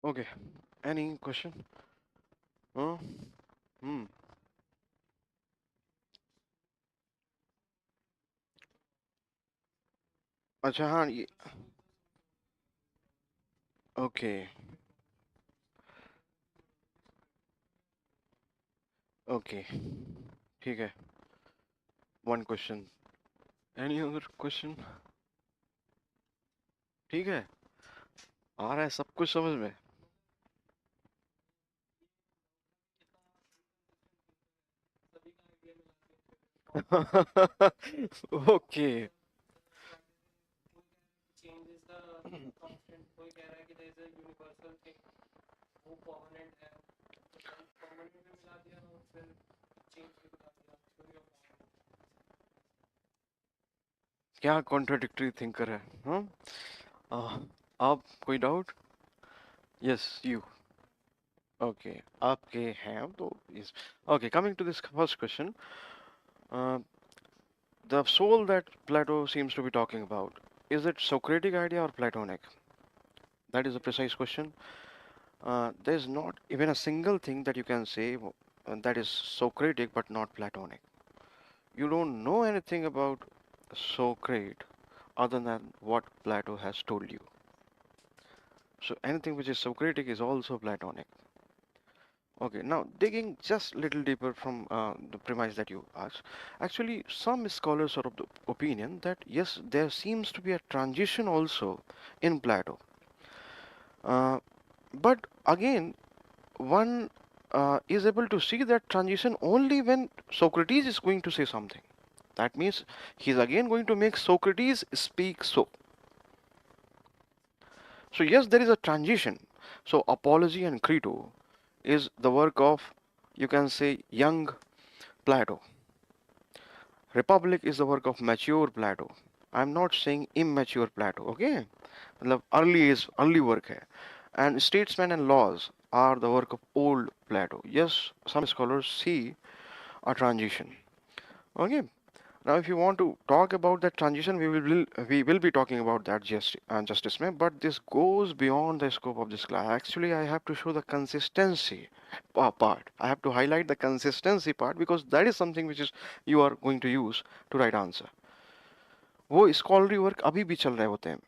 Okay. Any question? Huh? Hmm. अच्छा हाँ ये ओके ओके ठीक है one question any other question ठीक है आ रहा है सब कुछ समझ में ओके क्या कॉन्ट्राडिक्टरी थिंकर है हाँ आप कोई डाउट यस यू ओके आपके हैं तो yes okay coming to this first question the soul that Plato seems to be talking about, is it Socratic idea or Platonic? That is a precise question. There is not even a single thing that you can say that is Socratic but not Platonic. You don't know anything about Socrates other than what Plato has told you. So anything which is Socratic is also Platonic. Okay, now digging just a little deeper from the premise that you asked, actually some scholars are of the opinion that yes, there seems to be a transition also in Plato. Uh, but again, one is able to see that transition only when Socrates is going to say something. That means he's again going to make Socrates speak so. So yes, there is a transition. So Apology and Crito is the work of, you can say, young Plato. Republic is the work of mature Plato. I'm not saying immature Plato, okay? मतलब early work है. And Statesmen and Laws are the work of old Plato. Yes, some scholars see a transition. Okay. Now, if you want to talk about that transition, we will be talking about that justice में. But this goes beyond the scope of this class. Actually, I have to show the consistency part. I have to highlight the consistency part because that is something which is you are going to use to write answer. वो scholarly work अभी भी चल रहे होते हैं.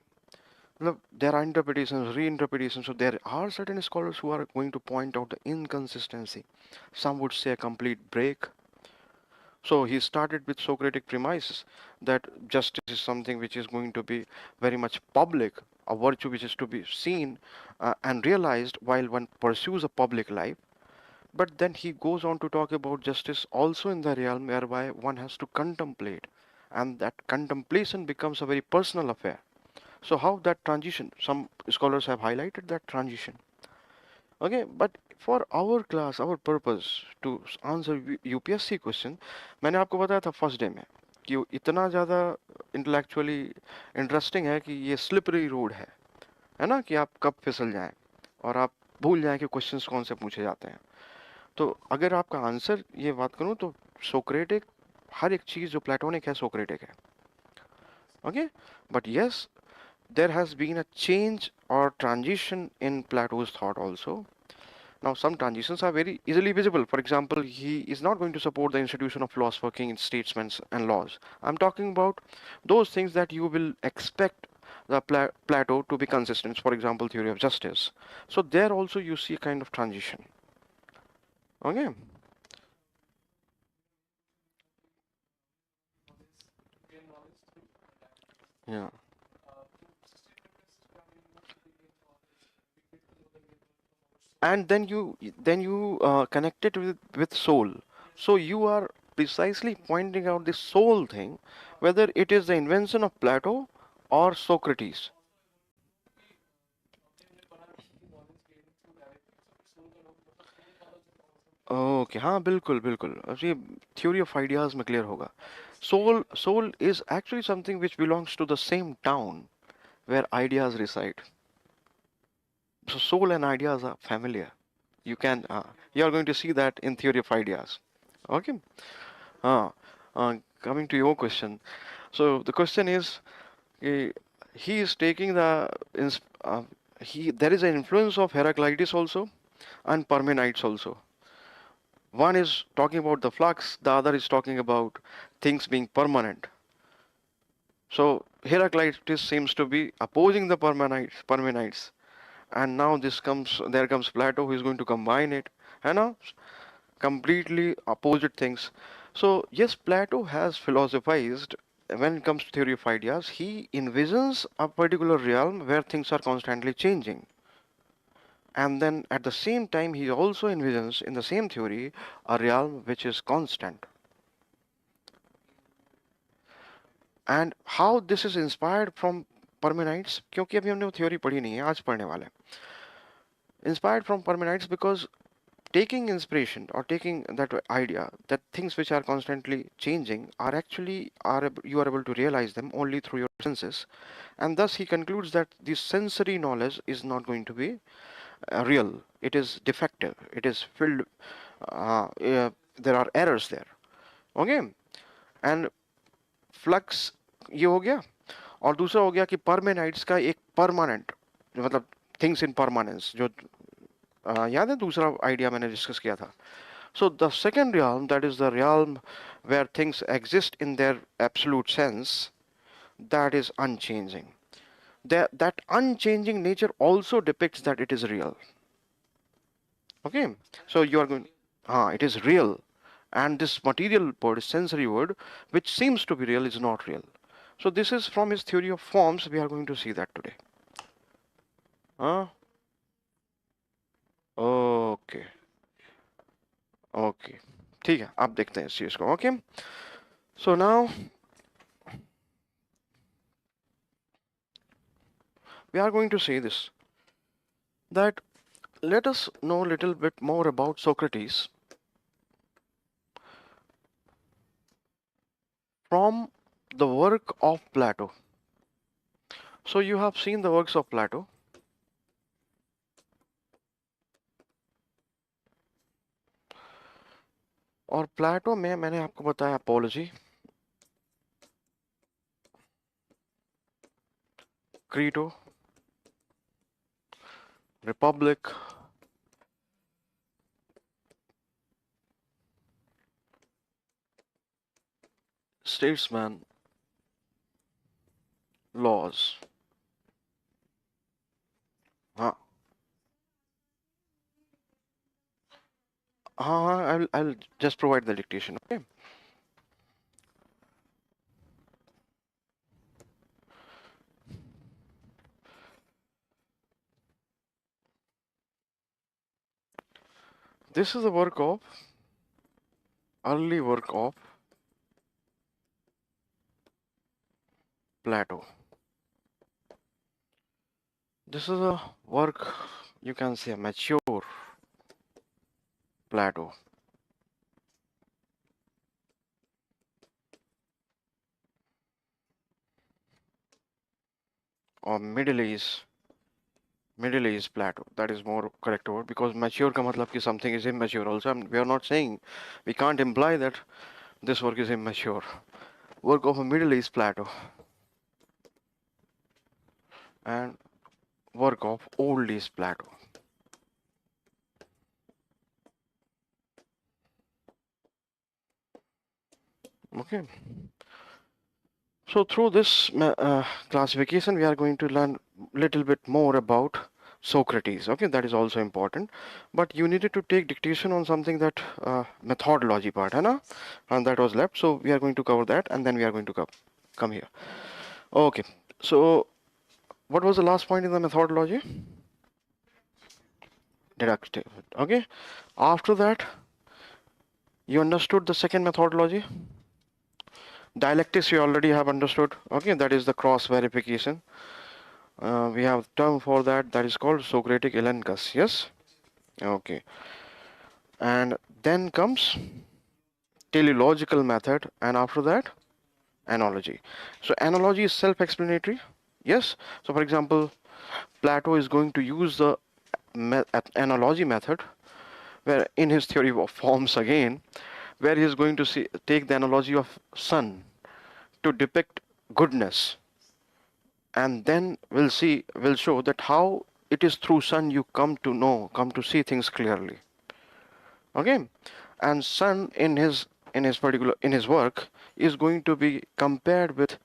मतलब there are interpretations, reinterpretations. So there are certain scholars who are going to point out the inconsistency. Some would say a complete break. So he started with Socratic premises that justice is something which is going to be very much public, a virtue which is to be seen and realized while one pursues a public life. But then he goes on to talk about justice also in the realm whereby one has to contemplate, and that contemplation becomes a very personal affair. So, how that transition? Some scholars have highlighted that transition. Okay, but for our class, our purpose to answer UPSC question, मैंने आपको बताया था first day में कि वो इतना ज़्यादा intellectually interesting है कि ये स्लिपरी रोड है ना कि आप कब फिसल जाएं और आप भूल जाएं कि क्वेश्चंस कौन से पूछे जाते हैं. तो अगर आपका आंसर ये बात करूं तो सोक्रेटिक हर एक चीज़ जो प्लेटोनिक है सोक्रेटिक है. Okay but yes there has been a change or transition in Plato's thought also. Now, some transitions are very easily visible. For example, he is not going to support the institution of philosopher, king, statesmen, and laws. I'm talking about those things that you will expect the Plato to be consistent. For example, theory of justice. So there also you see a kind of transition. Okay. Yeah. And then you connect it with soul. So you are precisely pointing out the soul thing, whether it is the invention of Plato or Socrates. Okay हाँ बिल्कुल बिल्कुल अब ये theory of ideas में clear होगा. Soul is actually something which belongs to the same town where ideas reside. So soul and ideas are familiar. You are going to see that in theory of ideas. Okay. uh, Coming to your question, so the question is, he is taking the there is an influence of Heraclitus also and Parmenides also. One is talking about the flux, the other is talking about things being permanent. So Heraclitus seems to be opposing the Parmenides, and now there comes Plato, who is going to combine it, and now completely opposite things. So yes, Plato has philosophized. When it comes to theory of ideas, he envisions a particular realm where things are constantly changing. And then at the same time, he also envisions in the same theory a realm which is constant. And how this is inspired from Parmenides, क्योंकि अभी हमने वो theory पढ़ी नहीं है, आज पढ़ने वाले हैं. Inspired from Parmenides because taking inspiration or taking that idea that things which are constantly changing are actually you are able to realize them only through your senses, and thus he concludes that the sensory knowledge is not going to be real. It is defective. It is filled. There are errors there. Okay, and flux ये हो गया, और दूसरा हो गया कि परमेनाइट्स का एक परमानेंट, मतलब थिंग्स इन परमानेंस, जो याद है दूसरा आइडिया मैंने डिस्कस किया था. So the second realm, that is the realm where things exist in their absolute sense, that is unchanging. That unchanging nature also depicts that it is real. Okay, so you are going, it is real, and this material word, sensory word, which seems to be real, is not real. So this is from his theory of forms. We are going to see that today. Okay. Okay. ठीक है, आप देखते हैं इस चीज को. Okay. So now we are going to say this, that let us know a little bit more about Socrates from the work of Plato. So you have seen the works of Plato. और प्लेटो में मैंने आपको बताया apology, Crito, Republic, Statesman, Laws. I'll just provide the dictation. Okay. This is the work of early work of Plato. This is a work, you can say, mature Plato. Or Middle Age Plato. That is more correct word, because mature ka matlab ki something is immature also. We are not saying, we can't imply that this work is immature. Work of a Middle Age Plato and work of Old Age Plato. Okay. So through this classification, we are going to learn little bit more about Socrates. Okay, that is also important. But you needed to take dictation on something that methodology part, hai na? And that was left. So we are going to cover that, and then we are going to come here. Okay. So what was the last point in the methodology? Deductive. Okay. After that, you understood the second methodology. Dialectics you already have understood. Okay, that is the cross verification. We have term for that, that is called Socratic elenchus. Yes. Okay. And then comes teleological method, and after that analogy. So analogy is self-explanatory. Yes. So for example, Plato is going to use the analogy method, where in his theory of forms again, where he is going to take the analogy of sun to depict goodness, and then we'll show that how it is through sun you come to know, come to see things clearly. Okay, and sun in his work is going to be compared with,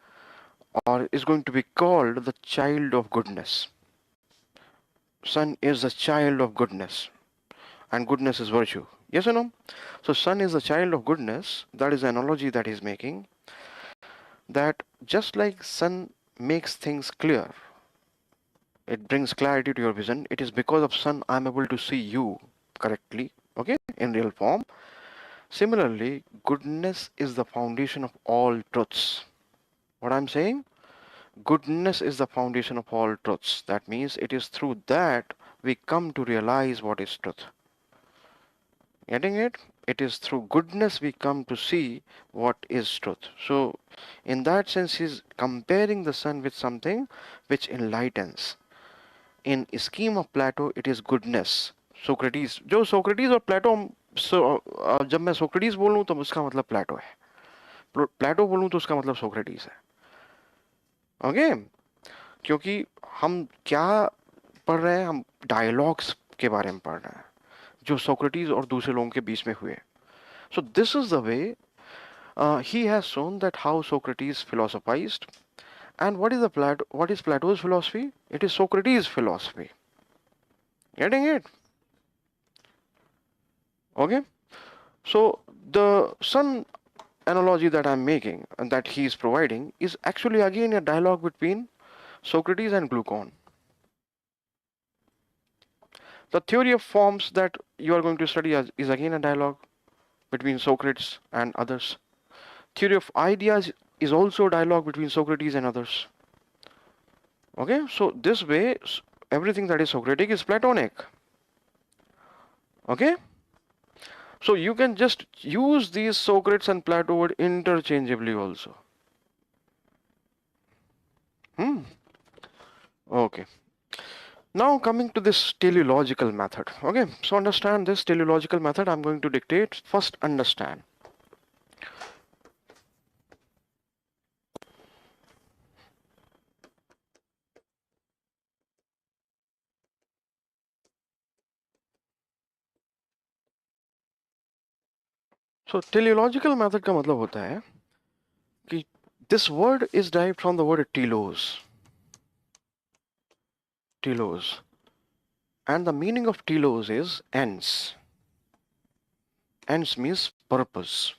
or is going to be called the child of goodness. Sun is the child of goodness, and goodness is virtue. Yes or no? So sun is the child of goodness. That is the analogy that he's making. That just like sun makes things clear, it brings clarity to your vision. It is because of sun I'm able to see you correctly, okay, in real form. Similarly, goodness is the foundation of all truths. What I'm saying? Goodness is the foundation of all truths. That means it is through that we come to realize what is truth. Getting it? It is through goodness we come to see what is truth. So, in that sense, he's comparing the sun with something which enlightens. In scheme of Plato, it is goodness. Socrates, जो Socrates और Plato, जब मैं Socrates बोलूँ तो उसका मतलब Plato है. Plato बोलूँ तो उसका मतलब Socrates है. ओके क्योंकि हम क्या पढ़ रहे हैं, हम डायलॉग्स के बारे में पढ़ रहे हैं जो सोक्रेटिस और दूसरे लोगों के बीच में हुए. So this is the way he has shown that how Socrates philosophized, and what is Plato's philosophy? It is Socrates' philosophy. Getting it? Okay. So the sun analogy that I'm making and that he is providing is actually again a dialogue between Socrates and Glucon. The theory of forms that you are going to study is again a dialogue between Socrates and others. Theory of ideas is also a dialogue between Socrates and others. Okay, so this way everything that is Socratic is Platonic. Okay, so you can just use these Socrates and Plato word interchangeably also. Okay. Now coming to this teleological method. Okay, so understand this teleological method. I'm going to dictate. First understand. So teleological method का मतलब होता है कि this word is derived from the word telos. Telos. And the meaning of telos is ends. Ends means purpose.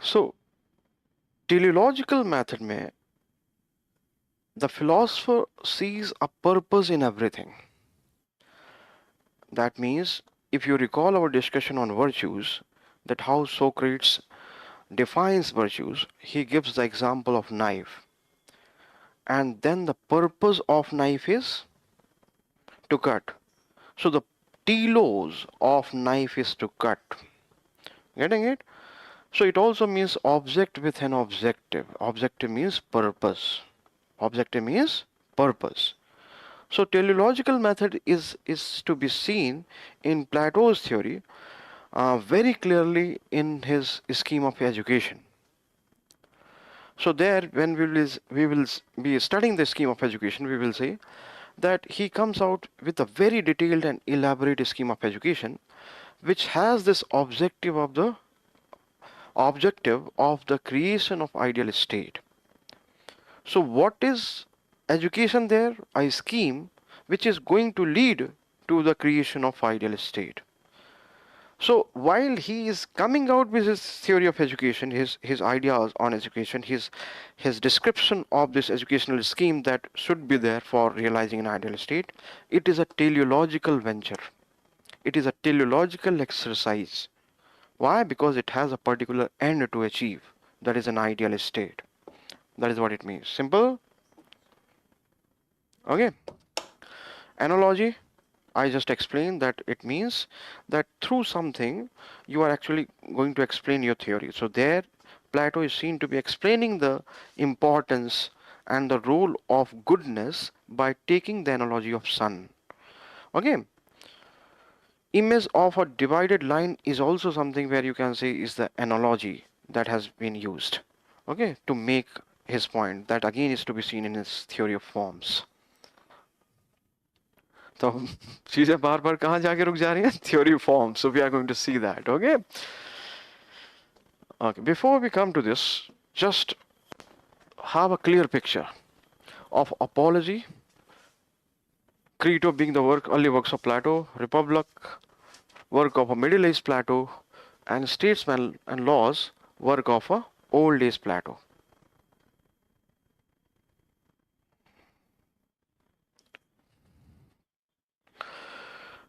So teleological method में the philosopher sees a purpose in everything. That means if you recall our discussion on virtues, that how Socrates defines virtues, he gives the example of knife. And then the purpose of knife is to cut. So the telos of knife is to cut. Getting it? So it also means object with an objective. Objective means purpose. Objective means purpose. So teleological method is to be seen in Plato's theory very clearly in his scheme of education. So there, when we will be studying the scheme of education, we will say that he comes out with a very detailed and elaborate scheme of education, which has this objective of the creation of ideal state. So what is education there? A scheme which is going to lead to the creation of ideal state. So while he is coming out with his theory of education, his ideas on education, his description of this educational scheme that should be there for realizing an ideal state, it is a teleological venture. It is a teleological exercise. Why? Because it has a particular end to achieve. That is an ideal state. That is what it means. Simple? Okay. Analogy. I just explained that it means that through something you are actually going to explain your theory. So there Plato is seen to be explaining the importance and the role of goodness by taking the analogy of sun. Okay. Image of a divided line is also something where you can say is the analogy that has been used, okay, to make his point. That again is to be seen in his theory of forms. तो चीजें बार बार कहाँ जाके रुक जा रही हैं? Theory of forms. So we are going to see that, okay? Okay, before we come to this, just have a clear picture of apology, Crito being the early works of Plato, Republic, work of a middle-aged Plato, and Statesmen and Laws, work of a old-age Plato.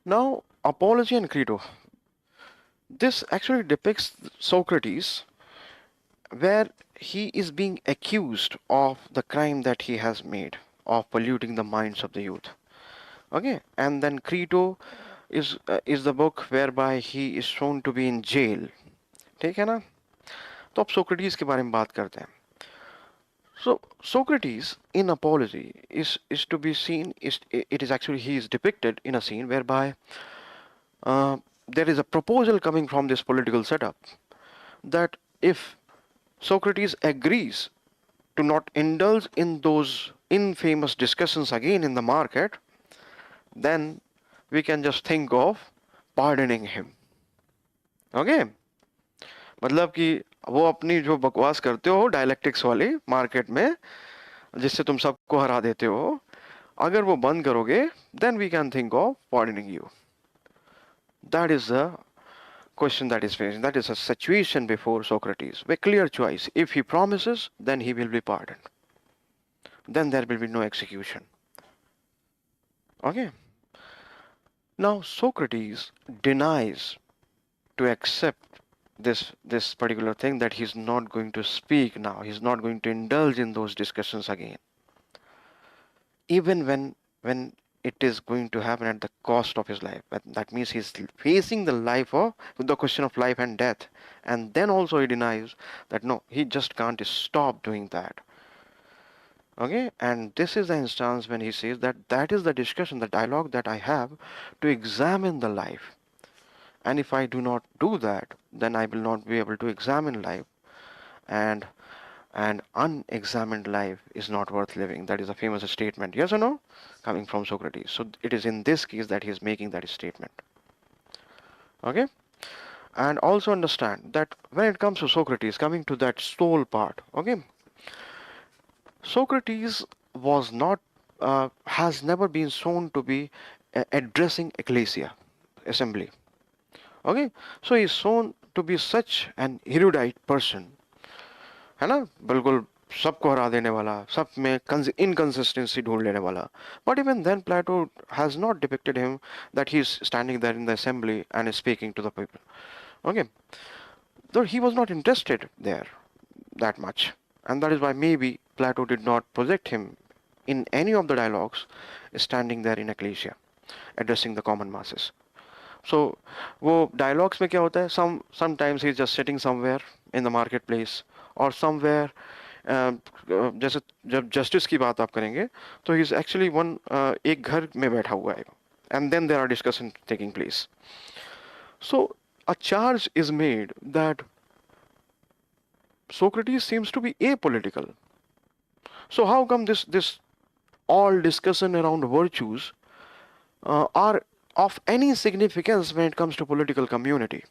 Now, Apology and Crito. This actually depicts Socrates where he is being accused of the crime that he has made of polluting the minds of the youth. Okay, and then Crito is the book whereby he is shown to be in jail. ठीक है ना? तो अब Socrates के बारे में बात करते हैं. So Socrates in Apology is to be seen, it is actually he is depicted in a scene whereby there is a proposal coming from this political setup that if Socrates agrees to not indulge in those infamous discussions again in the market, then we can just think of pardoning him. Okay? मतलब कि वो अपनी जो बकवास करते हो dialectics वाली market में जिससे तुम सबको हरा देते हो, अगर वो बंद करोगे, then we can think of pardoning you. That is the question that is facing. That is a situation before Socrates. A clear choice. If he promises, then he will be pardoned. Then there will be no execution. Okay. Now Socrates denies to accept this particular thing, that he's not going to speak now. He's not going to indulge in those discussions again. Even when it is going to happen at the cost of his life. That means he's facing the question of life and death. And then also he denies that no, he just can't stop doing that. Okay, and this is the instance when he says that is the discussion, the dialogue that I have to examine the life. And if I do not do that, then I will not be able to examine life. And unexamined life is not worth living. That is a famous statement, yes or no? Coming from Socrates. So it is in this case that he is making that statement. Okay? And also understand that when it comes to Socrates, coming to that soul part, okay? Socrates was not, has never been shown to be addressing ecclesia, assembly. Okay? So he is shown to be such an erudite person, है ना, बिल्कुल सबको हरा देने वाला, सब में inconsistency ढूंढ लेने वाला. But even then Plato has not depicted him that he is standing there in the assembly and is speaking to the people. Okay, though he was not interested there that much, and that is why maybe Plato did not project him in any of the dialogues standing there in ecclesia addressing the common masses. So वो dialogues में क्या होता है, sometimes he is just sitting somewhere in the marketplace or somewhere, जैसे जब justice की बात आप करेंगे तो ही इज एक्चुअली वन एक घर में बैठा हुआ है and then there are discussions taking place. So a charge is made that Socrates seems to be apolitical. So how come this all discussion around virtues are of any significance when it comes to political community?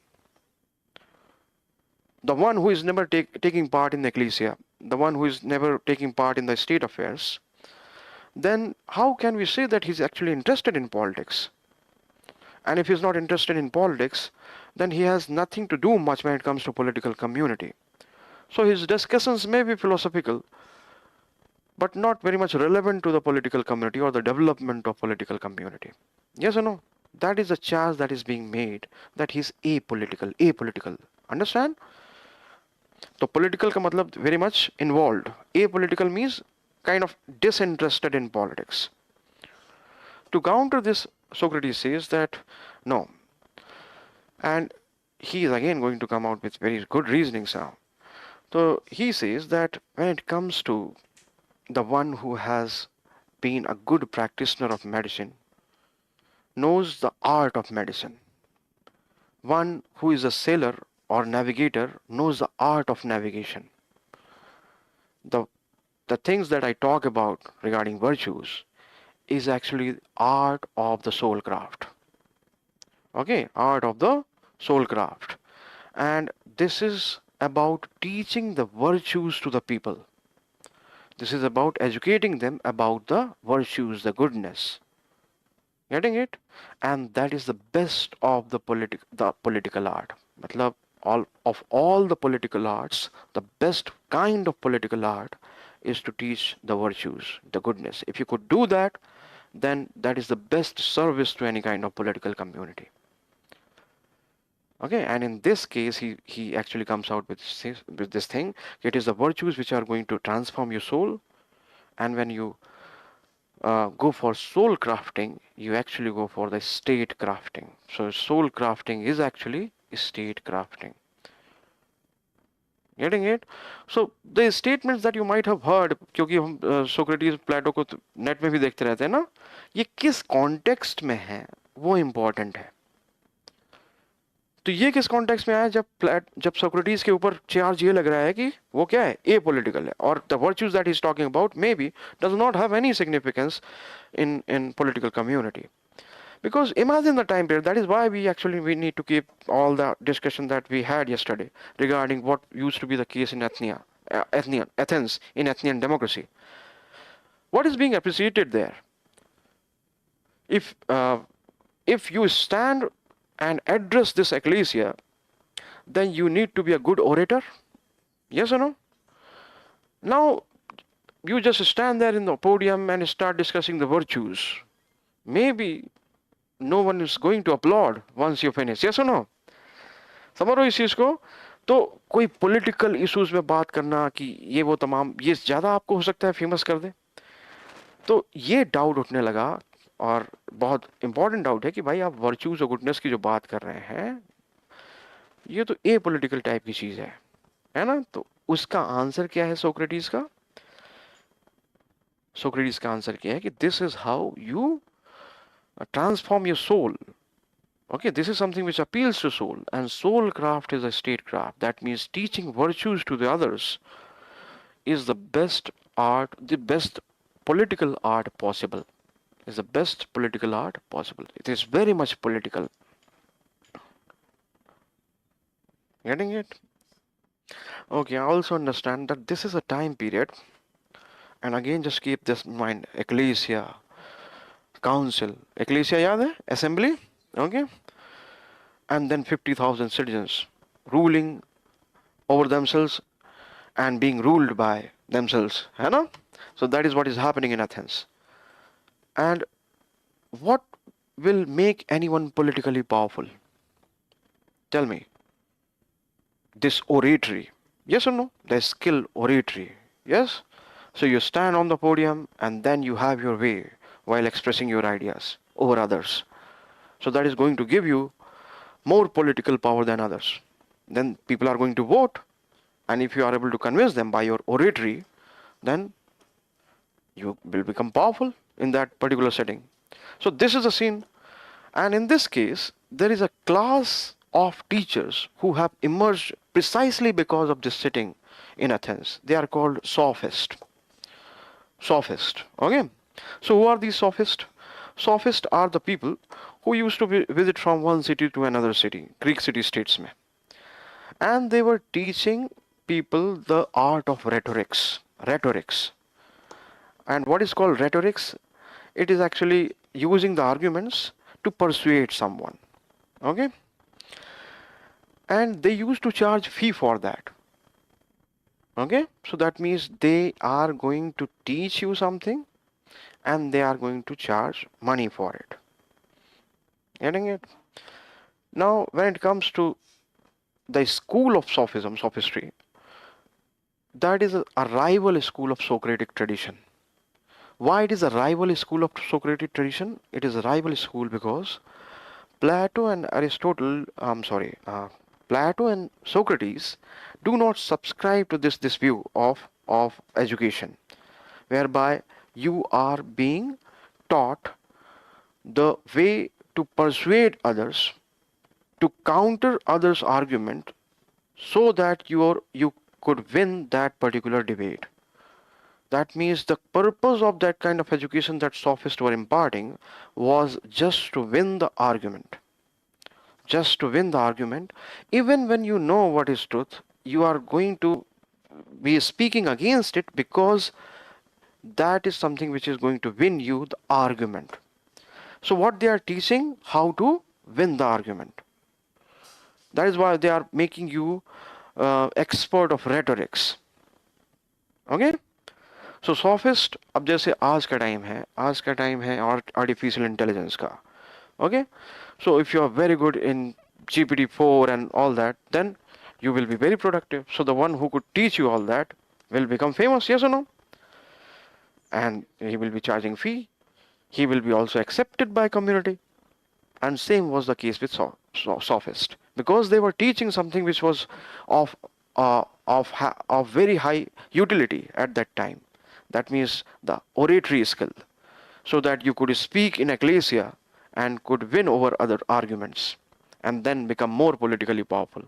The one who is never taking part in the ecclesia, the one who is never taking part in the state affairs, then how can we say that he's actually interested in politics? And if he's not interested in politics, then he has nothing to do much when it comes to political community. So his discussions may be philosophical, but not very much relevant to the political community or the development of political community. Yes or no? That is the charge that is being made, that he's apolitical. Understand? So political का मतलब very much involved. Apolitical means kind of disinterested in politics. To counter this, Socrates says that no. And he is again going to come out with very good reasonings now. So he says that when it comes to the one who has been a good practitioner of medicine, knows the art of medicine, one who is a sailor or navigator knows the art of navigation. The, the things that I talk about regarding virtues is actually art of the soul craft. Okay, art of the soul craft. And this is about teaching the virtues to the people. This is about educating them about the virtues, the goodness. Getting it? And that is the best of the political art. Matlab, all the political arts, the best kind of political art is to teach the virtues, the goodness. If you could do that, then that is the best service to any kind of political community. Okay, and in this case, he actually comes out with this thing. It is the virtues which are going to transform your soul, and when you go for soul crafting, you actually go for the state crafting. So soul crafting is actually state crafting. Getting it? So the statements that you might have heard, क्योंकि हम Socrates प्लेटो को net में भी देखते रहते हैं ना, ये किस कॉन्टेक्स्ट में है वो इम्पोर्टेंट है. तो ये किस कॉन्टेक्स्ट में आया जब सोक्रेटिस के ऊपर चार्ज ये लग रहा है कि वो क्या है, ए पॉलिटिकल है, और the virtues that he is talking about may be does not have any significance in political community. Because imagine the time period. That is why we need to keep all the discussion that we had yesterday regarding what used to be the case in Athens in Athenian democracy. What is being appreciated there? If you stand and address this ecclesia, then you need to be a good orator. Yes or no? Now, you just stand there in the podium and start discussing the virtues. Maybe no one is going to applaud once you finish. Yes or no? समझ रहे हो इस चीज को? तो कोई political issues में बात करना कि ये वो तमाम, ये ज्यादा आपको हो सकता है फेमस कर दे. तो ये डाउट उठने लगा, और बहुत इंपॉर्टेंट डाउट है कि भाई आप वर्च्यूज और गुडनेस की जो बात कर रहे हैं, ये तो ए पॉलिटिकल टाइप की चीज है ना? तो उसका आंसर क्या है सोक्रेटिस का? सोक्रेटिस का आंसर क्या है कि this is how you transform your soul. Okay, this is something which appeals to soul, and soul craft is a state craft. That means teaching virtues to the others is the best art, the best political art possible. Is the best political art possible. It is very much political. Getting it? Okay, I also understand that this is a time period, and again just keep this in mind. Ecclesia, council, ecclesia याद है, assembly, okay, and then 50,000 citizens ruling over themselves and being ruled by themselves, है ना? So that is what is happening in Athens. And what will make anyone politically powerful? Tell me. This oratory, yes or no? The skill oratory, yes? So you stand on the podium and then you have your way while expressing your ideas over others. So that is going to give you more political power than others. Then people are going to vote, and if you are able to convince them by your oratory, then you will become powerful in that particular setting. So this is a scene, and in this case, there is a class of teachers who have emerged precisely because of this sitting in Athens. They are called sophists. Sophists, okay? So who are these sophists? Sophists are the people who used to visit from one city to another city, Greek city-states में. And they were teaching people the art of rhetorics. And what is called rhetorics? It is actually using the arguments to persuade someone. Okay? And they used to charge fee for that. Okay? So that means they are going to teach you something and they are going to charge money for it. Getting it? Now, when it comes to the school of sophism, sophistry, that is a rival school of Socratic tradition. Why it is a rival school of Socratic tradition? It is a rival school because Plato and Socrates do not subscribe to this view of education, whereby you are being taught the way to persuade others to counter others' argument so that you could win that particular debate. That means the purpose of that kind of education that sophists were imparting was just to win the argument. Just to win the argument. Even when you know what is truth, you are going to be speaking against it because that is something which is going to win you the argument. So what they are teaching, how to win the argument. That is why they are making you expert of rhetorics. Okay? So sophist, अब जैसे आज का time है artificial intelligence का. Okay? So if you are very good in GPT-4 and all that, then you will be very productive. So the one who could teach you all that will become famous, yes or no? And he will be charging fee. He will be also accepted by community. And same was the case with sophist, because they were teaching something which was of very high utility at that time. That means the oratory skill, so that you could speak in ecclesia and could win over other arguments and then become more politically powerful.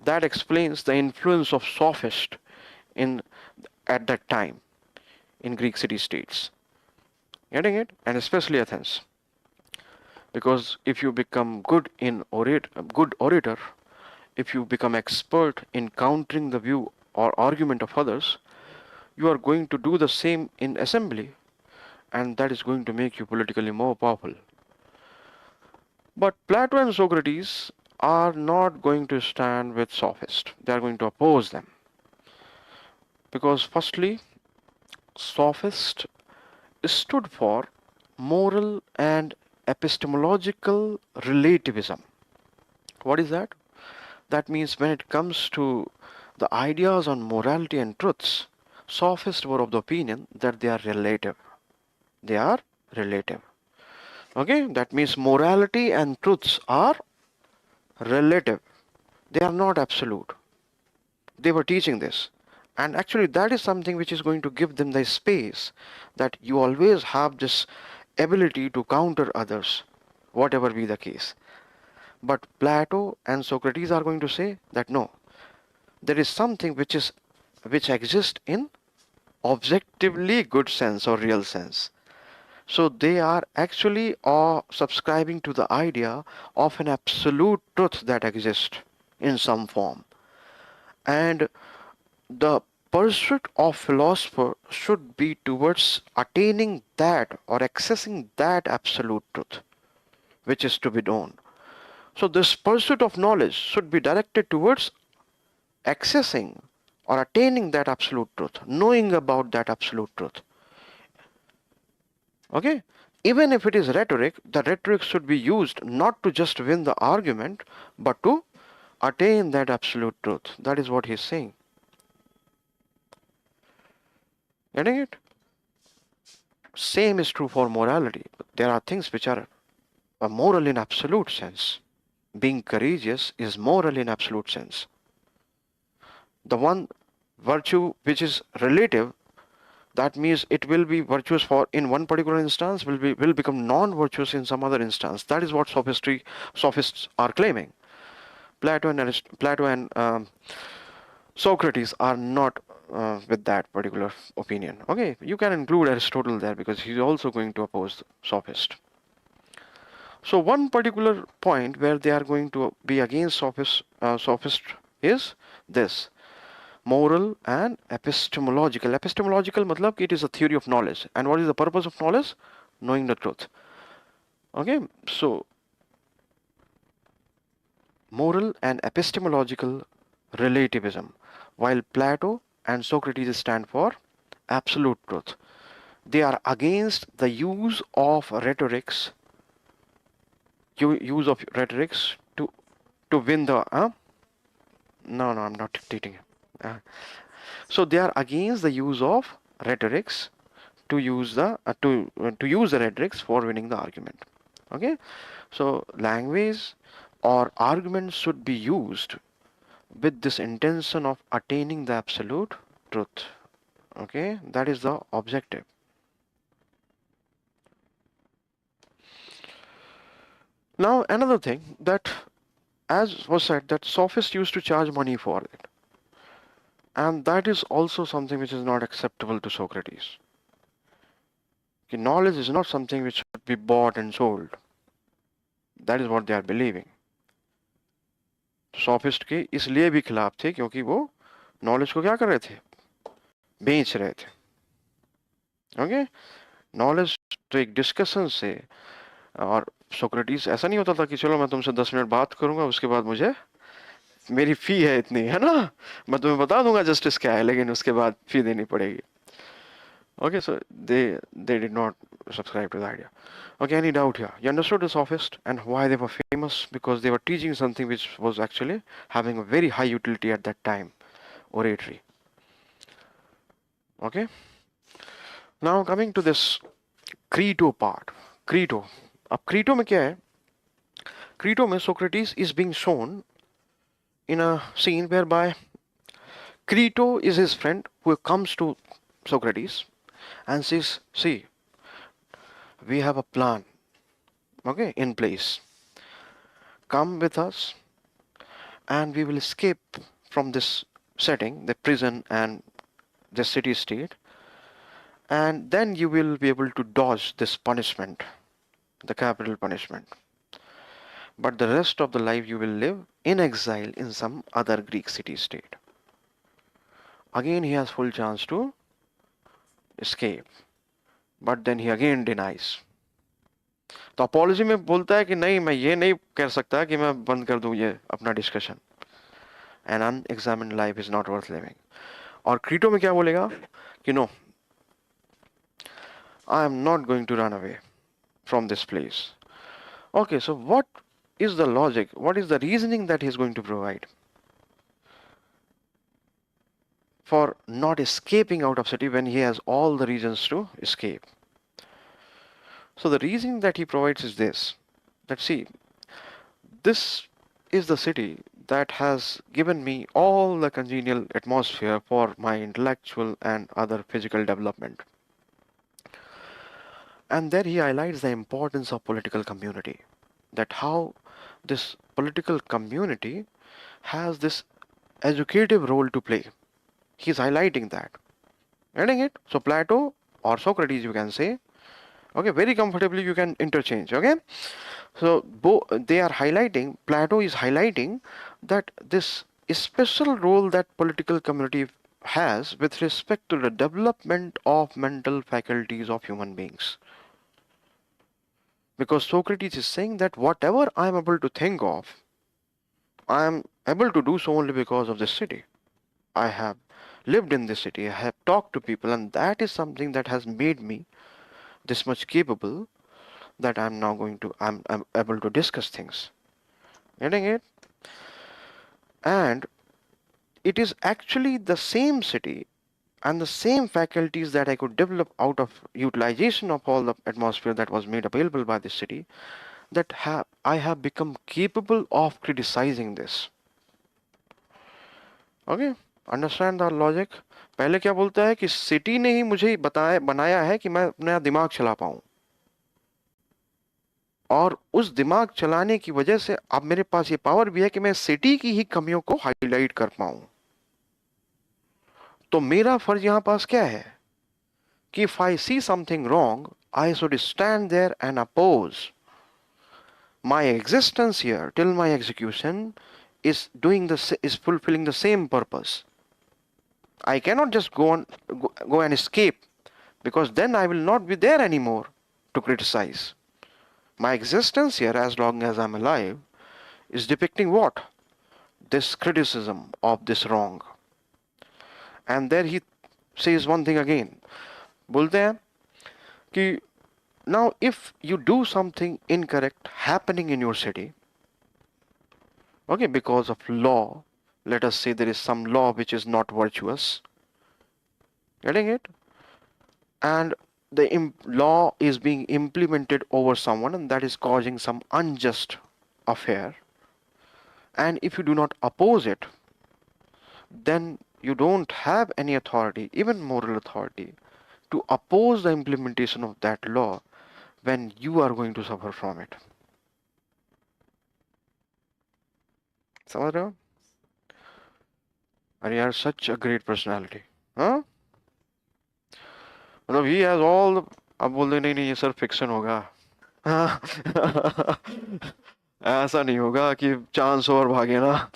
That explains the influence of sophist in at that time in Greek city-states. Getting it? And especially Athens. Because if you become good orator, if you become expert in countering the view or argument of others, you are going to do the same in assembly, and that is going to make you politically more powerful. But Plato and Socrates are not going to stand with sophists. They are going to oppose them. Because firstly, sophist stood for moral and epistemological relativism. What is that? That means when it comes to the ideas on morality and truths, sophists were of the opinion that they are relative. They are relative. Okay, that means morality and truths are relative. They are not absolute. They were teaching this. And actually that is something which is going to give them the space that you always have this ability to counter others, whatever be the case. But Plato and Socrates are going to say that no, there is something which exists in objectively good sense or real sense. So they are actually subscribing to the idea of an absolute truth that exists in some form. And the pursuit of philosopher should be towards attaining that or accessing that absolute truth which is to be known. So this pursuit of knowledge should be directed towards accessing or attaining that absolute truth, knowing about that absolute truth. Okay? Even if it is rhetoric, the rhetoric should be used not to just win the argument, but to attain that absolute truth. That is what he is saying. Getting it? Same is true for morality. There are things which are moral in absolute sense. Being courageous is moral in absolute sense. The one virtue which is relative, that means it will be virtuous for in one particular instance, will become non-virtuous in some other instance. That is what sophists are claiming. Plato and Socrates are not with that particular opinion. Okay, you can include Aristotle there because he's also going to oppose sophist. So one particular point where they are going to be against sophist is this: moral and epistemological. Epistemological matlab it is a theory of knowledge. And what is the purpose of knowledge? Knowing the truth. Okay, so moral and epistemological relativism, while Plato and Socrates stand for absolute truth. They are against the use of rhetorics to win the no, I'm not dictating. So they are against the use of rhetorics to use the rhetorics for winning the argument. Okay, so language or arguments should be used with this intention of attaining the absolute truth. Okay, that is the objective. Now another thing, that as was said, that sophists used to charge money for it. And that is also something which is not acceptable to Socrates. Okay, knowledge is not something which should be bought and sold. That is what they are believing. सॉफिस्ट के इसलिए भी खिलाफ थे क्योंकि वो knowledge को क्या कर रहे थे, बेच रहे थे. ओके, नॉलेज तो एक डिस्कशन से, और सोक्रेटिस ऐसा नहीं होता था कि चलो मैं तुमसे 10 मिनट बात करूंगा, उसके बाद मुझे मेरी फी है इतनी, है ना, मैं तुम्हें बता दूंगा जस्टिस क्या है, लेकिन उसके बाद फी देनी पड़ेगी. Okay, so they did not subscribe to the idea. Okay, any doubt here? You understood the sophist and why they were famous? Because they were teaching something which was actually having a very high utility at that time, oratory. Okay. Now coming to this Crito part. Crito. अब Crito में क्या है? Crito में Socrates is being shown in a scene whereby Crito is his friend who comes to Socrates and says, see, we have a plan, okay, in place. Come with us and we will escape from this setting, the prison and the city state, and then you will be able to dodge this punishment, the capital punishment. But the rest of the life you will live in exile in some other Greek city state. Again he has full chance to escape, but then he again denies. तो apology में बोलता है कि नहीं, मैं ये नहीं कर सकता कि मैं बंद कर दूं ये अपना discussion. An unexamined life is not worth living. और क्रीटो में क्या बोलेगा कि no, I am not going to run away from this place. Okay, so what is the logic, what is the reasoning that he is going to provide for not escaping out of city when he has all the reasons to escape? So the reasoning that he provides is this, that see, this is the city that has given me all the congenial atmosphere for my intellectual and other physical development. And there he highlights the importance of political community, that how this political community has this educative role to play. He's highlighting that. Getting it? So Plato or Socrates, you can say, okay, very comfortably you can interchange. Okay, so they are highlighting, Plato is highlighting that this special role that political community has with respect to the development of mental faculties of human beings. Because Socrates is saying that whatever I am able to think of, I am able to do so only because of this city. I have lived in this city, I have talked to people, and that is something that has made me this much capable that I'm now I'm able to discuss things. Getting it? And it is actually the same city and the same faculties that I could develop out of utilization of all the atmosphere that was made available by this city, that I have become capable of criticizing this. Okay? Understand the logic. पहले क्या बोलता है कि city ने ही मुझे बनाया है कि मैं अपना दिमाग चला पाऊं, और उस दिमाग चलाने की वजह से अब मेरे पास ये पावर भी है कि मैं सिटी की ही कमियों को हाईलाइट कर पाऊं. तो मेरा फर्ज यहां पास क्या है कि if I see something wrong, I should stand there and oppose. My existence here till my execution is fulfilling the same purpose. I cannot just go and escape, because then I will not be there anymore to criticize. My existence here, as long as I'm alive, is depicting what? This criticism of this wrong. And there he says one thing again. बोलते हैं कि now if you do something incorrect happening in your city, okay, because of law, let us say there is some law which is not virtuous. Getting it? And the law is being implemented over someone, and that is causing some unjust affair. And if you do not oppose it, then you don't have any authority, even moral authority, to oppose the implementation of that law when you are going to suffer from it. समझ रहे हो? अरे यार, such a great personality. हाँ, मतलब he has all the, अब बोल दे नहीं नहीं ये सर फिक्शन होगा। हाँ। ऐसा नहीं होगा कि चांस और भागे ना।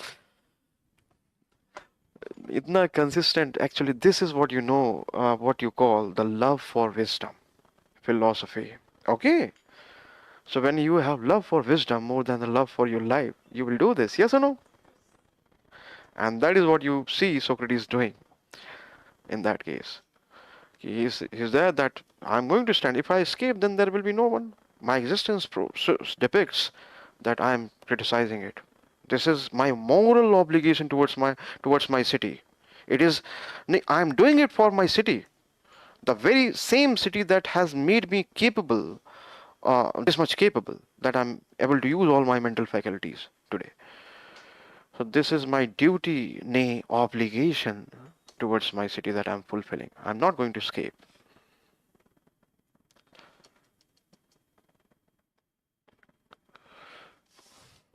इतना consistent, actually this is what you know, what you call the love for wisdom philosophy. Okay, so when you have love for wisdom more than the love for your life, you will do this, yes or no? And that is what you see Socrates doing in that case. He's there that I'm going to stand. If I escape, then there will be no one. My existence depicts that I'm criticizing it. This is my moral obligation towards my city. It is, I'm doing it for my city, the very same city that has made me capable, this much capable, that I'm able to use all my mental faculties today. So this is my duty, nay, obligation towards my city that I'm fulfilling. I'm not going to escape.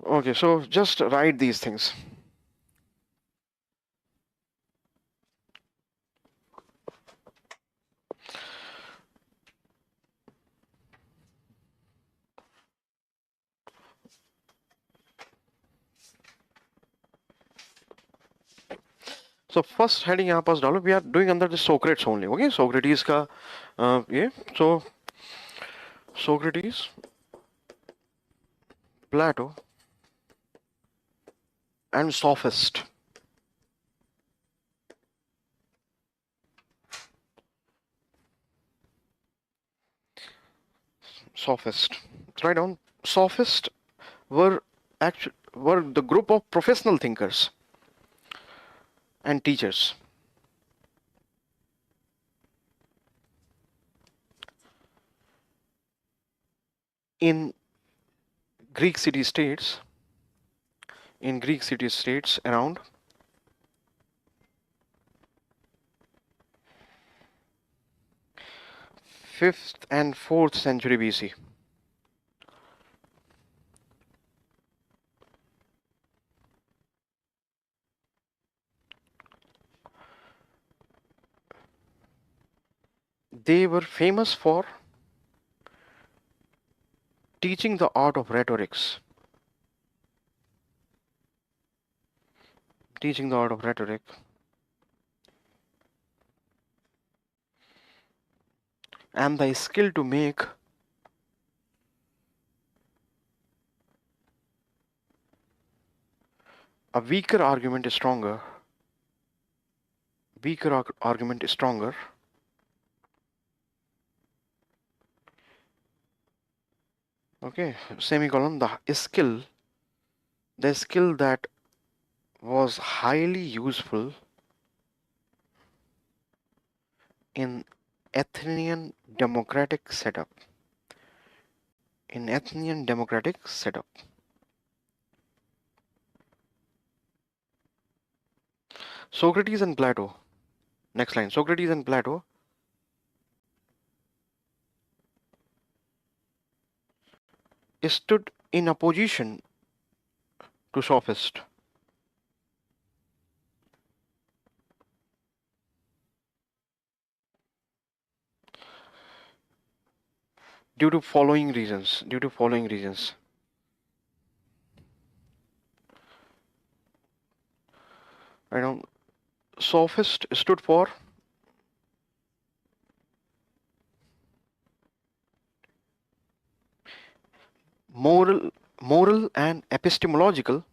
Okay, so just write these things. So first heading यहाँ पास डालो. We are doing under the Socrates only. Okay, Socrates का ये. So Socrates, Plato, and sophist. Sophist. Write down. Sophist were the group of professional thinkers and teachers in Greek city-states. In Greek city-states around 5th and 4th century BC. They were famous for teaching the art of rhetorics. Teaching the art of rhetoric. And the skill to make a weaker argument stronger. Weaker argument stronger. Okay, semicolon, the skill that was highly useful in Athenian democratic setup. In Athenian democratic setup. Socrates and Plato. Next line. Socrates and Plato stood in opposition to sophists due to following reasons. I know sophist stood for moral and epistemological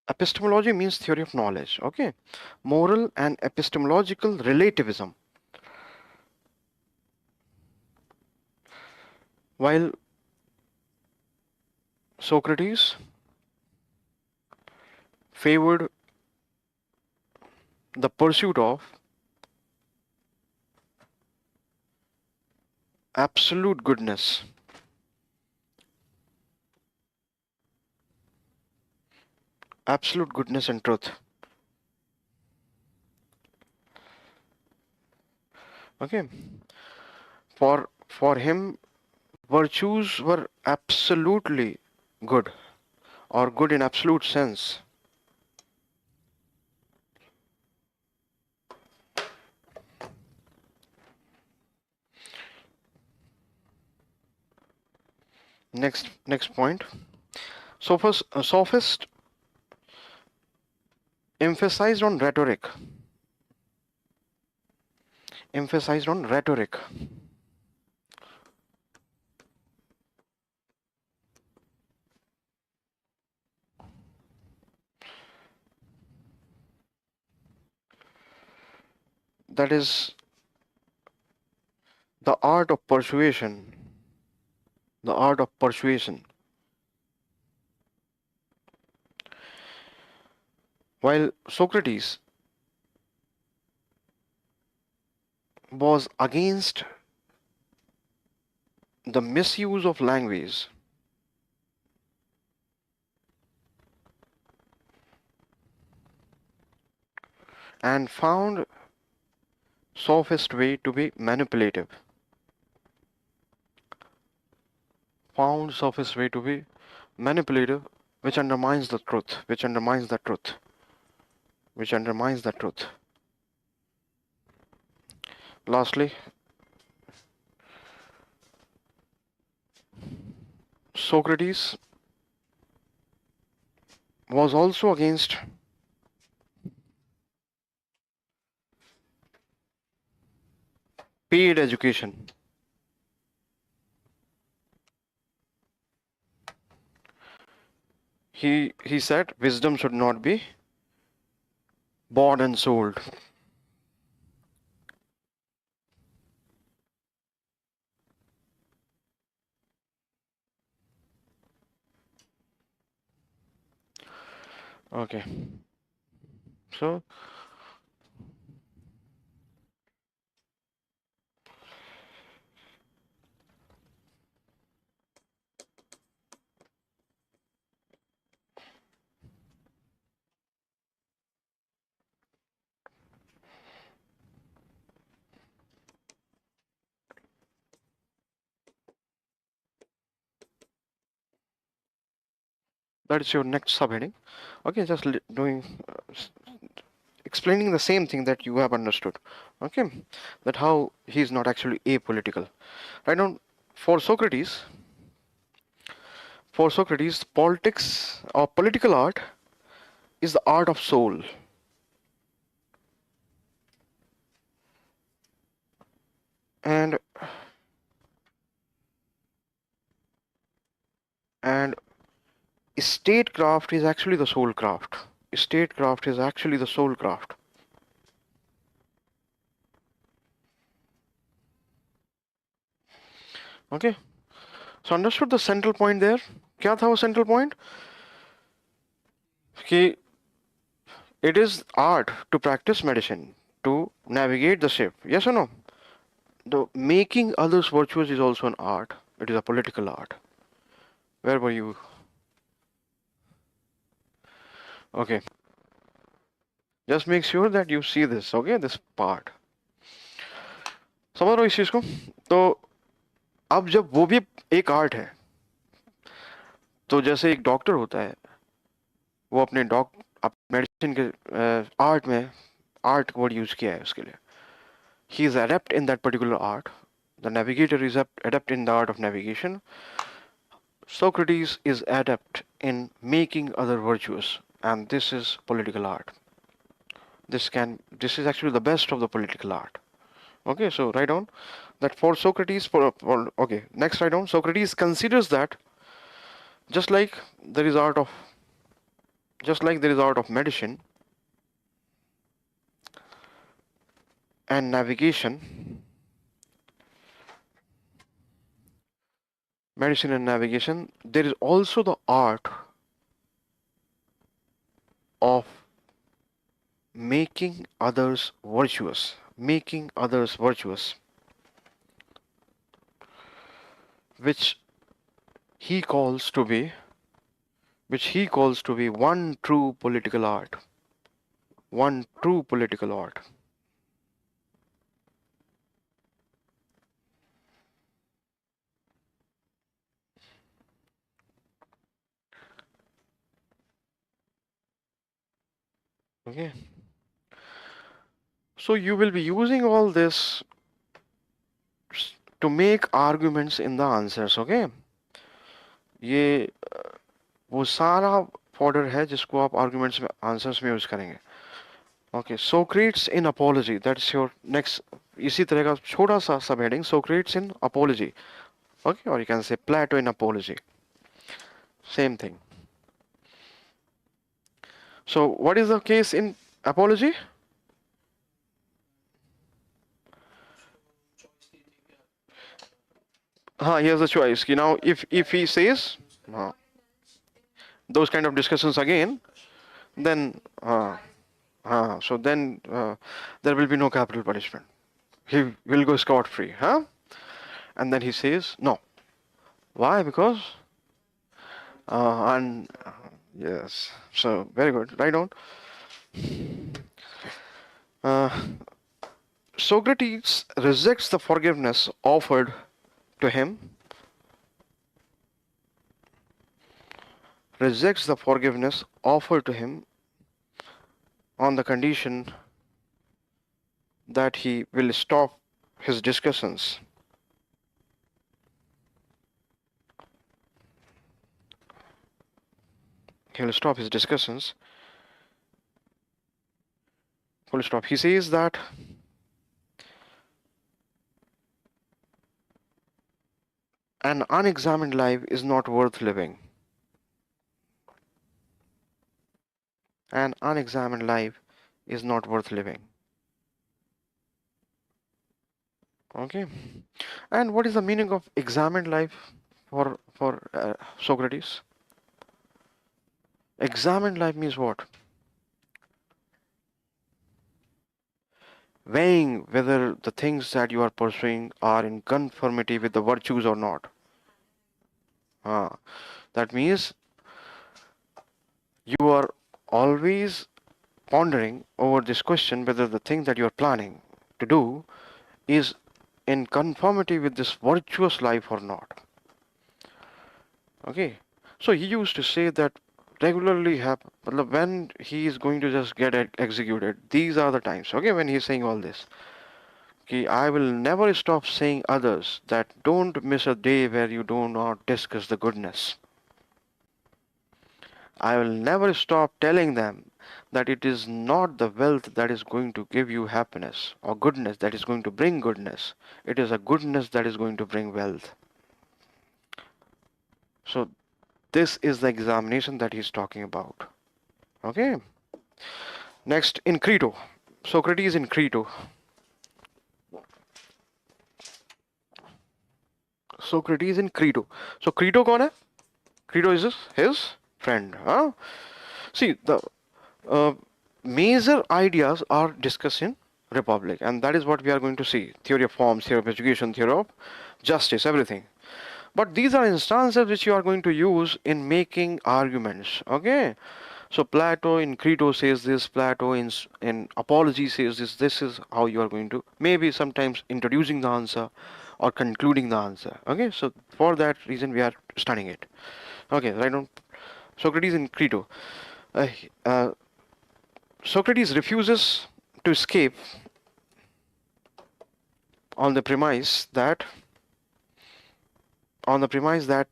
epistemology means theory of knowledge. Okay, moral and epistemological relativism. While Socrates favored the pursuit of absolute goodness, absolute goodness and truth. Okay, for him, virtues were absolutely good, or good in absolute sense. Next point. Sophist emphasized on rhetoric. Emphasized on rhetoric. That is the art of persuasion. The art of persuasion. While Socrates was against the misuse of language, and found sophist way to be manipulative. Found sophist way to be manipulative, which undermines the truth, which undermines the truth, which undermines the truth. Lastly, Socrates was also against paid education. He said wisdom should not be bought and sold. Okay, so that is your next subheading. Okay, just doing explaining the same thing that you have understood. Okay, that how he is not actually apolitical. Right now, for Socrates, politics or political art is the art of soul. And and statecraft is actually the soul craft. Statecraft is actually the soul craft. Okay, so understood the central point there. क्या था वो central point? कि it is art to practice medicine, to navigate the ship. Yes or no? The making others virtuous is also an art. It is a political art. Where were you? Okay. Just make sure that you see this, okay? This part. समझ रहे हो इस चीज को? तो अब जब वो भी एक आर्ट है, तो जैसे एक डॉक्टर होता है, वो अपने मेडिसिन के आर्ट में आर्ट वर्ड यूज किया है उसके लिए. He is adept in that particular art. The navigator is adept in the art of navigation. Socrates is adept in making other virtuous, and this is political art. This is actually the best of the political art. Okay, so write down that for Socrates, okay, next write down Socrates considers that just like there is art of medicine and navigation, there is also the art of making others virtuous. which he calls to be one true political art. One true political art. Okay. So you will be using all this to make arguments in the answers. Okay. ये वो सारा fodder है जिसको आप arguments में answers में use करेंगे. Okay. Socrates in apology. That's your next. इसी तरह का छोटा सा subheading. Socrates in apology. Okay. Or you can say Plato in apology. Same thing. So what is the case in apology? Here's the choice. You know, if he says those kind of discussions again, then so then there will be no capital punishment. He will go scot free, huh? And then he says no. Why? Because and yes. So very good. Right on. Socrates rejects the forgiveness offered to him. Rejects the forgiveness offered to him on the condition that he will stop his discussions. He will stop his discussions. Full stop. He says that an unexamined life is not worth living. An unexamined life is not worth living. Okay. And what is the meaning of examined life for Socrates? Examined life means what? Weighing whether the things that you are pursuing are in conformity with the virtues or not. That means you are always pondering over this question whether the thing that you are planning to do is in conformity with this virtuous life or not. Okay, so he used to say that regularly when he is going to just get executed, these are the times, okay, when he is saying all this. Okay, I will never stop saying others that don't miss a day where you do not discuss the goodness. I will never stop telling them that it is not the wealth that is going to give you happiness or goodness that is going to bring goodness. It is a goodness that is going to bring wealth. So this is the examination that he's talking about. Okay. Next, in Crito. Socrates in Crito. Socrates in Crito. So Crito कौन है? Crito is his friend. Huh? See, the major ideas are discussed in Republic, and that is what we are going to see. Theory of forms, theory of education, theory of justice, everything. But these are instances which you are going to use in making arguments. Okay. So Plato in Crito says this, Plato in Apology says this. This is how you are going to, maybe sometimes introducing the answer or concluding the answer. Okay, so for that reason we are studying it. Okay, right on. Socrates in Crito. Socrates refuses to escape on the premise that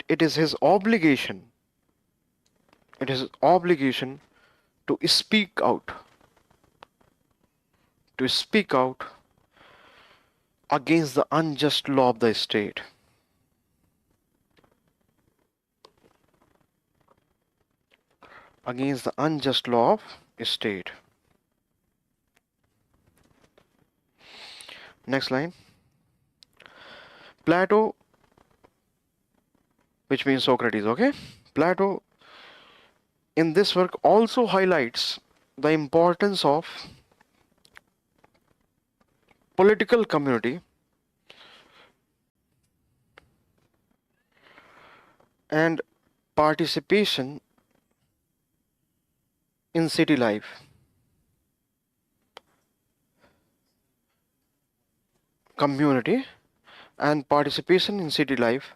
it is his obligation. It is his obligation to speak out. To speak out against the unjust law of the state. Against the unjust law of state. Next line. Plato, which means Socrates, okay? Plato in this work also highlights the importance of political community and participation in city life, community, and participation in city life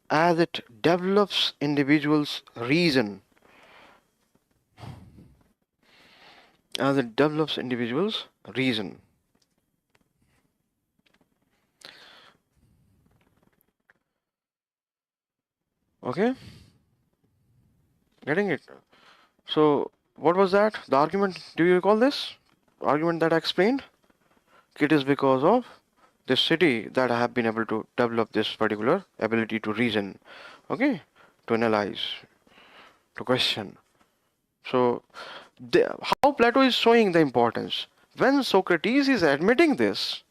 as it develops individuals' reason, as it develops individuals' reason. Okay, getting it? So, what was that? The argument, do you recall this? Argument that I explained? It is because of this city that I have been able to develop this particular ability to reason, okay, to analyze, to question. So, how Plato is showing the importance. When Socrates is admitting this,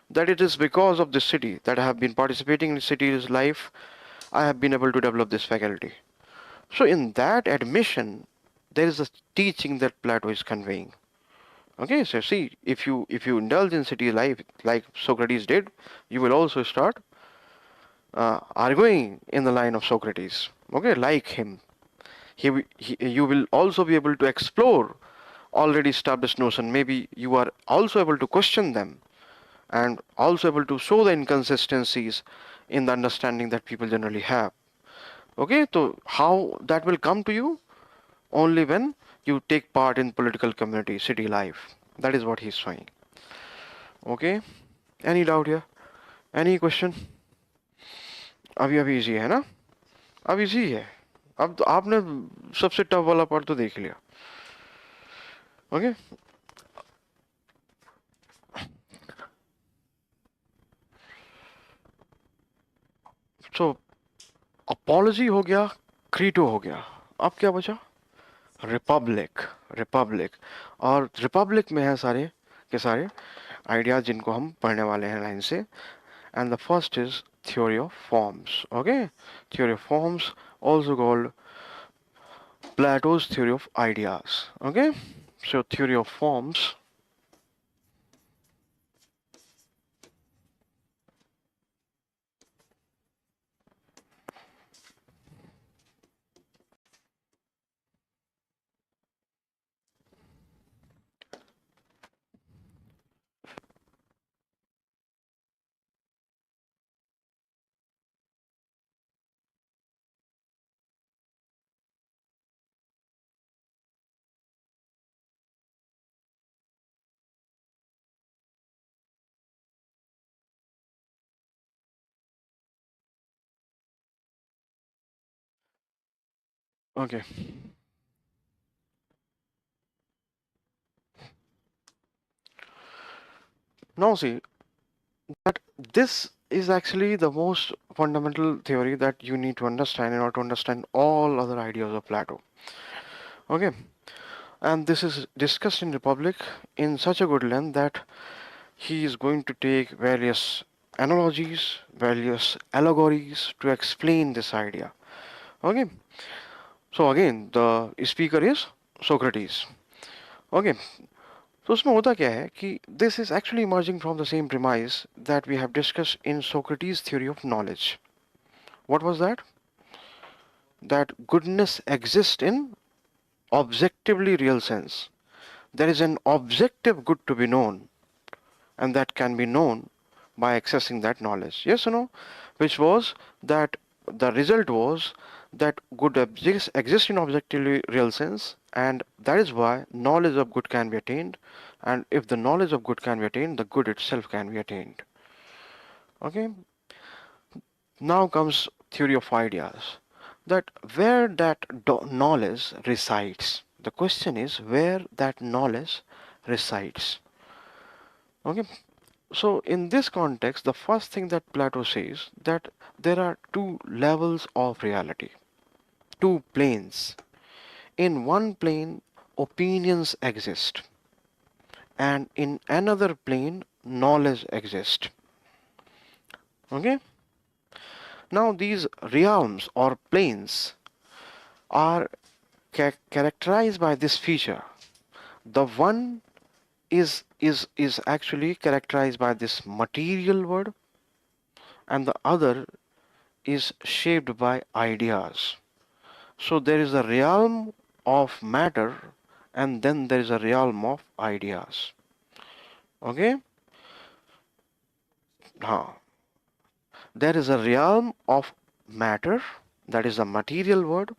that it is because of this city that I have been participating in city's life, I have been able to develop this faculty. So, in that admission, there is a teaching that Plato is conveying. Okay, so see, if you indulge in city life like Socrates did, you will also start arguing in the line of Socrates. Okay, like him, you will also be able to explore already established notion. Maybe you are also able to question them and also able to show the inconsistencies in the understanding that people generally have. Okay, so how that will come to you? Only when you take part in political community, city life. That is what he's showing. Okay, any doubt here? Any question? अभी अभी easy है ना? अब easy है. अब तो आपने सबसे टफ वाला पार्ट तो देख लिया. ओके, सो अपॉलजी हो गया, क्रीटो हो गया. अब क्या बचा? रिपब्लिक. रिपब्लिक, और रिपब्लिक में है सारे के सारे आइडियाज जिनको हम पढ़ने वाले हैं लाइन से. And the first is theory of forms. Okay, theory of forms, also called Plato's theory of ideas. Okay, so theory of forms. Okay, now see that this is actually the most fundamental theory that you need to understand in order to understand all other ideas of Plato. Okay, and this is discussed in Republic in such a good length that he is going to take various analogies, various allegories to explain this idea. Okay, so again the speaker is Socrates. Okay, तो उसमें होता क्या है कि this is actually emerging from the same premise that we have discussed in Socrates' theory of knowledge. What was that? That goodness exists in objectively real sense. There is an objective good to be known, and that can be known by accessing that knowledge. Yes or no? Which was that the result was that good exists in objectively real sense, and that is why knowledge of good can be attained. And if the knowledge of good can be attained, the good itself can be attained. Okay, now comes theory of ideas, that where that knowledge resides. The question is where that knowledge resides. Okay, so in this context, the first thing that Plato says that there are two levels of reality, two planes. In one plane, opinions exist, and in another plane, knowledge exists. Okay, now these realms or planes are characterized by this feature. The one is actually characterized by this material world, and the other is shaped by ideas. So there is a realm of matter and then there is a realm of ideas. Okay? There is a realm of matter, that is the material world.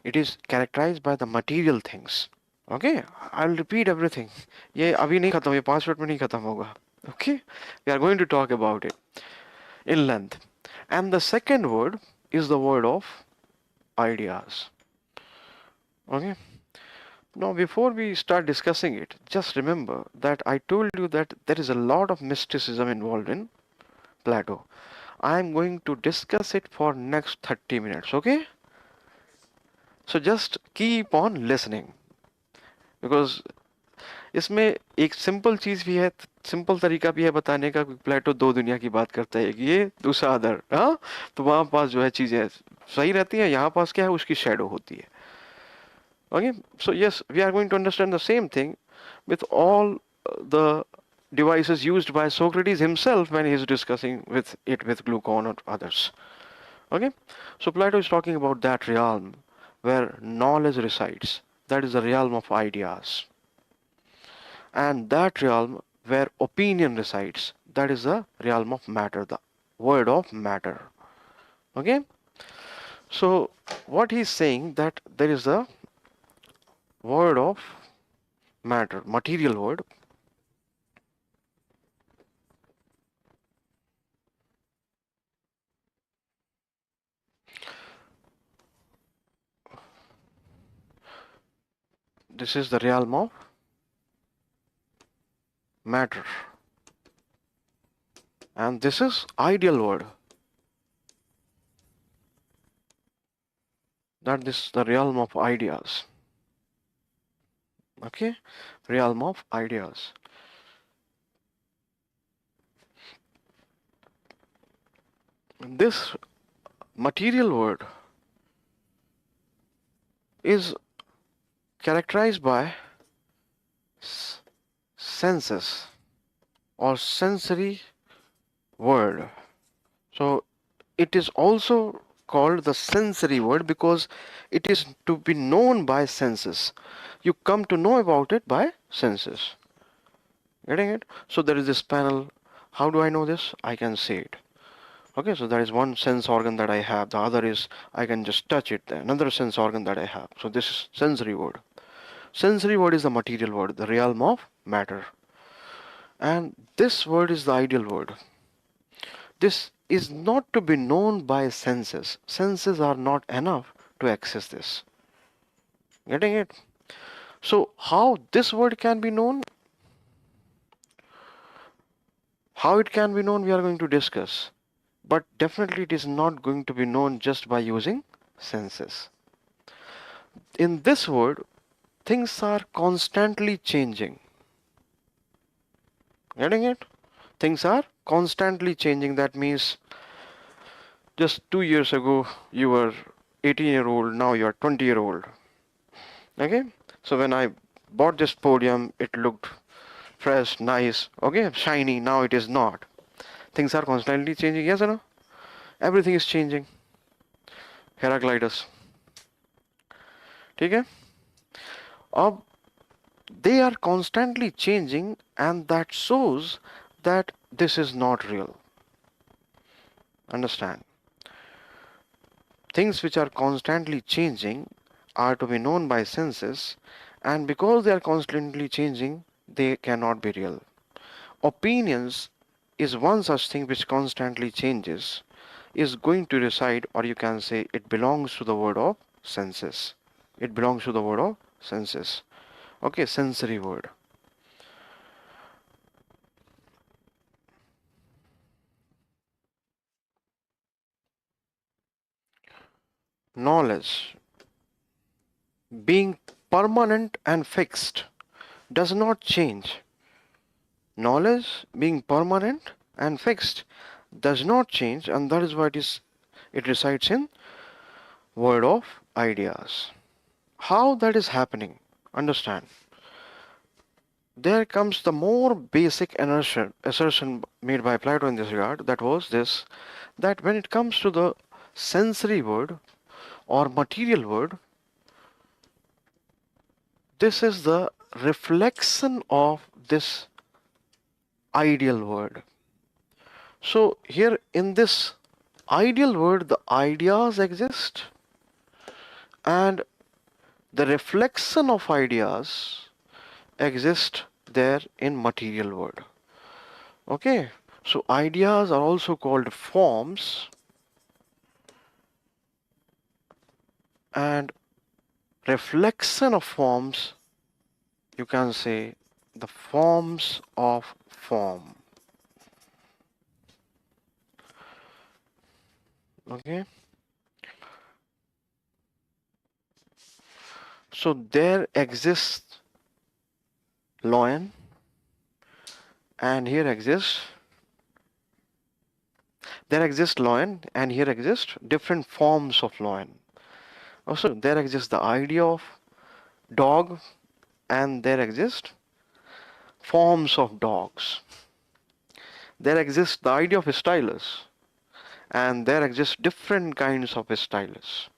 It is characterized by the material things. Okay? I'll repeat everything. ये अभी नहीं खत्म, ये 5 minute में नहीं खत्म होगा. Okay? We are going to talk about it in length. And the second word is the word of ideas. Okay? Now, before we start discussing it, just remember that I told you that there is a lot of mysticism involved in Plato. I am going to discuss it for next 30 minutes, okay? So just keep on listening, because इसमें एक simple चीज भी है, simple तरीका भी है बताने का. प्लेटो दो दुनिया की बात करता है, ये दूसरा अदर. हाँ, तो वहां पास जो है चीजें सही रहती हैं, यहाँ पास क्या है, उसकी शेडो होती है. Okay, so yes, we are going to understand the same thing with all the devices used by Socrates himself when he is discussing with Glucon or others. Okay, so Plato is talking about that realm where knowledge resides. That is the realm of ideas. And that realm where opinion resides. That is the realm of matter, the word of matter. Okay, so what he is saying, that there is a word of matter, material word. This is the realm of matter. And this is ideal word. That is the realm of ideas. Okay, realm of ideas. This material word is characterized by senses or sensory word. So it is also called the sensory word because it is to be known by senses. You come to know about it by senses. Getting it? So there is this panel. How do I know this? I can see it. Okay, so that is one sense organ that I have. The other is I can just touch it. Another sense organ that I have. So this is sensory word. Sensory word is the material word, the realm of matter. And this word is the ideal word. This is not to be known by senses. Senses are not enough to access this. Getting it? So how this word can be known? How it can be known, we are going to discuss. But definitely it is not going to be known just by using senses. In this word, things are constantly changing. Getting it? Things are constantly changing. That means just 2 years ago you were 18-year-old, now you are 20-year-old. Okay? So when I bought this podium, it looked fresh, nice, okay, shiny. Now it is not. Things are constantly changing, yes or no? Everything is changing. Heraclitus. ठीक है? अब they are constantly changing, and that shows that this is not real. Understand? Things which are constantly changing are to be known by senses, and because they are constantly changing, they cannot be real. Opinions is one such thing which constantly changes, is going to reside, or you can say it belongs to the word of senses. It belongs to the word of senses. Okay, sensory word. Knowledge, being permanent and fixed, does not change. Knowledge, being permanent and fixed, does not change, and that is why it resides in word of ideas. How that is happening? Understand. there comes the more basic assertion made by Plato in this regard. That was this, that when it comes to the sensory world or material world, this is the reflection of this ideal world. So here in this ideal world, the ideas exist, and the reflection of ideas exist there in material world. Okay, so ideas are also called forms, and reflection of forms, you can say the forms of form. Okay, so there exists loin, and here exists loin, and here exist different forms of loin. Also there exists the idea of dog, and there exist forms of dogs. There exists the idea of a stylus, and there exist different kinds of a stylus.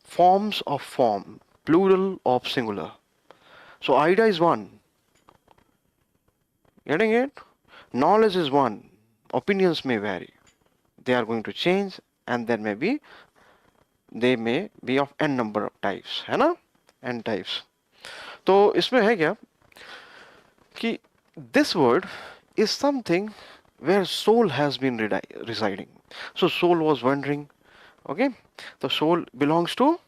Forms of form, plural of singular. So idea is one. Getting it? Knowledge is one. Opinions may vary. They are going to change, and they may be of n number of types, है ना? n types. तो इसमें है क्या कि this word is something where soul has been residing. So soul was wondering, okay, the soul belongs to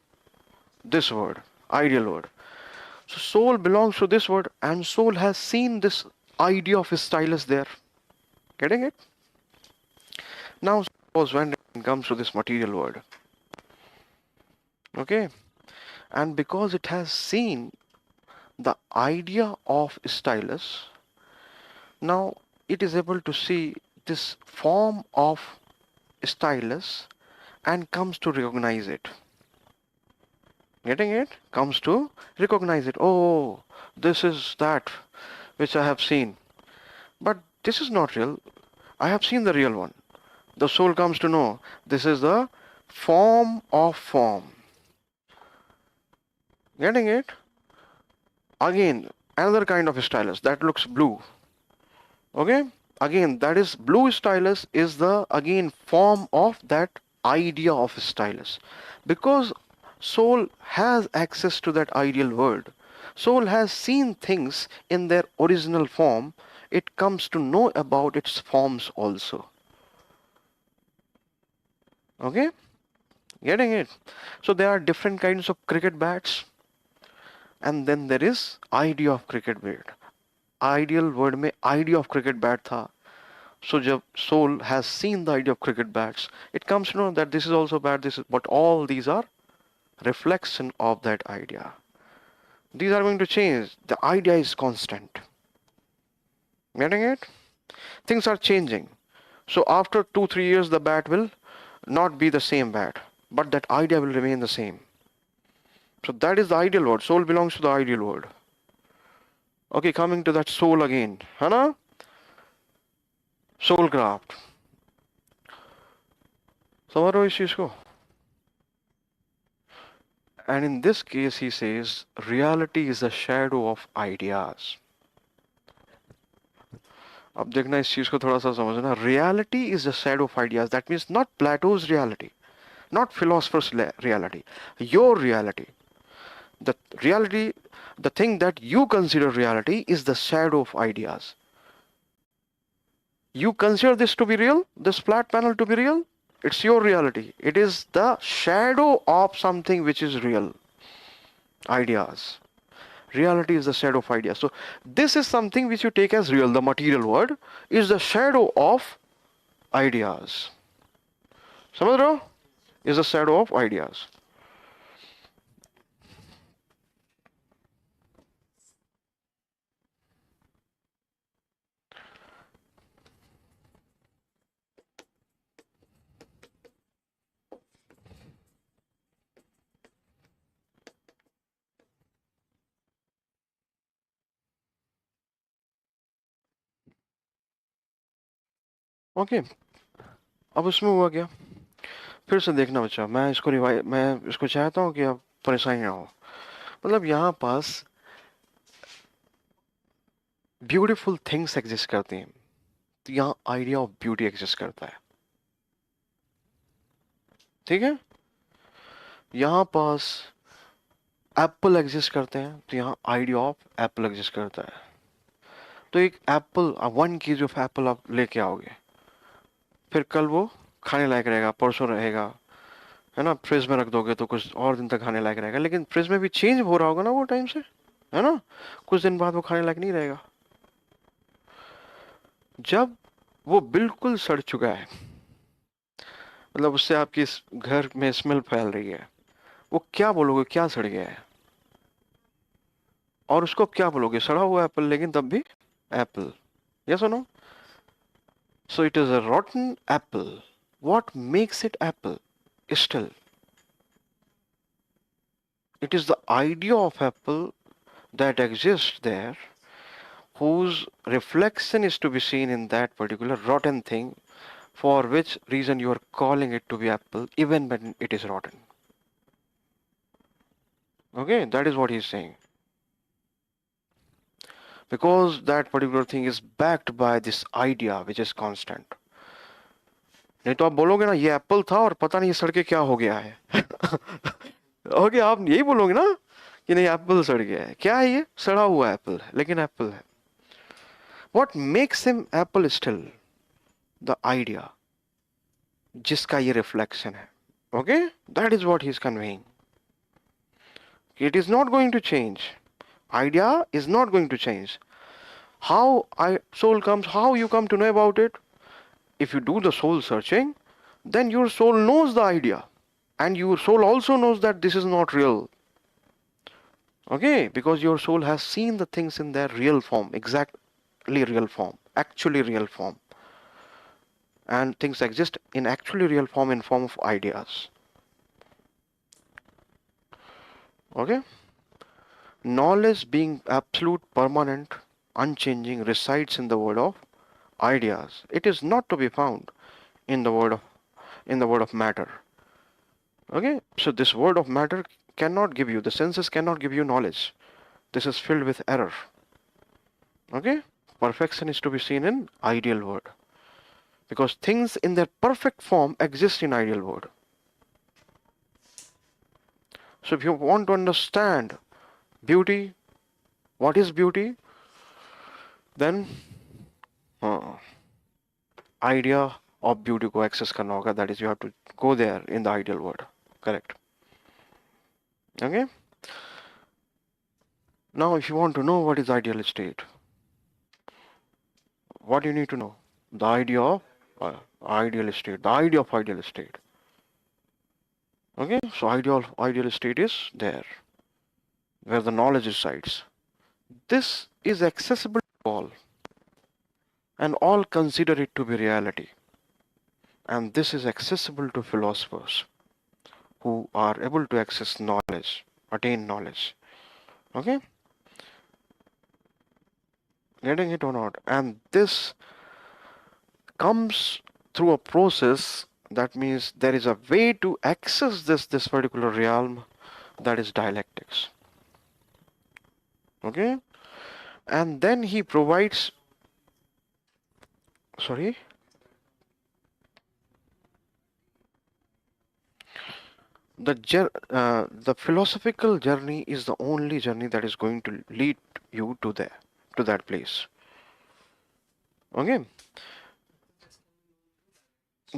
this word, ideal word. So soul belongs to this word, and soul has seen this idea of his stylus there. Getting it? Now soul was wondering and comes to this material world. Okay, and because it has seen the idea of stylus, now it is able to see this form of stylus and comes to recognize it. Getting it? Comes to recognize it. Oh, this is that which I have seen. But this is not real. I have seen the real one. The soul comes to know this is the form of form. Getting it? Again, another kind of stylus that looks blue. Okay? Again, that is blue stylus is the again form of that idea of stylus. Because soul has access to that ideal world. Soul has seen things in their original form. It comes to know about its forms also. Okay? Getting it? So there are different kinds of cricket bats. And then there is idea of cricket bat. Ideal word में idea of cricket bat था. So जब soul has seen the idea of cricket bats, it comes to know that this is also bad, but all these are reflection of that idea. These are going to change. The idea is constant. Getting it? Things are changing. So after 2-3 years, the bat will not be the same bat, but that idea will remain the same. So that is the ideal world. Soul belongs to the ideal world. Okay, coming to that soul again. Hana? Soul craft. समझ रहे हो इस चीज को? And in this case, he says, reality is a shadow of ideas. अब देखना इस चीज को थोड़ा सा समझना. Reality is a shadow of ideas. That means not Plato's reality, not philosopher's reality, your reality. The reality, the thing that you consider reality is the shadow of ideas. You consider this to be real, this flat panel to be real, it's your reality. It is the shadow of something which is real. Ideas. Reality is the shadow of ideas. So this is something which you take as real. The material world is the shadow of ideas. समझ रहे हो? Is the shadow of ideas. Okay, अब उसमें हुआ क्या, फिर से देखना बच्चा, मैं इसको चाहता हूँ कि आप परेशानी ना हो। मतलब यहाँ पास ब्यूटीफुल थिंग्स एग्जिस्ट करती हैं, तो यहाँ आइडिया ऑफ ब्यूटी एग्जिस्ट करता है, ठीक है। यहाँ पास एप्पल एग्जिस्ट करते हैं, तो यहाँ आइडिया ऑफ एप्पल एग्जिस्ट करता है। तो एक एप्पल, 1 kg ऑफ एप्पल आप लेके आओगे, फिर कल वो खाने लायक रहेगा, परसों रहेगा, है ना। फ्रिज में रख दोगे तो कुछ और दिन तक खाने लायक रहेगा, लेकिन फ्रिज में भी चेंज हो रहा होगा ना वो टाइम से, है ना। कुछ दिन बाद वो खाने लायक नहीं रहेगा। जब वो बिल्कुल सड़ चुका है, मतलब उससे आपकी घर में स्मेल फैल रही है, वो क्या बोलोगे, क्या सड़ गया है, और उसको क्या बोलोगे, सड़ा हुआ एप्पल, लेकिन तब भी एप्पल, यस और no. So it is a rotten apple. What makes it apple? Still it is the idea of apple that exists there, whose reflection is to be seen in that particular rotten thing, for which reason you are calling it to be apple even when it is rotten. Okay, that is what he is saying. Because that particular thing is backed by this idea which is constant. नहीं तो आप बोलोगे ना ये Apple था और पता नहीं सड़ के क्या हो गया है। ओके, आप यही बोलोगे ना कि नहीं एप्पल सड़ गया है, क्या है ये, सड़ा हुआ एप्पल है, लेकिन एप्पल है। What makes him apple still? The idea, जिसका ये reflection है। Okay, that is what he is conveying. It is not going to change. Idea is not going to change. How soul comes, how you come to know about it? If you do the soul searching, then your soul knows the idea, and your soul also knows that this is not real. Okay, because your soul has seen the things in their real form, exactly real form, actually real form. And things exist in actually real form, in form of ideas. Okay, knowledge being absolute, permanent, unchanging, resides in the world of ideas. It is not to be found in the world of matter. Okay, so this world of matter cannot give you, the senses cannot give you knowledge. This is filled with error. Okay, perfection is to be seen in ideal world, because things in their perfect form exist in ideal world. So if you want to understand beauty, what is beauty, then idea of beauty को access करना होगा, that is you have to go there in the ideal world. Correct. Okay, now if you want to know what is ideal state, what you need to know, the idea of ideal state, the idea of ideal state. Okay, so ideal state is there where the knowledge resides. This is accessible to all, and all consider it to be reality. And this is accessible to philosophers who are able to access knowledge, attain knowledge. Okay, getting it or not? And this comes through a process. That means there is a way to access this particular realm, that is dialectics. Okay, and then he provides, sorry, the philosophical journey is the only journey that is going to lead you to that place. Okay,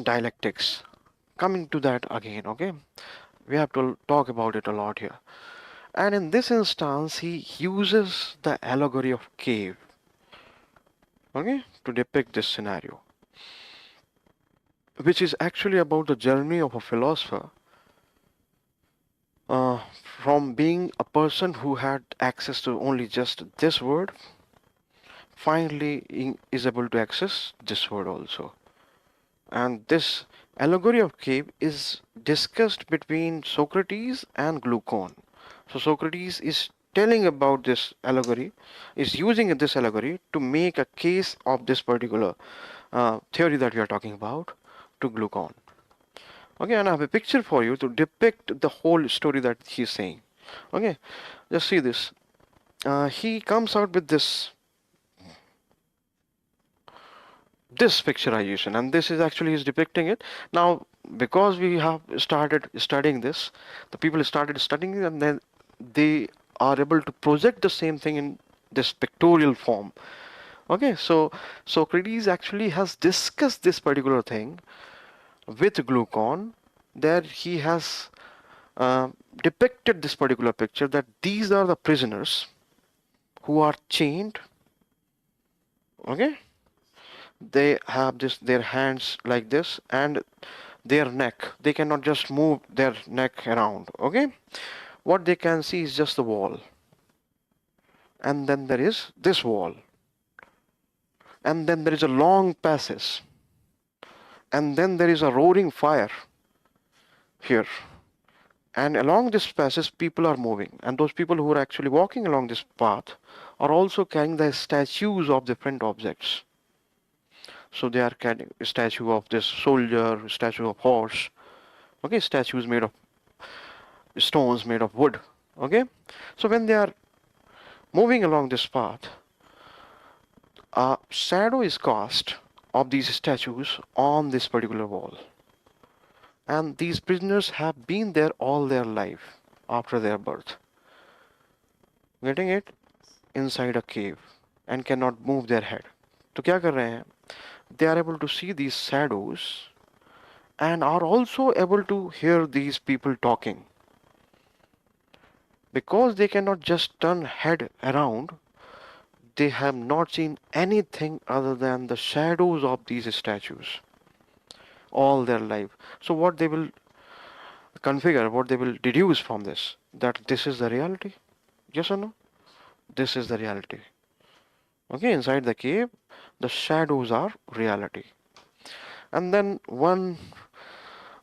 dialectics, coming to that again. Okay, we have to talk about it a lot here. And in this instance, he uses the allegory of cave, okay, to depict this scenario, which is actually about the journey of a philosopher from being a person who had access to only just this word, finally is able to access this word also. And this allegory of cave is discussed between Socrates and Glaucon. So Socrates is telling about this allegory, is using this allegory to make a case of this particular theory that we are talking about to glucon. Okay, and I have a picture for you to depict the whole story that he's saying. Okay, just see this. He comes out with this picturization, and this is actually he's depicting it. Now, because we have started studying this, the people started studying it, and then they are able to project the same thing in this pictorial form. Okay, so Socrates actually has discussed this particular thing with glucon, that he has depicted this particular picture, that these are the prisoners who are chained. Okay, they have their hands like this, and their neck, they cannot just move their neck around. Okay, what they can see is just the wall, and then there is this wall, and then there is a long passage, and then there is a roaring fire here, and along this passage people are moving, and those people who are actually walking along this path are also carrying the statues of different objects. So they are carrying a statue of this soldier, statue of horse, okay, statues made of stones, made of wood. Okay, so when they are moving along this path, a shadow is cast of these statues on this particular wall, and these prisoners have been there all their life after their birth, getting it, inside a cave, and cannot move their head. तो क्या कर रहे हैं? They are able to see these shadows and are also able to hear these people talking. Because they cannot just turn head around, they have not seen anything other than the shadows of these statues all their life. So what they will configure, what they will deduce from this, that this is the reality? Yes or no? This is the reality. Okay, inside the cave, the shadows are reality. And then one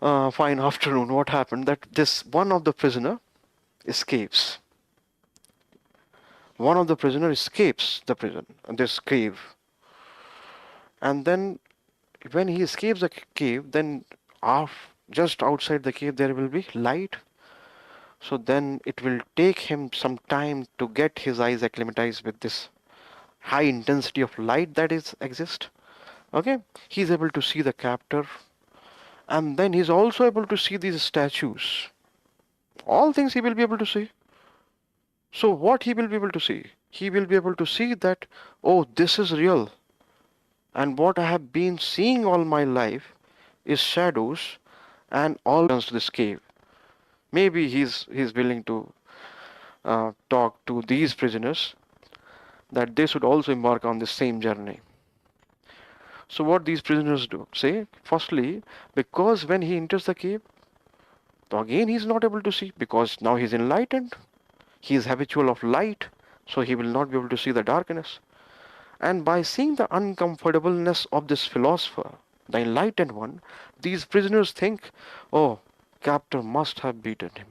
fine afternoon, what happened? That this one of the prisoner escapes. One of the prisoner escapes the prison, this cave. And then when he escapes the cave, then just outside the cave there will be light. So then it will take him some time to get his eyes acclimatized with this high intensity of light that exists. Okay, he's able to see the captor, and then he's also able to see these statues. All things he will be able to see. So what he will be able to see? He will be able to see that, oh, this is real, and what I have been seeing all my life is shadows, and all comes to this cave. Maybe he's willing to talk to these prisoners that they should also embark on the same journey. So what these prisoners do, say, firstly, because when he enters the cave, so again he's not able to see, because now he's enlightened. He is habitual of light, so he will not be able to see the darkness. And by seeing the uncomfortableness of this philosopher, the enlightened one, these prisoners think, oh, captor must have beaten him.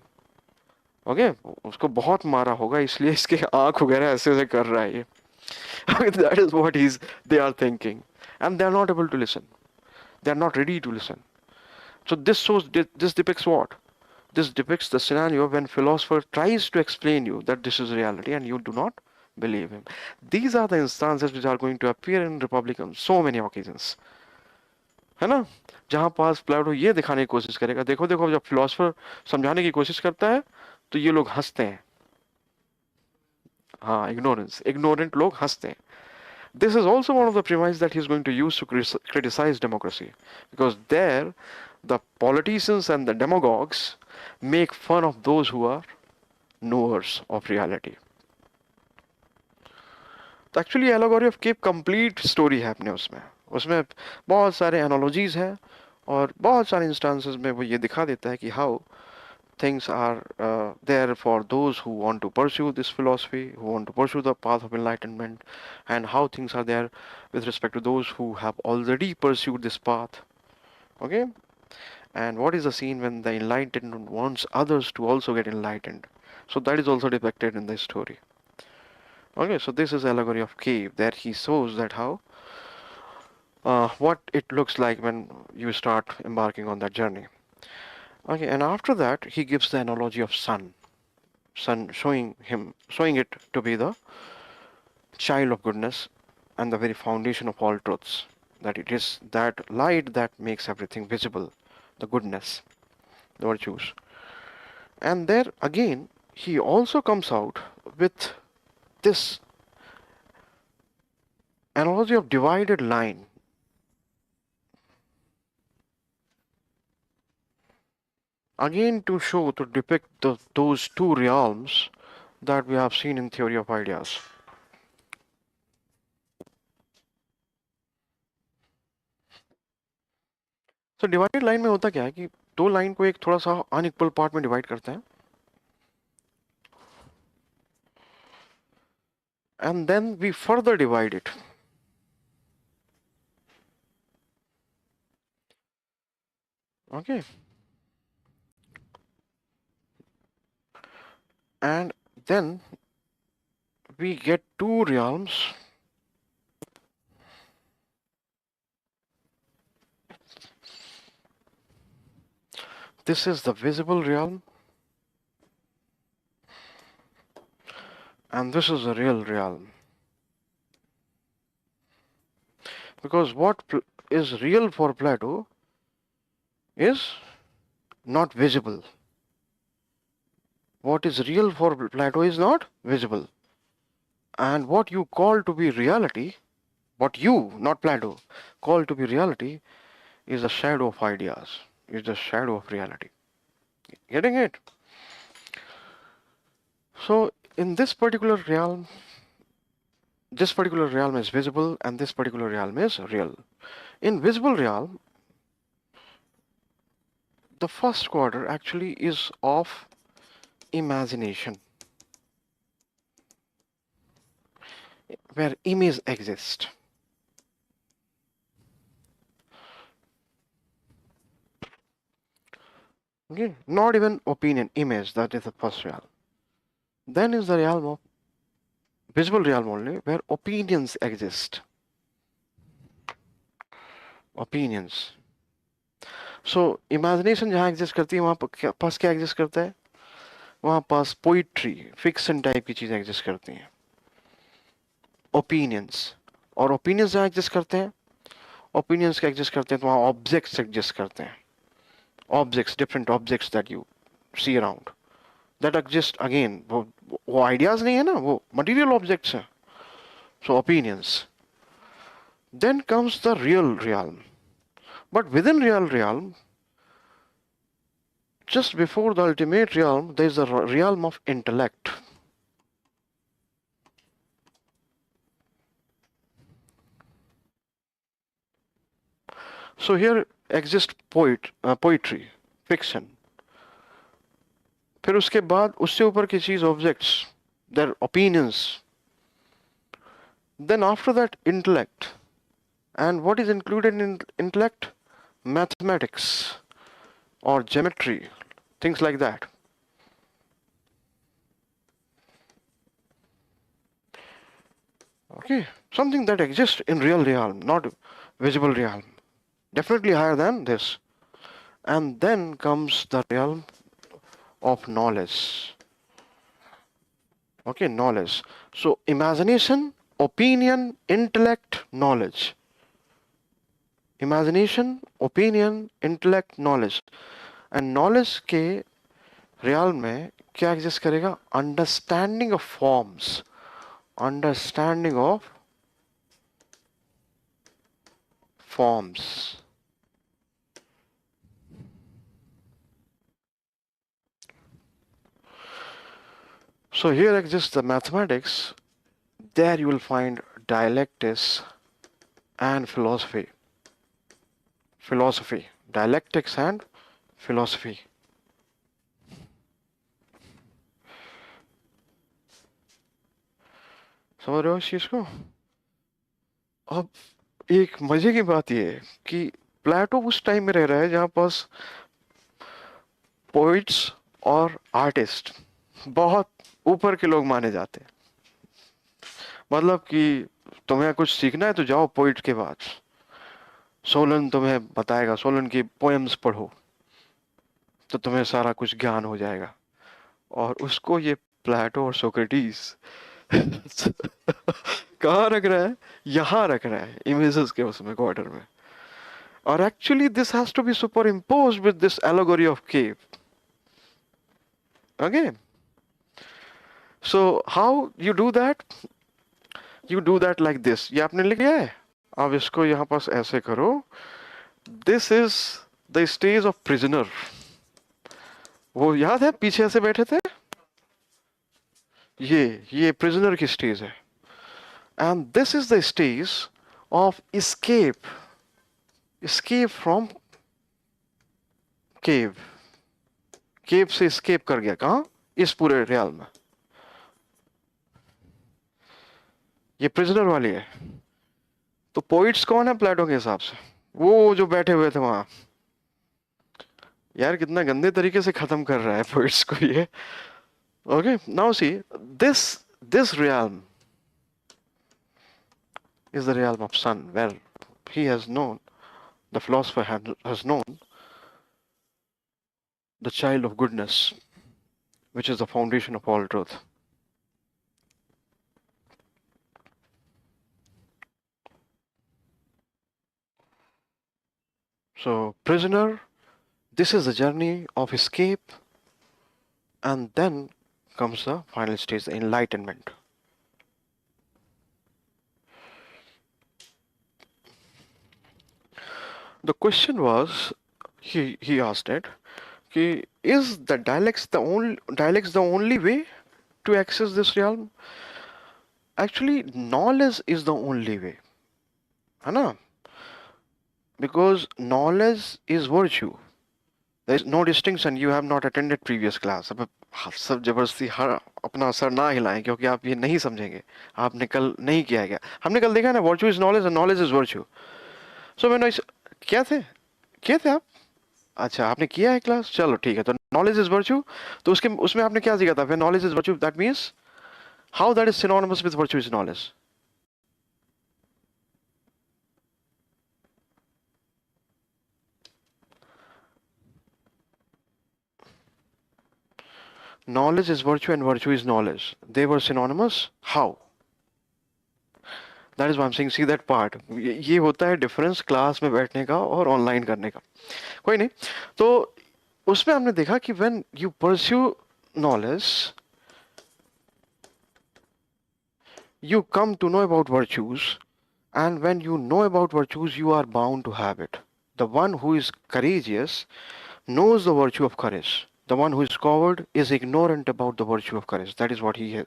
Okay, उसको बहुत मारा होगा, इसलिए इसके आँख वगैरह ऐसे ऐसे कर रहा है ये. That is what they are thinking, and they are not able to listen. They are not ready to listen. So this depicts what? This depicts the scenario when philosopher tries to explain you that this is reality and you do not believe him. These are the instances which are going to appear in Republic on so many occasions. है ना, जहां पास प्लेटो ये दिखाने की कोशिश करेगा, देखो देखो जब फिलोसफर समझाने की कोशिश करता है तो ये लोग हंसते हैं. हाँ, ignorant लोग हंसते हैं. This is also one of the premises that he's going to use to criticize democracy, because there the politicians and the demagogues make fun of those who are knowers of reality. तो actually allegory of cave complete story है अपने उसमें बहुत सारे analogies हैं, और बहुत सारे इंस्टांसेस में वो ये दिखा देता है कि how things are there for those who want to pursue this philosophy, who want to pursue the path of enlightenment, and how things are there with respect to those who have already pursued this path. Okay, and what is the scene when the enlightened wants others to also get enlightened? So that is also depicted in the story. Okay, so this is allegory of cave. There he shows that how what it looks like when you start embarking on that journey. Okay, and after that he gives the analogy of sun showing it to be the child of goodness and the very foundation of all truths, that it is that light that makes everything visible, the goodness, the virtues. And there again he also comes out with this analogy of divided line. Again to show, to depict those two realms that we have seen in theory of ideas. So divided line में होता क्या है कि दो line को एक थोड़ा सा अनइक्वल पार्ट में डिवाइड करते हैं and then we further divide it. Okay. And then we get two realms. This is the visible realm and this is the real realm. Because what is real for Plato is not visible. What is real for Plato is not visible. And what you call to be reality, what you, not Plato, call to be reality is a shadow of ideas, is the shadow of reality. Getting it? So in this particular realm is visible and this particular realm is real. In visible realm, the first quarter actually is of imagination, where image exists. Okay, not even opinion, image, that is the first realm. Then is the realm of visible realm only, where opinions exist. Opinions. So imagination जहाँ exist करती है वहाँ पास क्या exist करता है? वहाँ पास poetry, fiction type की चीजें exist करती हैं. Opinions. और opinions जहाँ exist करते हैं, opinions क्या exist करते हैं तो वहाँ objects exist करते हैं. Objects, different objects that you see around. That exist again. वो ideas नहीं है ना, वो material objects हैं. So opinions. Then comes the real realm. But within real realm, just before the ultimate realm, there is the realm of intellect. So here exists poetry, fiction. फिर उसके बाद उससे ऊपर की चीज objects, their opinions. Then after that intellect. And what is included in intellect? Mathematics or geometry, things like that. Okay, something that exists in real realm, not visible realm. Definitely higher than this. And then comes the realm of knowledge. Okay, knowledge. So imagination, opinion, intellect, knowledge. Imagination, opinion, intellect, knowledge. And knowledge के realm में क्या exist करेगा? Understanding of forms. Understanding of forms. So here exists the mathematics. There you will find dialectics and philosophy. Dialectics and philosophy. समझ रहे हो इस चीज को? अब एक मजे की बात ये है कि प्लेटो उस टाइम में रह रहा है जहां पास पोइट्स और आर्टिस्ट बहुत ऊपर के लोग माने जाते हैं. मतलब कि तुम्हें कुछ सीखना है तो जाओ पोइट के पास, सोलन तुम्हें बताएगा, सोलन की पोएम्स पढ़ो तो तुम्हें सारा कुछ ज्ञान हो जाएगा। और उसको ये प्लेटो और सोक्रेटिस कहाँ रख रहा है? यहाँ रख रहा है, इमेजेस के उसमें क्वार्टर में। और actually this has to be superimpose with this allegory of cave. Okay, so how you do that? You do that like this. ये आपने लिख लिया है, अब इसको यहाँ पास ऐसे करो। This is the stage of prisoner. वो याद है पीछे ऐसे बैठे थे, ये प्रिजनर की स्टेज है। And this is the stage of escape from cave. Cave से escape कर गया कहां? इस पूरे रियल में। ये प्रिजनर वाली है। तो पोइट्स कौन है प्लेटो के हिसाब से? वो जो बैठे हुए थे वहां। यार कितना गंदे तरीके से खत्म कर रहा है पोइट्स को ये। Okay, now see this realm is the realm of sun, where he has known, the philosopher has known the child of goodness, which is the foundation of all truth. So, prisoner, this is the journey of escape, and then comes the final stage, the enlightenment. The question was, he asked it, is the dialects the only way to access this realm? Actually, knowledge is the only way, है ना? Because knowledge is virtue. There is no distinction. You have not attended previous class. अब सब जबरदस्ती हर अपना sir ना हिलाएं, क्योंकि आप ये नहीं समझेंगे। आपने कल नहीं किया है क्या? हमने कल देखा ना, virtue is knowledge and knowledge is virtue. So when I क्या थे आप? अच्छा, आपने किया है क्लास, चलो ठीक है। तो knowledge is virtue, तो उसमें आपने क्या सीखा था? When knowledge is virtue, that means how that is synonymous with virtue is knowledge. Knowledge is virtue and virtue is knowledge. They were synonymous. How? That is why I'm saying, see that part. ये होता है difference class में बैठने का और online करने का। कोई नहीं, तो उसमें हमने देखा कि when you pursue knowledge, you come to know about virtues, and when you know about virtues, you are bound to have it. The one who is courageous knows the virtue of courage. The one who is coward is ignorant about the virtue of courage. That is what he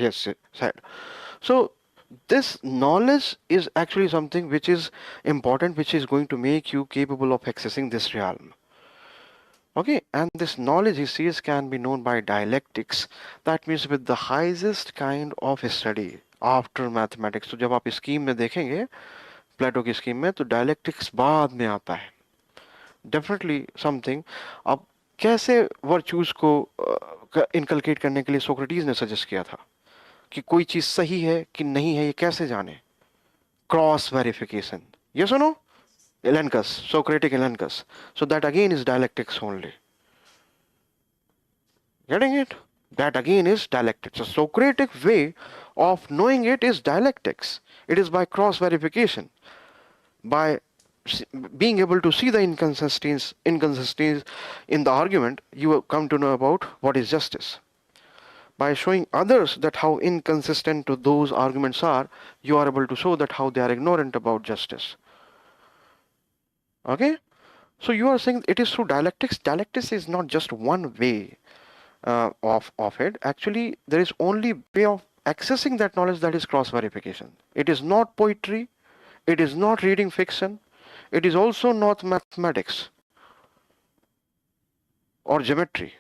has said. So this knowledge is actually something which is important, which is going to make you capable of accessing this realm. Okay, and this knowledge, he says, can be known by dialectics. That means with the highest kind of study after mathematics. तो जब आप scheme में देखेंगे, प्लेटो की scheme में, तो dialectics बाद में आता है। Definitely something. अब कैसे वर्च्यूज को इनकलकेट करने के लिए सोक्रेटिस ने सजेस्ट किया था कि कोई चीज सही है कि नहीं है, ये कैसे जाने? Cross verification. ये सुनो, Elenchus, Socratic Elenchus. So that again is dialectics only. Getting it? That again is dialectics. The Socratic way of knowing it is dialectics. It is by cross verification, by being able to see the inconsistencies in the argument. You come to know about what is justice. By showing others that how inconsistent those arguments are, you are able to show that how they are ignorant about justice. Okay, so you are saying it is through dialectics. Dialectics is not just one way of it. Actually, there is only way of accessing that knowledge, that is cross verification. It is not poetry, it is not reading fiction, it is also not mathematics or geometry,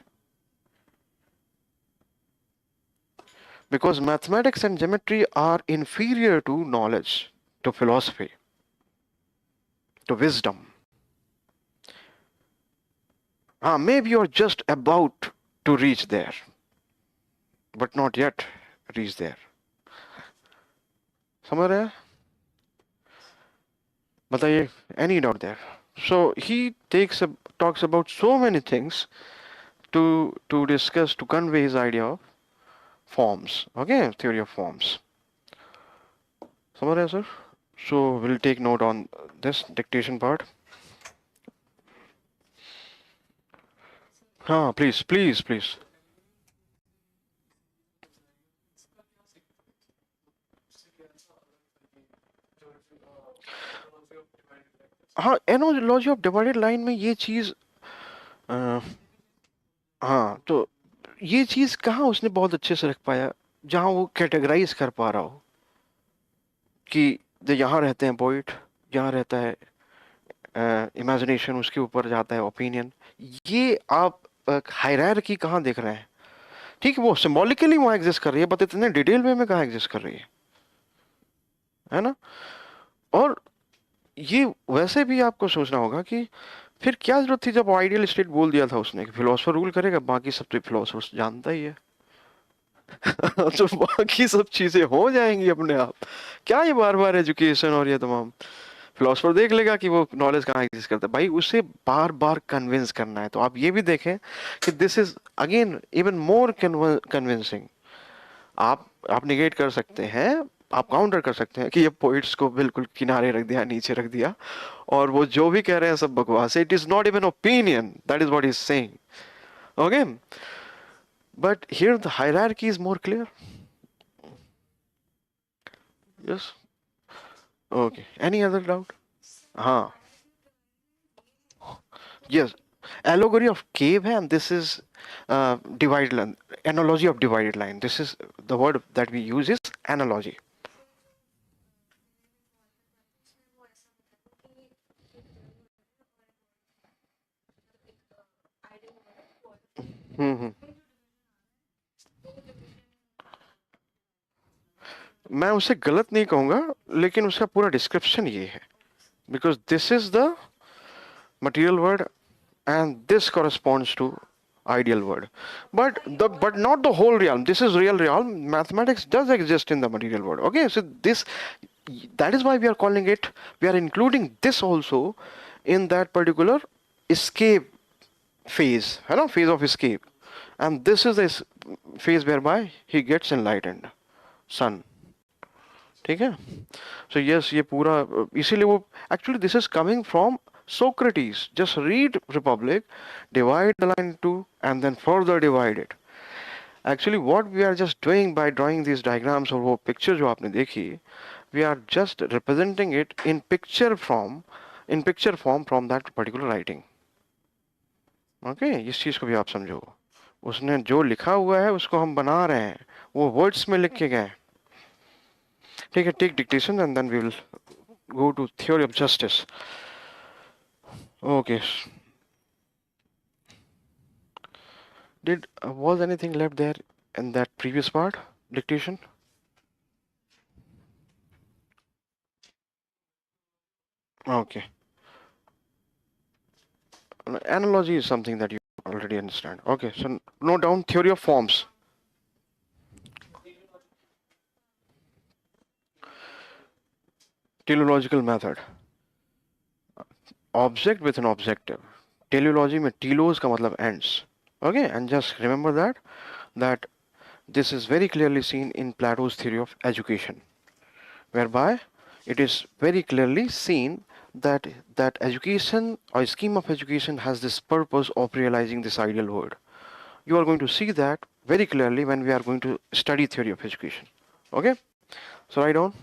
because mathematics and geometry are inferior to knowledge, to philosophy, to wisdom. Maybe you're just about to reach there, but not yet reach there. समझ रहे हैं? बताइए, any doubt there? So he talks about so many things to discuss, to convey his idea of forms. Okay, theory of forms. समझ रहे हैं sir? So we'll take note on this dictation part. हाँ, please, please, please. हाँ, analogy of divided line में ये चीज, हाँ, तो ये चीज कहाँ उसने बहुत अच्छे से रख पाया, जहाँ वो कैटेगराइज कर पा रहा हो कि यहाँ रहते हैं पोइट, यहाँ रहता है इमेजिनेशन, उसके ऊपर जाता है ओपिनियन। ये आप हायरार्की कहाँ देख रहे हैं? ठीक है, वो सिंबॉलिकली वहाँ एग्जिस्ट कर रही है, बट इतने डिटेल वे में कहाँ एग्जिस्ट कर रही है ना? और ये वैसे भी आपको सोचना होगा कि फिर क्या जरूरत थी जब आइडियल स्टेट बोल दिया था उसने कि फिलोसफर रूल करेगा, बाकी सब तो फिलोसफर जानता ही है। तो बाकी सब चीजें हो जाएंगी अपने आप। क्या ये बार बार एजुकेशन और ये तमाम, फिलोसफर देख लेगा कि वो नॉलेज कहाँ एग्जिस्ट करता है, भाई उसे बार बार कन्विंस करना है। तो आप ये भी देखें कि this is again even more convincing. आप निगेट कर सकते हैं, आप काउंटर कर सकते हैं कि ये पोइट्स को बिल्कुल किनारे रख दिया, नीचे रख दिया, और वो जो भी कह रहे हैं सब बकवास है। It is not even opinion, that is what is saying. Okay, but here the hierarchy is more clear. Yes, okay, any other doubt? हाँ, yes, allegory of cave है, and this is divided line, analogy of divided line. This is the word that we use is analogy. हम्म। मैं उसे गलत नहीं कहूंगा, लेकिन उसका पूरा डिस्क्रिप्शन ये है, because this is the material word and this corresponds to ideal word, but not the whole realm. This is real realm. Mathematics does exist in the material world. Okay, so this, that is why we are calling it, we are including this also in that particular escape phase, है ना, phase of escape, and this is the phase whereby he gets enlightened son. ठीक है? So yes, ये पूरा इसीलिए वो, actually this is coming from Socrates. Just read Republic, divide the line into, and then further divide it. Actually what we are just doing by drawing these diagrams, और वो picture जो आपने देखी, we are just representing it in picture form from that particular writing. Okay, इस चीज को भी आप समझो। उसने जो लिखा हुआ है उसको हम बना रहे हैं, वो वर्ड्स में लिख के गए। ठीक है, take dictation and then we will go to theory of justice. Okay, was anything left there in that previous part, dictation? Okay, analogy is something that you already understand. Okay, so note down theory of forms. Teleological method, object with an objective. Teleology में telos का मतलब ends. Okay, and just remember that this is very clearly seen in Plato's theory of education, whereby it is very clearly seen that education or scheme of education has this purpose of realizing this ideal world. You are going to see that very clearly when we are going to study theory of education. Okay, so write down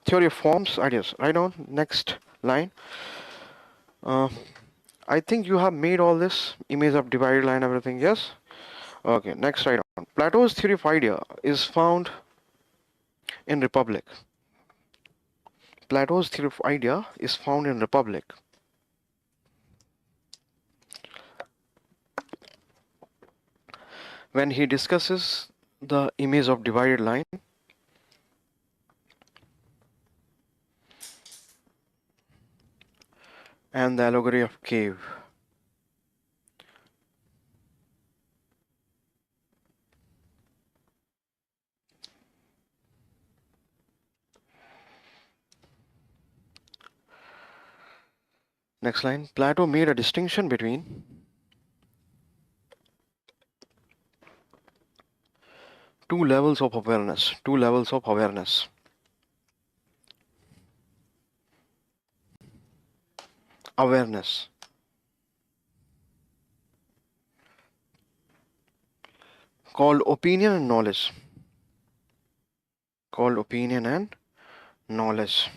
theory of forms, ideas. Write down next line. I think you have made all this image of divided line, everything. Yes. Okay, next write down Plato's theory of idea is found in Republic. Plato's theory of idea is found in Republic. When he discusses the image of divided line and the allegory of cave. Next line. Plato made a distinction between two levels of awareness. Two levels of awareness. Awareness. Called opinion and knowledge. Called opinion and knowledge.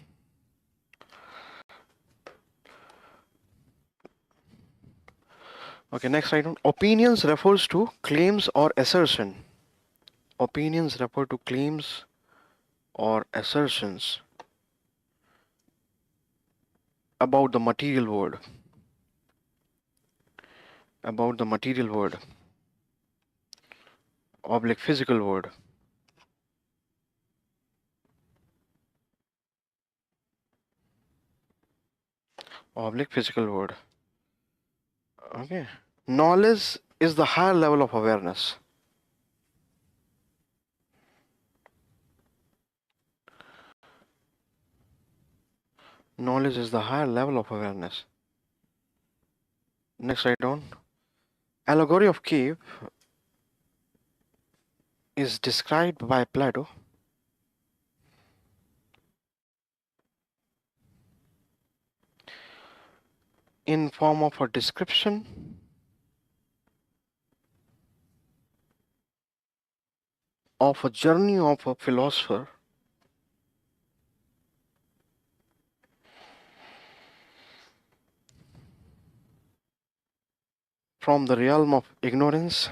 Okay, next item. Opinions refers to claims or assertion. Opinions refer to claims or assertions about the material world. About the material world. Oblique physical world. Oblique physical world. Okay. Knowledge is the higher level of awareness. Knowledge is the higher level of awareness. Next, write down. Allegory of cave is described by Plato in form of a description of a journey of a philosopher from the realm of ignorance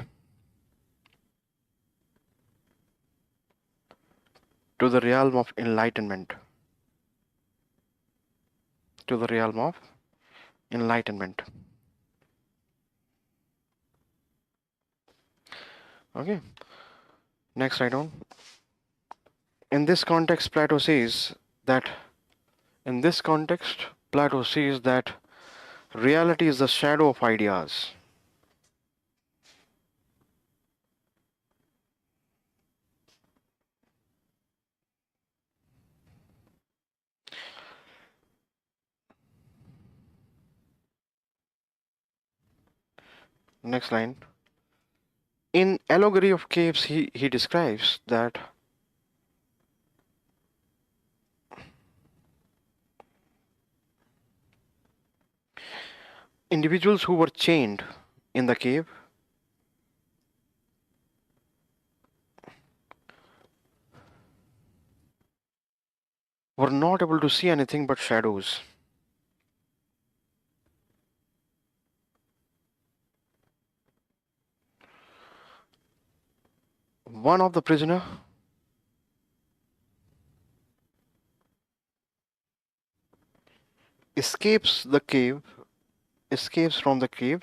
to the realm of enlightenment. To the realm of enlightenment. Okay. Next, write down. In this context, Plato says that reality is the shadow of ideas. Next line. In Allegory of Caves, he describes that individuals who were chained in the cave were not able to see anything but shadows. One of the prisoner escapes from the cave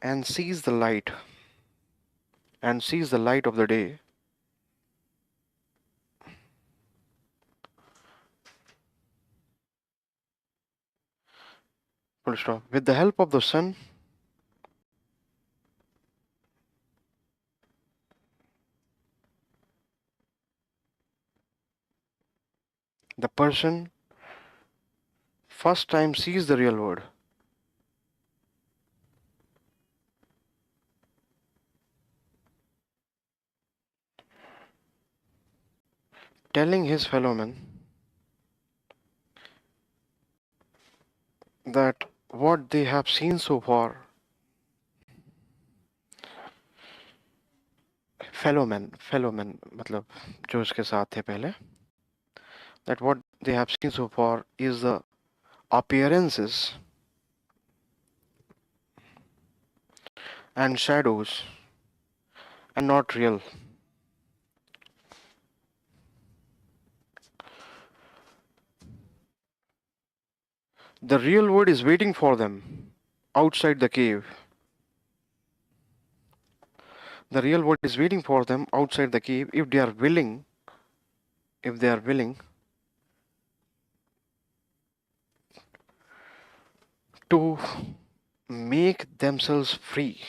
and sees the light of the day. Full stop. With the help of the sun, the person first time sees the real world. Telling his fellow men that what they have seen so far, fellow men मतलब जो इसके साथ थे पहले, that what they have seen so far is the appearances and shadows and not real. The real world is waiting for them outside the cave. The real world is waiting for them outside the cave if they are willing to make themselves free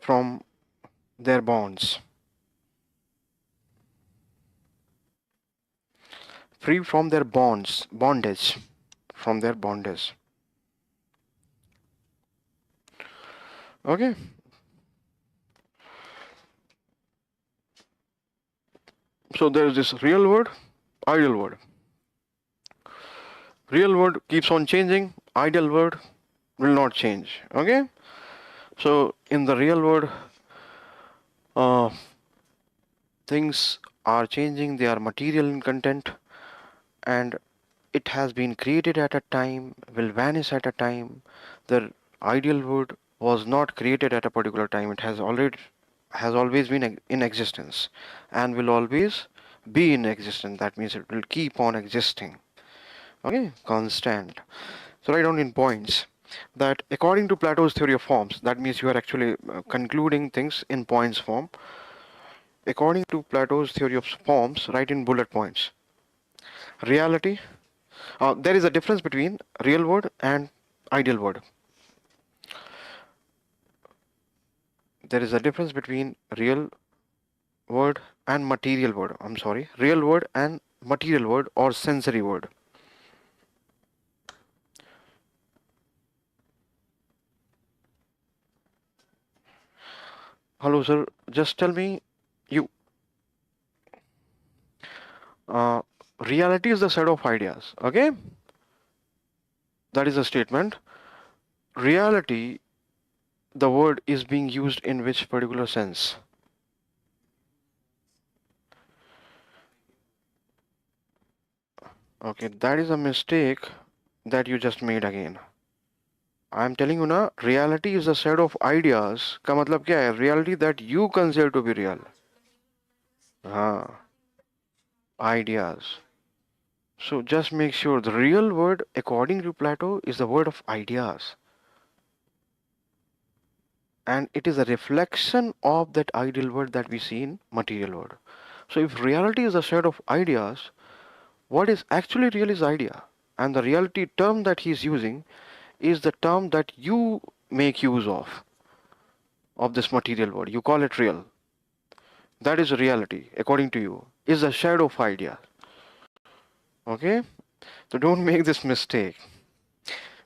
from their bonds. Free from their bondage. From their bondage. Okay. So there is this real world, ideal world. Real world keeps on changing, ideal world will not change. Okay. So in the real world, uh, things are changing, they are material in content, and it has been created at a time, will vanish at a time. The ideal world was not created at a particular time. It has always been in existence and will always be in existence. That means it will keep on existing. Okay, constant. So write down in points that according to Plato's theory of forms, that means you are actually concluding things in points form. According to Plato's theory of forms, write in bullet points. Reality. There is a difference between real world and ideal world. There is a difference between real world and material world. I'm sorry, real world and material world or sensory world. Hello, sir. Just tell me, you. Reality is the set of ideas. Okay, that is a statement. Reality, the word is being used in which particular sense? Okay, that is a mistake that you just made again. I am telling you na, reality is a set of ideas. का मतलब क्या है? Reality that you consider to be real. हाँ, ideas. So just make sure the real word according to Plato is the word of ideas. And it is a reflection of that ideal world that we see in material world. So if reality is a set of ideas, what is actually real is idea. And the reality term that he is using is the term that you make use of this material world. You call it real. That is reality, according to you, is a shadow of idea. Okay? So don't make this mistake.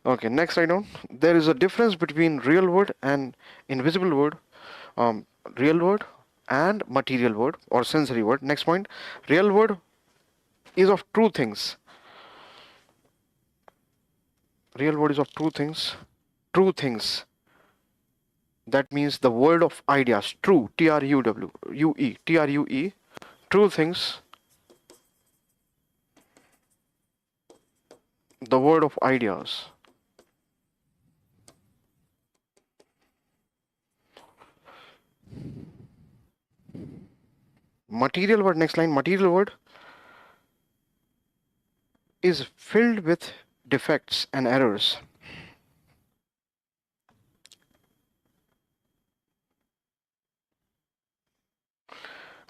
Okay, next write down. There is a difference between real world and invisible world. Real world and material world or sensory world. Next point. Real world is of true things. Real world is of true things. True things. That means the world of ideas. True. T-R-U-W-U-E. T-R-U-E. True things. The world of ideas. Material word, next line, material word is filled with defects and errors.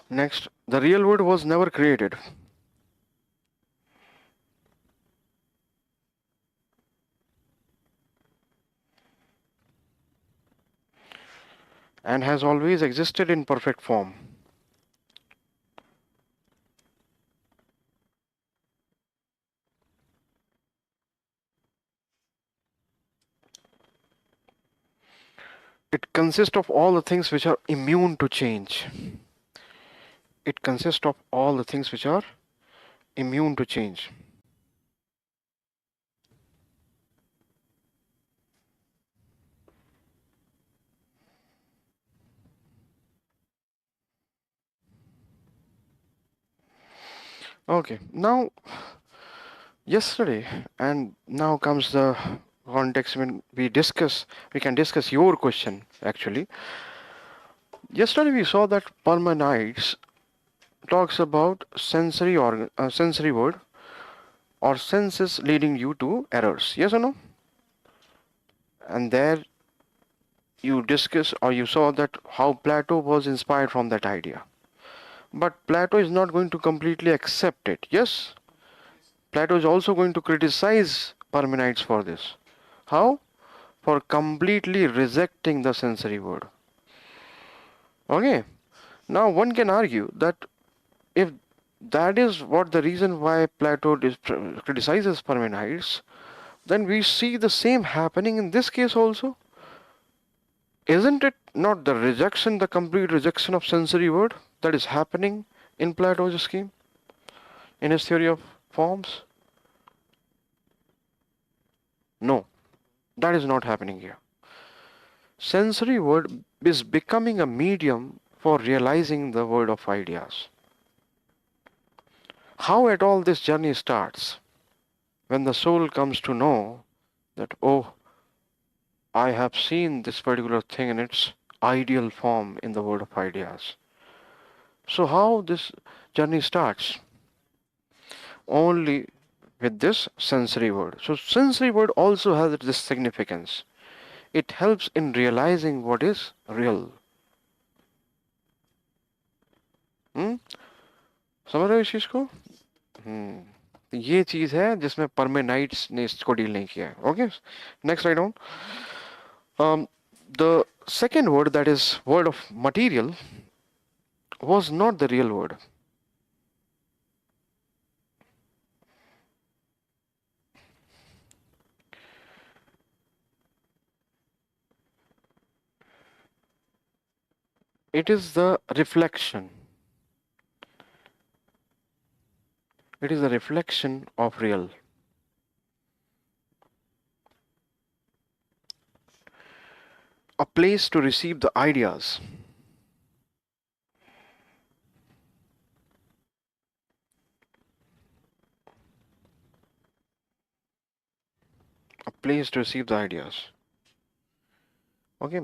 Next, the real world was never created. And has always existed in perfect form. It consists of all the things which are immune to change. It consists of all the things which are immune to change. Okay, now yesterday and now comes the context when we can discuss your question actually. Yesterday we saw that Parmenides talks about sensory word or senses leading you to errors. Yes or no? And there you discuss or you saw that how Plato was inspired from that idea. But Plato is not going to completely accept it. Yes? Plato is also going to criticize Parmenides for this. How? For completely rejecting the sensory word. Okay. Now one can argue that if that is what the reason why Plato criticizes Parmenides, then we see the same happening in this case also. Isn't it not the rejection, the complete rejection of sensory word that is happening in Plato's scheme, in his theory of forms? No, that is not happening here. Sensory word is becoming a medium for realizing the world of ideas. How at all this journey starts? When the soul comes to know that, oh, I have seen this particular thing in its ideal form in the world of ideas. So, how this journey starts? Only with this sensory word. So, sensory word also has this significance. It helps in realizing what is real. समझ रहे हो इस चीज को? ये चीज है जिसमें परमेनाइट्स ने इसको डील नहीं किया है. Okay, next write down. The second word, that is word of material, was not the real word. It is the reflection. It is a reflection of real. A place to receive the ideas. A place to receive the ideas. Okay.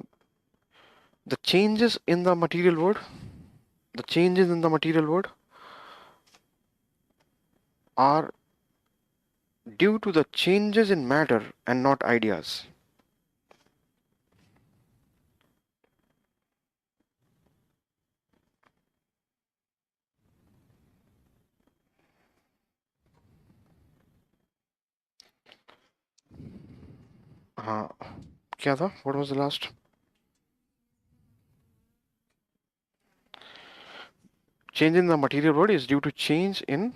The changes in the material world, are due to the changes in matter and not ideas. क्या था? What was the last? Change in the material world is due to change in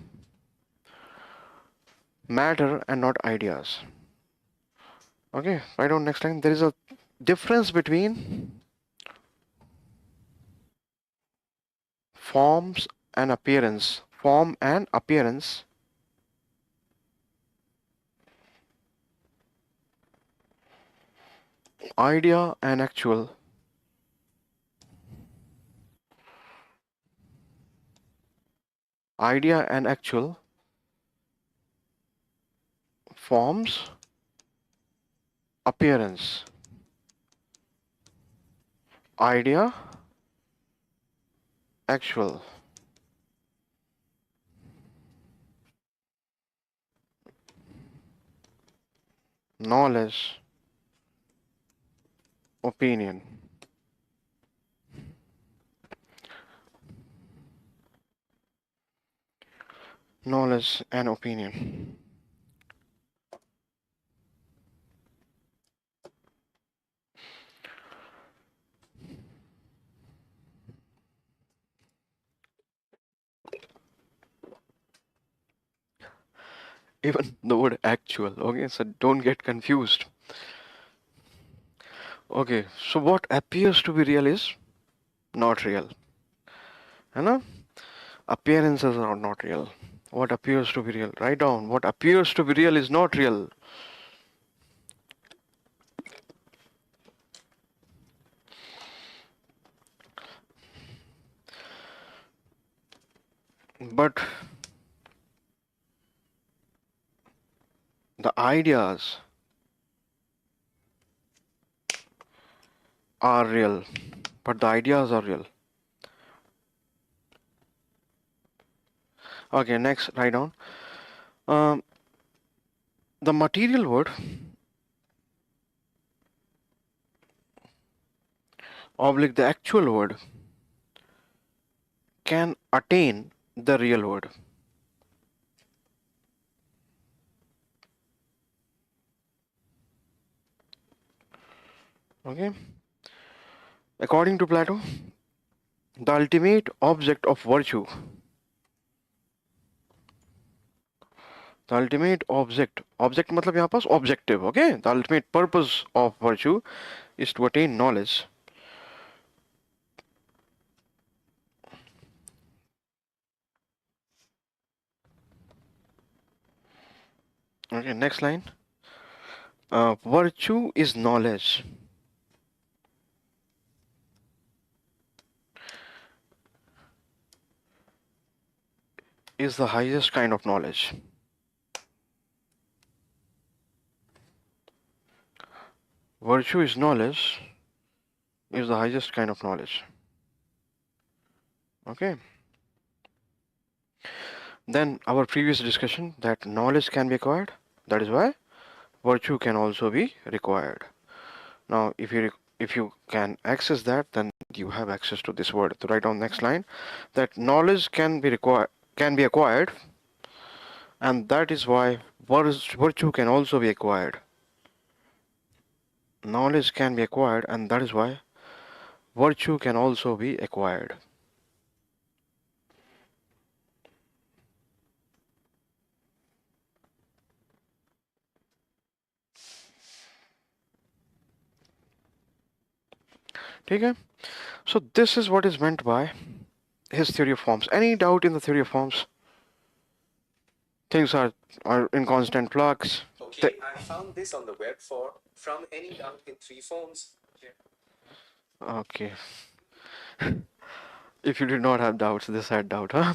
matter and not ideas. Okay, write down next line. There is a difference between form and appearance, idea and actual, forms, appearance, idea, actual. Knowledge, opinion. Knowledge and opinion. Even the word actual. Okay, so don't get confused. Okay, so what appears to be real is not real. है Appearances are not real. What appears to be real? Write down. What appears to be real is not real. But the ideas are real. Okay, next, write down. The material world oblique the actual word can attain the real word. Okay. According to Plato, The ultimate object of virtue. The ultimate object मतलब यहाँ पास objective, okay? The ultimate purpose of virtue is to attain knowledge. Okay, next line. Virtue is knowledge. Is the highest kind of knowledge. Virtue is knowledge. Is the highest kind of knowledge. Okay. Then our previous discussion that knowledge can be acquired. That is why virtue can also be required. Now, if you can access that, then you have access to this word. To write on next line that knowledge can be acquired, and that is why virtue can also be acquired. Knowledge can be acquired, and that is why virtue can also be acquired. Okay? So this is what is meant by his theory of forms. Any doubt in the theory of forms? Things are in constant flux. Okay, I found this on the web from any doubt in three forms. Okay. If you did not have doubts, this had doubt, huh?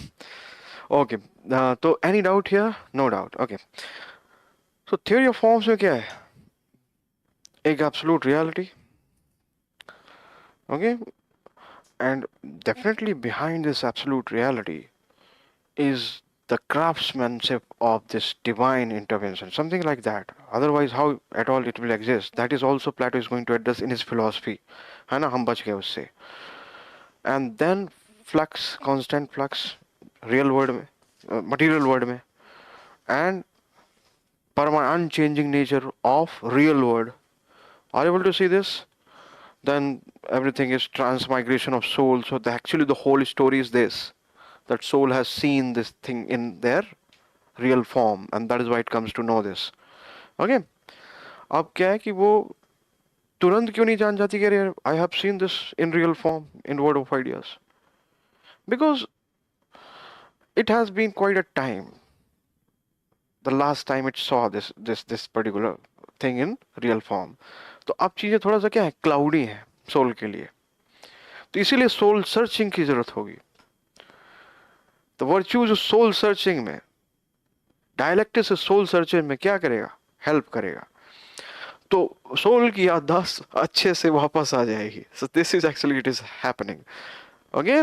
Okay. So any doubt here? No doubt. Okay. So theory of forms में क्या है? एक absolute reality. Okay. And definitely behind this absolute reality is the craftsmanship of this divine intervention, something like that. Otherwise, how at all it will exist? That is also Plato is going to address in his philosophy. है ना, हम बच गए उससे. And then flux, constant flux, real world में, material world में, and unchanging nature of real world. Are you able to see this? Then everything is transmigration of soul. So actually the whole story is this, that soul has seen this thing in their real form, and that is why it comes to know this. Okay. अब क्या है कि वो तुरंत क्यों नहीं जान जाती कि I have seen this in real form in Word of Ideas? Because it has been quite a time. The last time it saw this particular thing in real form. तो अब चीजें थोड़ा सा क्या है, क्लाउडी है सोल के लिए. तो इसीलिए सोल सर्चिंग की जरूरत होगी. तो वर्च्यू जो सोल सर्चिंग में, डायलेक्टिक्स से सोल सर्चिंग में क्या करेगा, हेल्प करेगा. तो सोल की याददाश्त अच्छे से वापस आ जाएगी. So this is actually it is happening. Okay,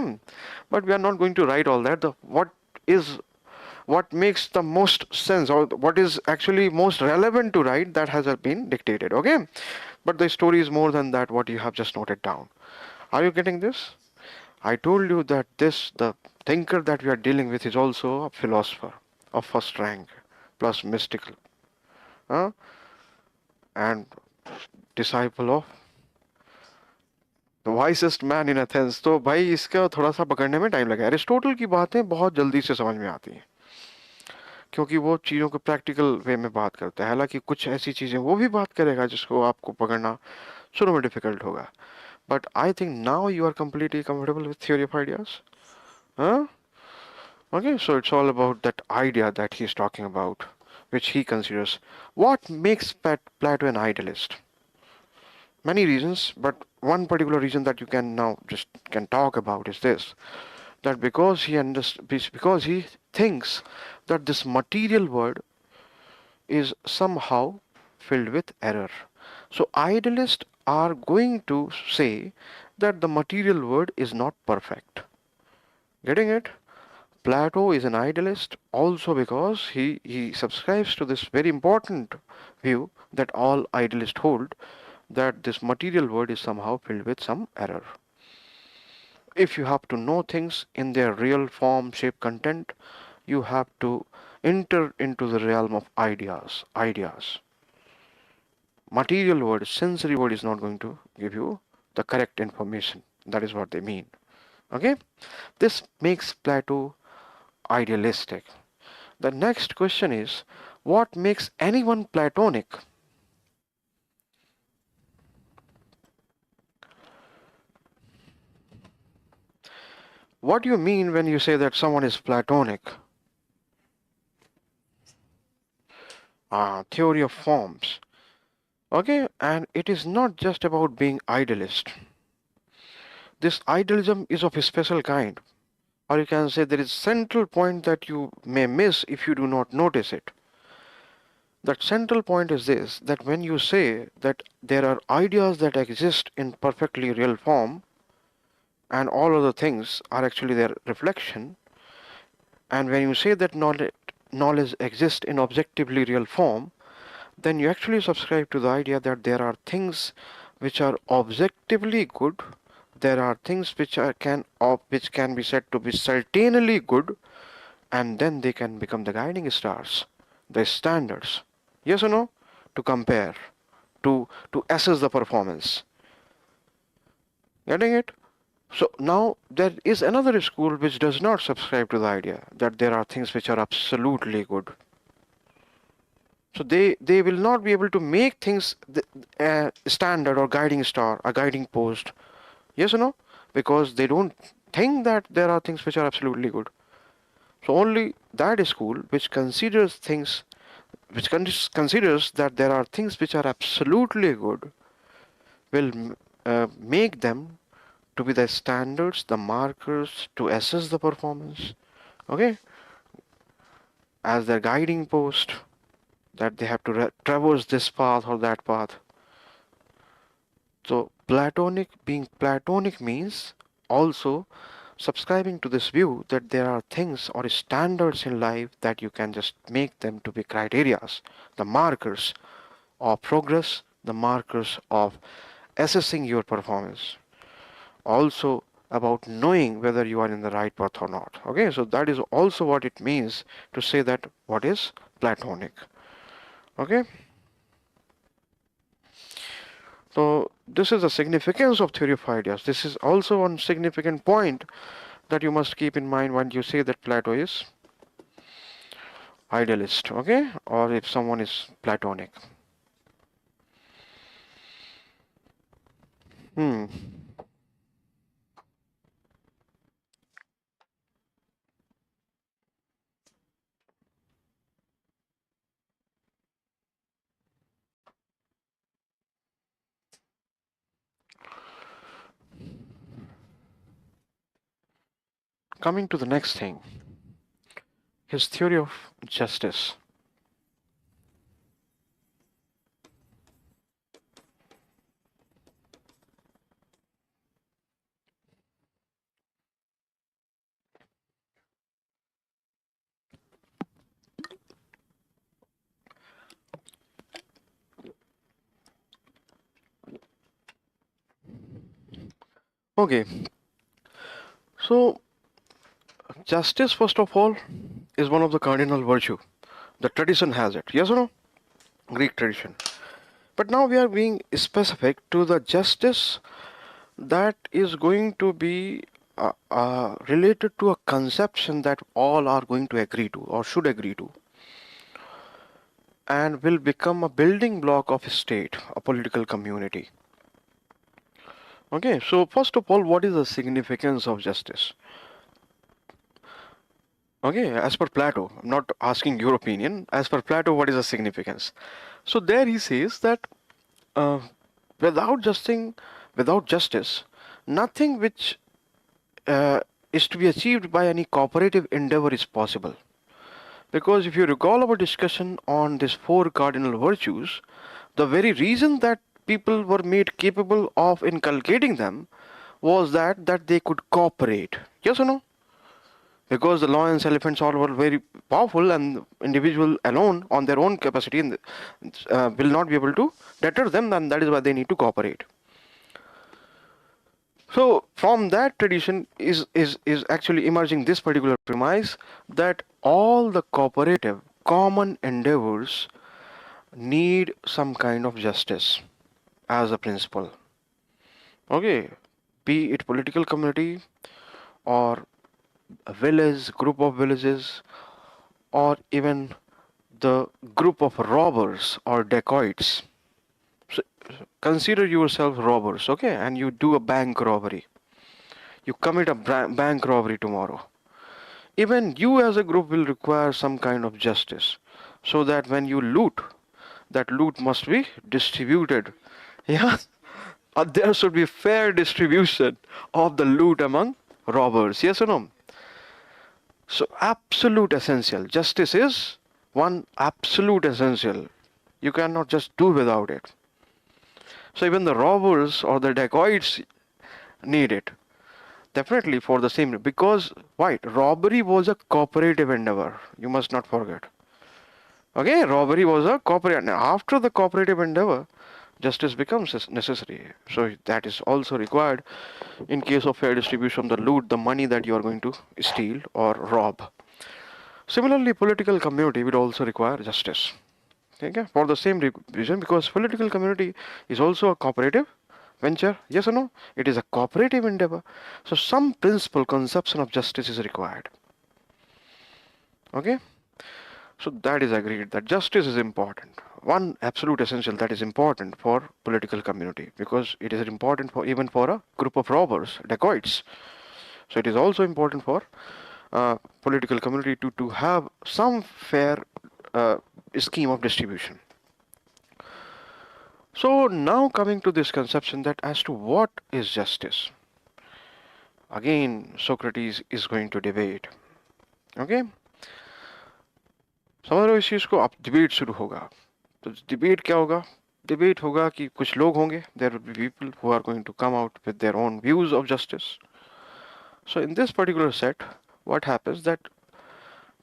but we are not going to write all that. What makes the most sense, or what is actually most relevant to write, that has been dictated. Okay, but the story is more than that, what you have just noted down. Are you getting this? I told you that the thinker that we are dealing with is also a philosopher of first rank, plus mystical, and disciple of wisest man in Athens. तो भाई इसका थोड़ा सा पकड़ने में time लगा. Aristotle की बातें बहुत जल्दी से समझ में आती हैं क्योंकि वो चीज़ों को प्रैक्टिकल वे में बात करता है. हालांकि कुछ ऐसी चीज़ें वो भी बात करेगा जिसको आपको पकड़ना शुरू में डिफिकल्ट होगा. But I think now you are completely comfortable with theory of ideas. Okay, so it's all about that idea that he's talking about, which he considers. What makes Plato an idealist? Many reasons, but one particular reason that you can now just can talk about is this, that because he thinks that this material world is somehow filled with error. So idealists are going to say that the material world is not perfect. Getting it? Plato is an idealist also because he subscribes to this very important view that all idealists hold, that this material world is somehow filled with some error. If you have to know things in their real form, shape, content, you have to enter into the realm of ideas. Material world, sensory world is not going to give you the correct information. That is what they mean. Okay, this makes Plato idealistic. The next question is, what makes anyone Platonic? What do you mean when you say that someone is Platonic? Theory of forms. Okay, and it is not just about being idealist. This idealism is of a special kind, or you can say there is central point that you may miss if you do not notice it. That central point is this, that when you say that there are ideas that exist in perfectly real form and all other things are actually their reflection, and when you say that knowledge exists in objectively real form, then you actually subscribe to the idea that there are things which are objectively good, there are things which can be said to be certainly good, and then they can become the guiding stars, the standards. Yes or no? To compare, to assess the performance. Getting it? So now there is another school which does not subscribe to the idea that there are things which are absolutely good. So they will not be able to make things standard or guiding star, a guiding post. Yes or no? Because they don't think that there are things which are absolutely good. So only that school which considers things, which considers that there are things which are absolutely good, will make them to be the standards, the markers to assess the performance. Okay, as their guiding post, that they have to traverse this path or that path. So being Platonic means also subscribing to this view that there are things or standards in life that you can just make them to be criterias, the markers of progress, the markers of assessing your performance. Also about knowing whether you are in the right path or not. Okay, so that is also what it means to say that what is Platonic. Okay, so this is the significance of theory of ideas. This is also one significant point that you must keep in mind when you say that Plato is idealist, okay, or if someone is Platonic. Hmm. Coming to the next thing, his theory of justice. Okay, so justice, first of all, is one of the cardinal virtue. The tradition has it. Yes or no? Greek tradition. But now we are being specific to the justice that is going to be related to a conception that all are going to agree to or should agree to, and will become a building block of a state, a political community. Okay, so first of all, what is the significance of justice? Okay, as per Plato, I'm not asking your opinion. As per Plato, what is the significance? So there he says that uh, without justing, without justice, nothing which uh, is to be achieved by any cooperative endeavor is possible. Because if you recall our discussion on these four cardinal virtues, the very reason that people were made capable of inculcating them was that they could cooperate. Yes or no? Because the lions, elephants, all were very powerful, and individual alone on their own capacity will not be able to deter them, and that is why they need to cooperate. So from that tradition is actually emerging this particular premise that all the cooperative common endeavors need some kind of justice as a principle. Okay, be it political community, or a village, group of villages, or even the group of robbers or dacoits. So, consider yourself robbers, okay, and you do a bank robbery. You commit a bank robbery tomorrow. Even you as a group will require some kind of justice, so that when you loot, that loot must be distributed. Yeah, there should be fair distribution of the loot among robbers. Yes or no? So, absolute essential. Justice is one absolute essential. You cannot just do without it. So, even the robbers or the dacoits need it. Definitely for the same, because why? Robbery was a cooperative endeavor. You must not forget. Okay, robbery was a cooperative. After the cooperative endeavor, justice becomes necessary. So that is also required in case of fair distribution of the loot, the money that you are going to steal or rob. Similarly, political community will also require justice. Okay, for the same reason, because political community is also a cooperative venture. Yes or no? It is a cooperative endeavor. So some principle conception of justice is required. Okay. So that is agreed that justice is important. One absolute essential that is important for political community, because it is important for even for a group of robbers, dacoits. So it is also important for political community to have some fair scheme of distribution. So now coming to this conception that as to what is justice. Again, Socrates is going to debate. Okay. समझ रहे हो इस चीज़ को? अब debate शुरू होगा. तो debate क्या होगा? डिबेट होगा कि कुछ लोग होंगे, there will be people who are going to come out with their own views of justice. So in this particular set, what happens that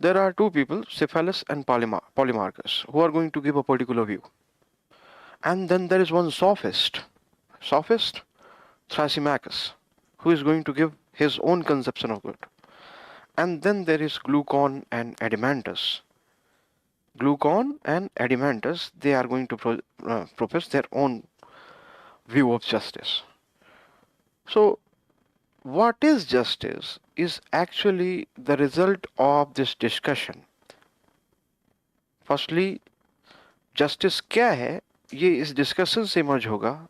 there are two people, Cephalus and Polemarchus, who are going to give a particular view. And then there is one sophist, Thrasymachus, who is going to give his own conception of good. And then there is Glaucon and Adeimantus. Glaucon and Adeimantus, they are going to profess their own view of justice. So, what is justice is actually the result of this discussion. Firstly, justice क्या है, ये इस discussion से emerge होगा.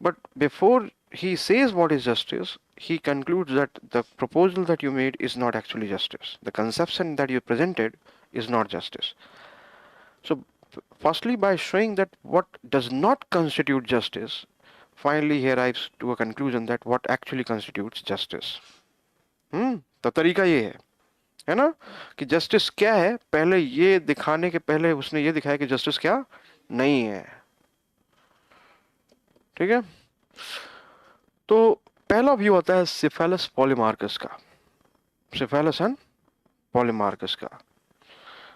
But before he says what is justice, he concludes that the proposal that you made is not actually justice. The conception that you presented is not justice. So, firstly, by showing that what does not constitute justice, finally he arrives to a conclusion that what actually constitutes justice. तो तरीका ये है ना, कि justice क्या है, पहले ये दिखाने के पहले उसने ये दिखाया कि justice क्या नहीं है. ठीक है. तो पहला व्यू आता है Cephalus Polemarchus का, Cephalus and Polemarchus का.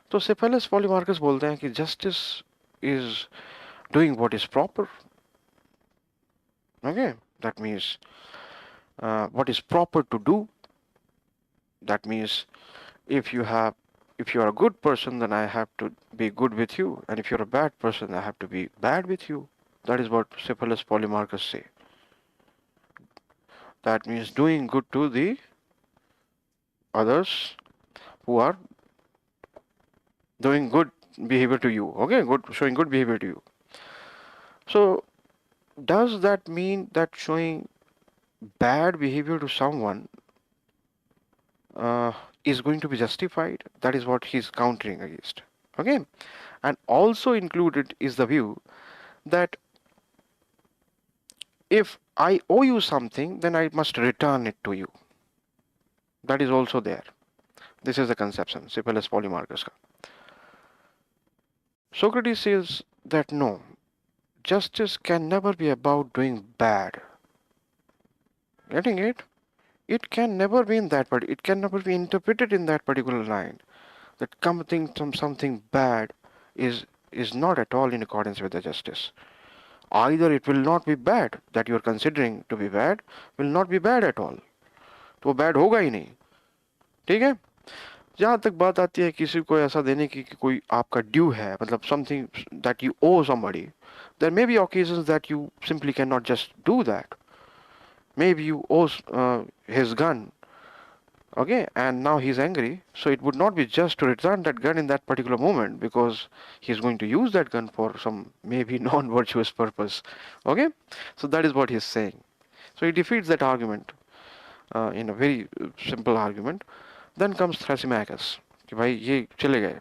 तो Cephalus Polemarchus बोलते हैं कि justice is doing what is proper. Okay, that means what is proper to do. That means if you are a good person, then I have to be good with you, and if you're a bad person, I have to be bad with you. That is what Cephalus Polemarchus say. That means doing good to the others who are doing good behavior to you. Okay, showing good behavior to you. So, does that mean that showing bad behavior to someone is going to be justified? That is what he's countering against. Okay, and also included is the view that if I owe you something, then I must return it to you. That is also there. This is the conception, Cephalus Polemarchus. Socrates says that no, justice can never be about doing bad. Getting it? It can never be in that, but it can never be interpreted in that particular line. That something bad is not at all in accordance with the justice. Either it will not be bad, that you are considering to be bad, will not be bad at all. तो bad होगा ही नहीं. ठीक है? जहाँ तक बात आती है किसी को ऐसा देने की कि कोई आपका ड्यू है, मतलब something that you owe somebody, there may be occasions that you simply cannot just do that. Maybe you owe his gun Okay, and now he's angry, so it would not be just to return that gun in that particular moment because he's going to use that gun for some maybe non-virtuous purpose. Okay, so that is what he's saying. So he defeats that argument in a very simple argument. Then comes Thrasymachus कि भाई ये चले गए,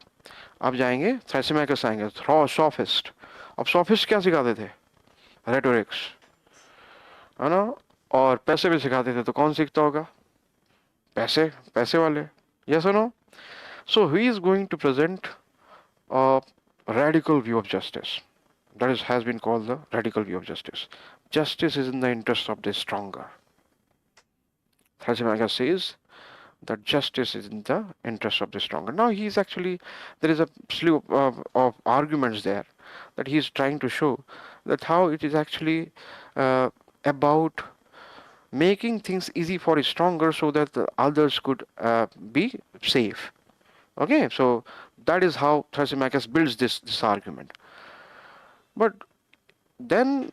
अब जाएंगे Thrasymachus आएंगे, sophist. अब sophist क्या सिखाते थे? Rhetorics, है ना, और पैसे भी सिखाते थे, तो कौन सीखता होगा? पैसे, पैसे वाले. Yes or no? So he is going to present a radical view of justice. That is, has been called the radical view of justice. Justice is in the interest of the stronger. Thrasymachus says that justice is in the interest of the stronger. Now he is actually, there is a slew of arguments there that he is trying to show that how it is actually about making things easy for the stronger so that the others could be safe. Okay, so that is how Thrasymachus builds this argument. But then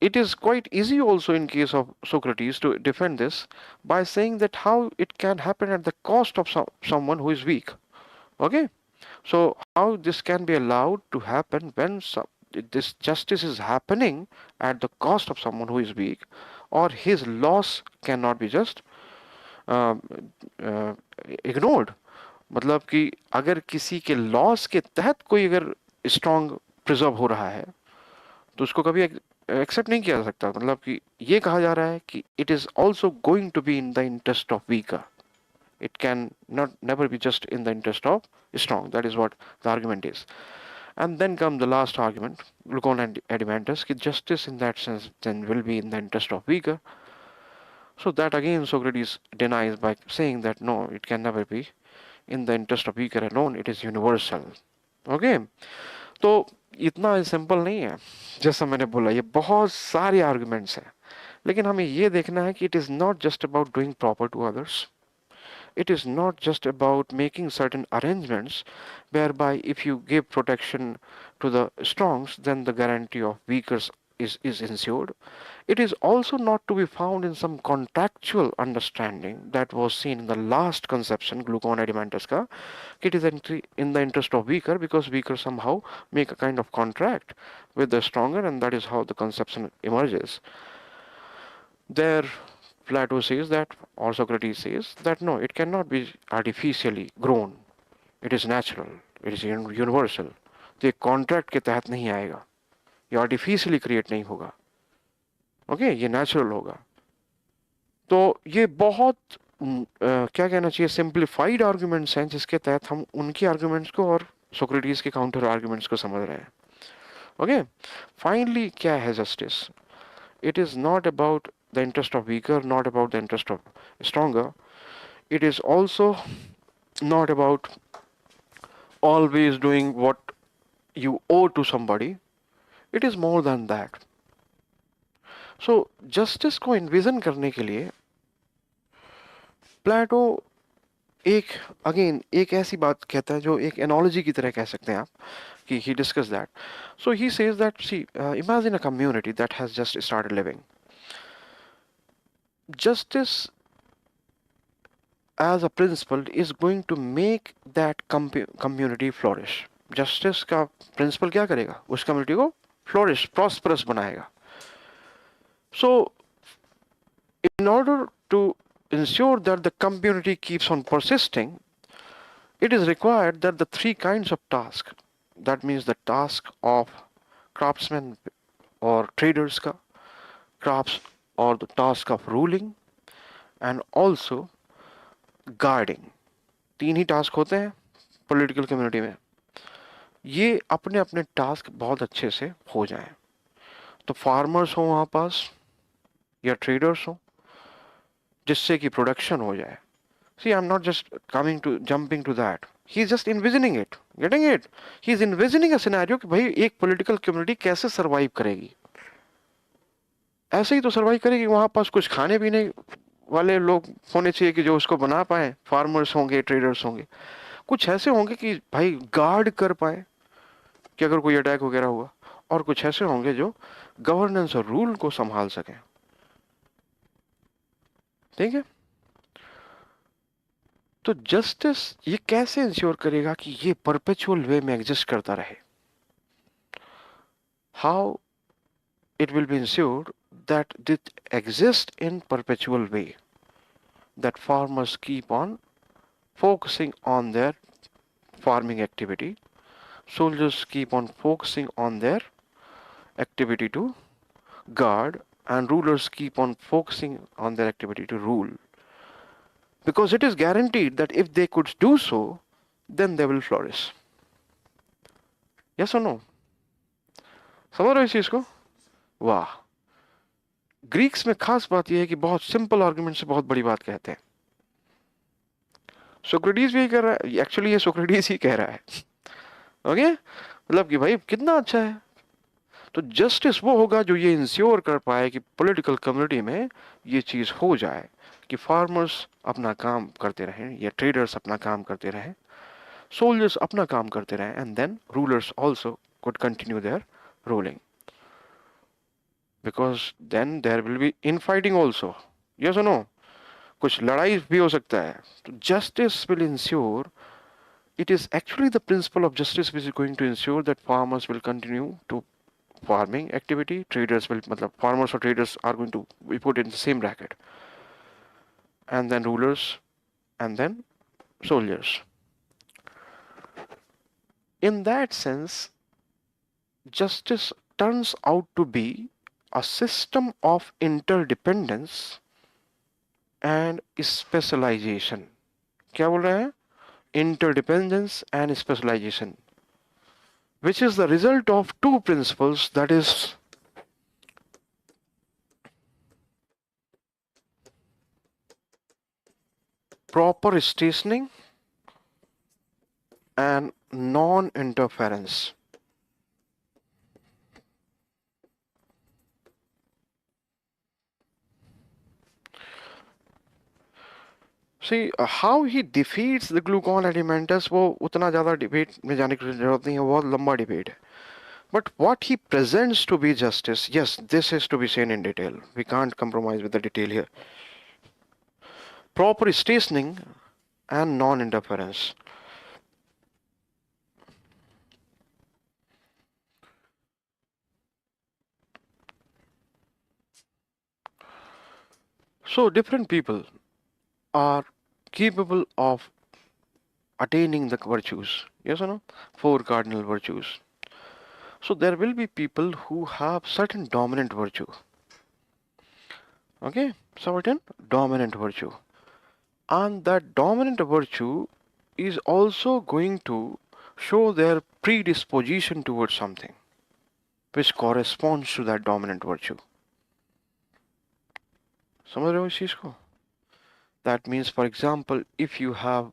it is quite easy also in case of Socrates to defend this by saying that how it can happen at the cost of someone who is weak. Okay, so how this can be allowed to happen when this justice is happening at the cost of someone who is weak, or his loss cannot be just ignored. मतलब कि अगर किसी के loss के तहत कोई अगर strong preserve हो रहा है तो उसको कभी एक्सेप्ट नहीं किया जा सकता. मतलब कि ये कहा जा रहा है कि it is also going to be in the interest of weaker. It can not never be just in the interest of strong. That is what the argument is. And then come the last argument, Glucon and Adimantus, that justice in that sense then will be in the interest of weaker. So that again Socrates denies by saying that no, it can never be in the interest of weaker alone. It is universal. Okay. तो इतना simple नहीं है जैसा मैंने बोला. ये बहुत सारे आर्गुमेंट्स हैं, लेकिन हमें ये देखना है कि it is not just about doing proper to others. It is not just about making certain arrangements whereby if you give protection to the strongs, then the guarantee of weakers is ensured. It is also not to be found in some contractual understanding that was seen in the last conception, Glucon Adimantus ka. It is in the interest of weaker because weaker somehow make a kind of contract with the stronger, and that is how the conception emerges. There Plato says that, or Socrates says that no, it cannot be artificially grown. It is natural. It is universal. तो ये contract के तहत नहीं आएगा, ये artificially create नहीं होगा. Okay, ये नेचुरल होगा. तो ये बहुत क्या कहना चाहिए, सिंप्लीफाइड आर्गुमेंट्स हैं जिसके तहत हम उनके आर्गुमेंट्स को और सोक्रेटिस के काउंटर आर्गुमेंट्स को समझ रहे हैं. ओके, फाइनली क्या है justice? It is not about the interest of weaker, not about the interest of stronger. It is also not about always doing what you owe to somebody. It is more than that. So justice को envision करने के लिए प्लेटो एक ऐसी बात कहता है जो एक एनोलॉजी की तरह कह सकते हैं आप कि he discussed that. So he says that, see, imagine a community that has just started living. Justice as a principle is going to make that community flourish. Justice का principle क्या करेगा? उस community को flourish, prosperous बनाएगा. So in order to ensure that the community keeps on persisting, it is required that the three kinds of tasks, that means the task of craftsmen or traders ka, crafts or the task of ruling, and also guarding. तीन ही task होते हैं political community में. ये अपने अपने task बहुत अच्छे से हो जाएं. तो फार्मर्स हो वहाँ पास या ट्रेडर्स हो जिससे कि प्रोडक्शन हो जाए. See, I'm not just jumping to that. He's just envisioning it. Getting it? He's envisioning a scenario कि भाई एक पॉलिटिकल कम्युनिटी कैसे सरवाइव करेगी. ऐसे ही तो सरवाइव करेगी, वहाँ पास कुछ खाने पीने वाले लोग होने चाहिए कि जो उसको बना पाए. फार्मर्स होंगे, ट्रेडर्स होंगे, कुछ ऐसे होंगे कि भाई गार्ड कर पाए कि अगर कोई अटैक वगैरह हुआ, और कुछ ऐसे होंगे जो गवर्नेंस और रूल को संभाल सकें. ठीक है. तो जस्टिस ये कैसे इंश्योर करेगा कि ये परपेचुअल वे में एग्जिस्ट करता रहे? How it will be ensured that it exists in perpetual way, that farmers keep on focusing on their farming activity, soldiers keep on focusing on their activity to guard, and rulers keep on focusing on their activity to rule, because it is guaranteed that if they could do so, then they will flourish. Yes or no? समझ रहे हो इस चीज को? वाह, Greeks में खास बात यह है कि बहुत सिंपल आर्गुमेंट से बहुत बड़ी बात कहते हैं. सोक्रेटिस भी यही कर रहा है, एक्चुअली ये सोक्रेटिस ही कह रहा है. ओके, मतलब कि भाई कितना अच्छा है. तो जस्टिस वो होगा जो ये इंश्योर कर पाए कि पॉलिटिकल कम्युनिटी में ये चीज हो जाए कि फार्मर्स अपना काम करते रहें या ट्रेडर्स अपना काम करते रहें, सोल्जर्स अपना काम करते रहें, and then rulers also could continue their ruling, because then there will be in fighting also. Yes और नो? कुछ लड़ाई भी हो सकता है. तो justice will ensure, it is actually the principle of justice which is going to ensure that farmers will continue to farming activity, traders will, matlab farmers or traders are going to be put in the same bracket, and then rulers, and then soldiers. In that sense, justice turns out to be a system of interdependence and specialization. क्या बोल रहे हैं? Interdependence and specialization, which is the result of two principles, that is proper stationing and non-interference. See, how he defeats the glucon elementals, वो उतना ज़्यादा debate में जाने की जरूरत नहीं है, बहुत लंबा डिबेट है. But what he presents to be justice, yes, this is to be seen in detail. We can't compromise with the detail here. Proper stationing and non-interference. So different people are capable of attaining the virtues. Yes or no? Four cardinal virtues. So there will be people who have certain dominant virtue. Okay, certain dominant virtue. And that dominant virtue is also going to show their predisposition towards something which corresponds to that dominant virtue. समझ रहे हो इस चीज को? That means, for example, if you have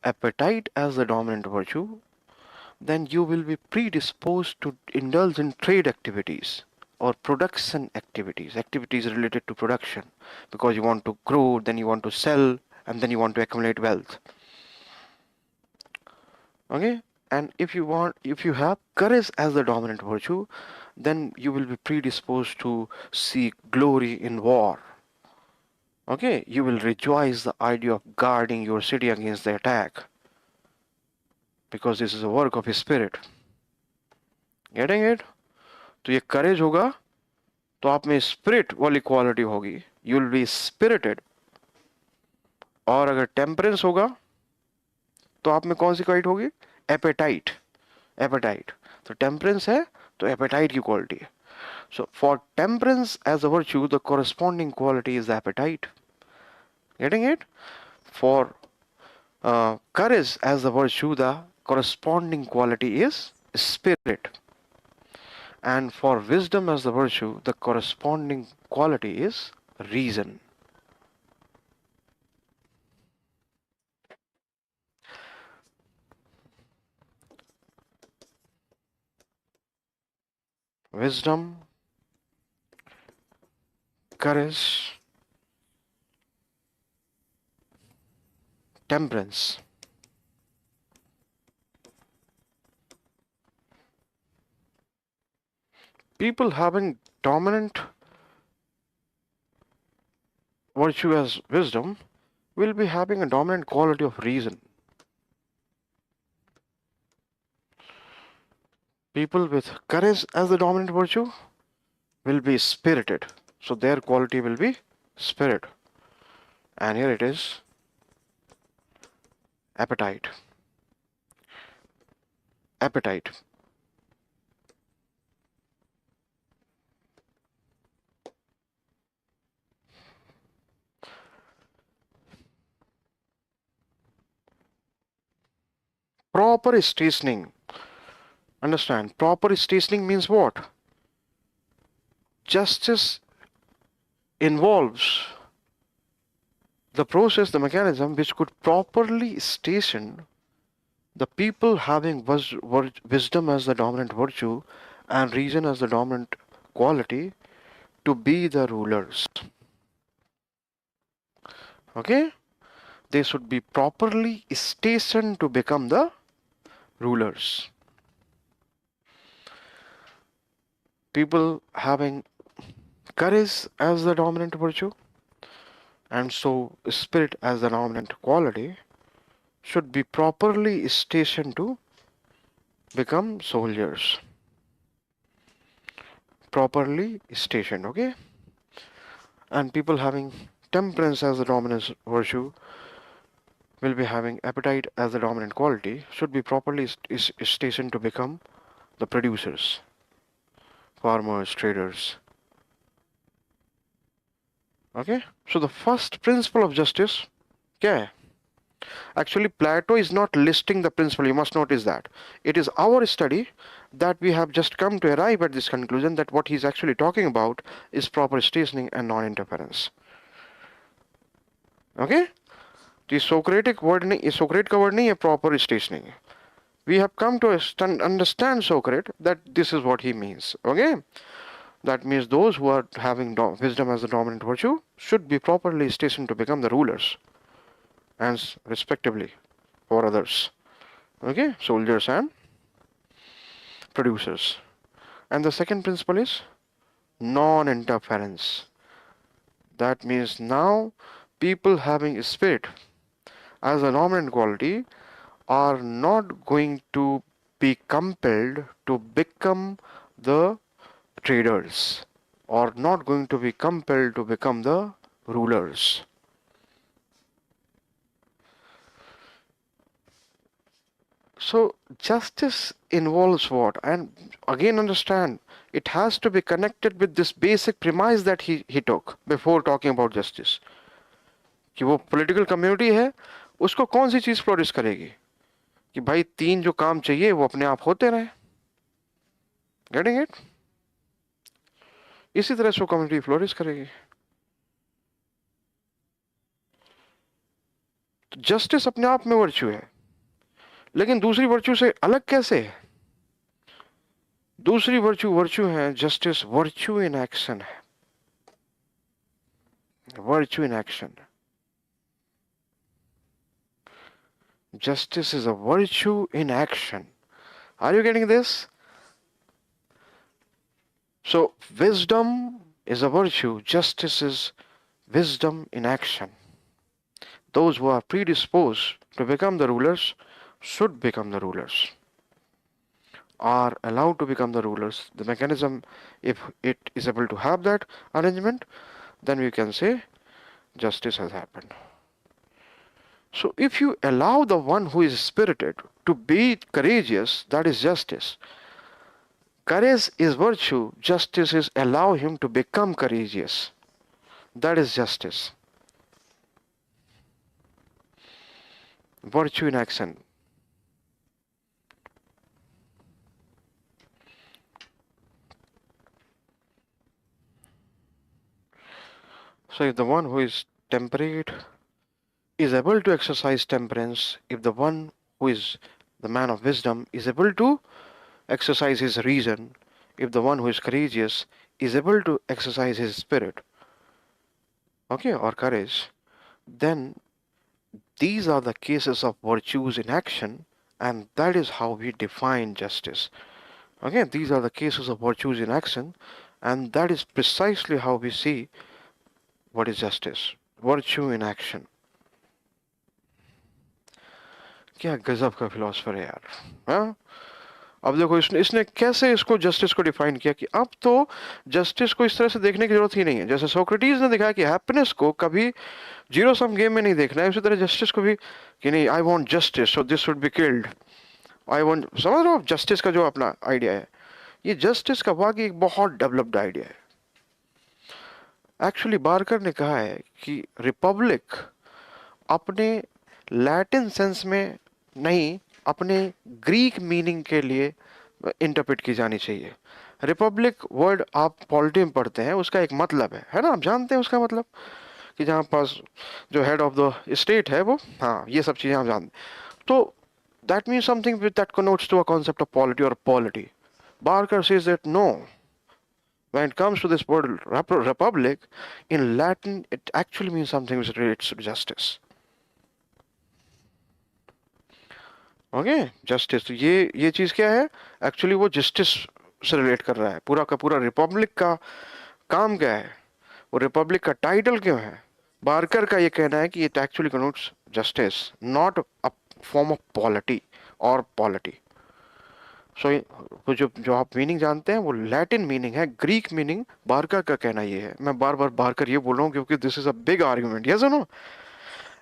appetite as the dominant virtue, then you will be predisposed to indulge in trade activities or production activities, activities related to production, because you want to grow, then you want to sell, and then you want to accumulate wealth. Okay? And if you have courage as the dominant virtue, then you will be predisposed to seek glory in war. Okay? You will rejoice the idea of guarding your city against the attack, because this is a work of spirit. Getting it? तो ये courage होगा तो आप में spirit वाली quality होगी, you will be spirited. और अगर temperance होगा तो आप में कौन सी quality होगी? Appetite. Appetite. तो temperance है तो appetite की quality है. So for temperance as a virtue, the corresponding quality is appetite. Getting it? For courage as a virtue, the corresponding quality is spirit. And for wisdom as the virtue, the corresponding quality is reason. Wisdom, courage, temperance. People having dominant virtue as wisdom will be having a dominant quality of reason. People with courage as the dominant virtue will be spirited. So their quality will be spirit. And here it is, appetite. Appetite. Proper stationing. Understand, proper stationing means what? Justice involves the process, the mechanism which could properly station the people having wisdom as the dominant virtue and reason as the dominant quality to be the rulers. Okay? They should be properly stationed to become the rulers. People having courage as the dominant virtue and so spirit as the dominant quality should be properly stationed to become soldiers. Properly stationed, okay? And people having temperance as the dominant virtue will be having appetite as the dominant quality should be properly stationed to become the producers, farmers, traders. Okay? So the first principle of justice, क्या है? Actually, Plato is not listing the principle. You must notice that. It is our study that we have just come to arrive at this conclusion that what he's actually talking about is proper stationing and non-interference. Okay? The Socratic word Socratic का word नहीं है proper stationing. We have come to understand Socrates that this is what he means. Okay? That means those who are having wisdom as the dominant virtue should be properly stationed to become the rulers and respectively for others. Okay? Soldiers and producers. And the second principle is non-interference. That means now people having spirit as a dominant quality are not going to be compelled to become the traders or not going to be compelled to become the rulers. So justice involves what? And again understand, it has to be connected with this basic premise that he took before talking about justice. कि वो political community है, उसको कौन सी चीज flourish करेगी? कि भाई तीन जो काम चाहिए वो अपने आप होते रहे. Getting it? इसी तरह से कम्युनिटी फ्लोरिश करेगी. तो जस्टिस अपने आप में वर्च्यू है, लेकिन दूसरी वर्च्यू से अलग कैसे है? दूसरी वर्च्यू है जस्टिस वर्च्यू इन एक्शन है. Virtue in action. Justice is a virtue in action. Are you getting this? So, wisdom is a virtue, justice is wisdom in action. Those who are predisposed to become the rulers should become the rulers, are allowed to become the rulers. The mechanism, if it is able to have that arrangement, then we can say justice has happened. So if you allow the one who is spirited to be courageous, that is justice. Courage is virtue, justice is allow him to become courageous. That is justice. Virtue in action. So if the one who is temperate is able to exercise temperance, if the one who is the man of wisdom is able to exercise his reason, if the one who is courageous is able to exercise his spirit, okay, or courage, then these are the cases of virtues in action, and that is how we define justice. Okay, these are the cases of virtues in action, and that is precisely how we see what is justice. Virtue in action. क्या गजब का philosopher है यार। हाँ, अब देखो इसने इसने कैसे इसको जस्टिस को डिफाइन किया कि अब तो जस्टिस को इस तरह से देखने की जरूरत ही नहीं है। जैसे सोक्रेटिस ने दिखाया कि हैप्पीनेस को कभी जीरो सम गेम में नहीं देखना है, उसी तरह जस्टिस को भी कि नहीं, I want justice so this should be killed, I want, समझ रहे हो जस्टिस का जो अपना आइडिया है, ये जस्टिस का वाकई एक बहुत डेवलप्ड आइडिया है। एक्चुअली बारकर ने कहा है कि रिपब्लिक अपने लैटिन सेंस में नहीं, अपने ग्रीक मीनिंग के लिए इंटरप्रेट की जानी चाहिए। रिपब्लिक वर्ड आप पॉलिटी में पढ़ते हैं, उसका एक मतलब है ना, आप जानते हैं उसका मतलब कि जहाँ पास जो हेड ऑफ द स्टेट है वो, हाँ ये सब चीज़ें आप जानते हैं। तो that means something with that connotes to a concept of polity और polity. Barker says that no, when it comes to this word republic, in Latin it actually means something which relates to justice. Okay, justice, तो ये चीज क्या है, actually वो justice से relate कर रहा है। पूरा का पूरा रिपब्लिक का काम क्या है, वो रिपब्लिक का टाइटल क्यों है। बार्कर का ये कहना है कि it actually connotes justice, not a form of polity और पॉलिटी। सो वो जो जो आप मीनिंग जानते हैं वो लैटिन मीनिंग है, ग्रीक मीनिंग। बार्कर का कहना ये है, मैं बार बार बार्कर ये बोल रहा हूँ क्योंकि this is a big argument, yes no.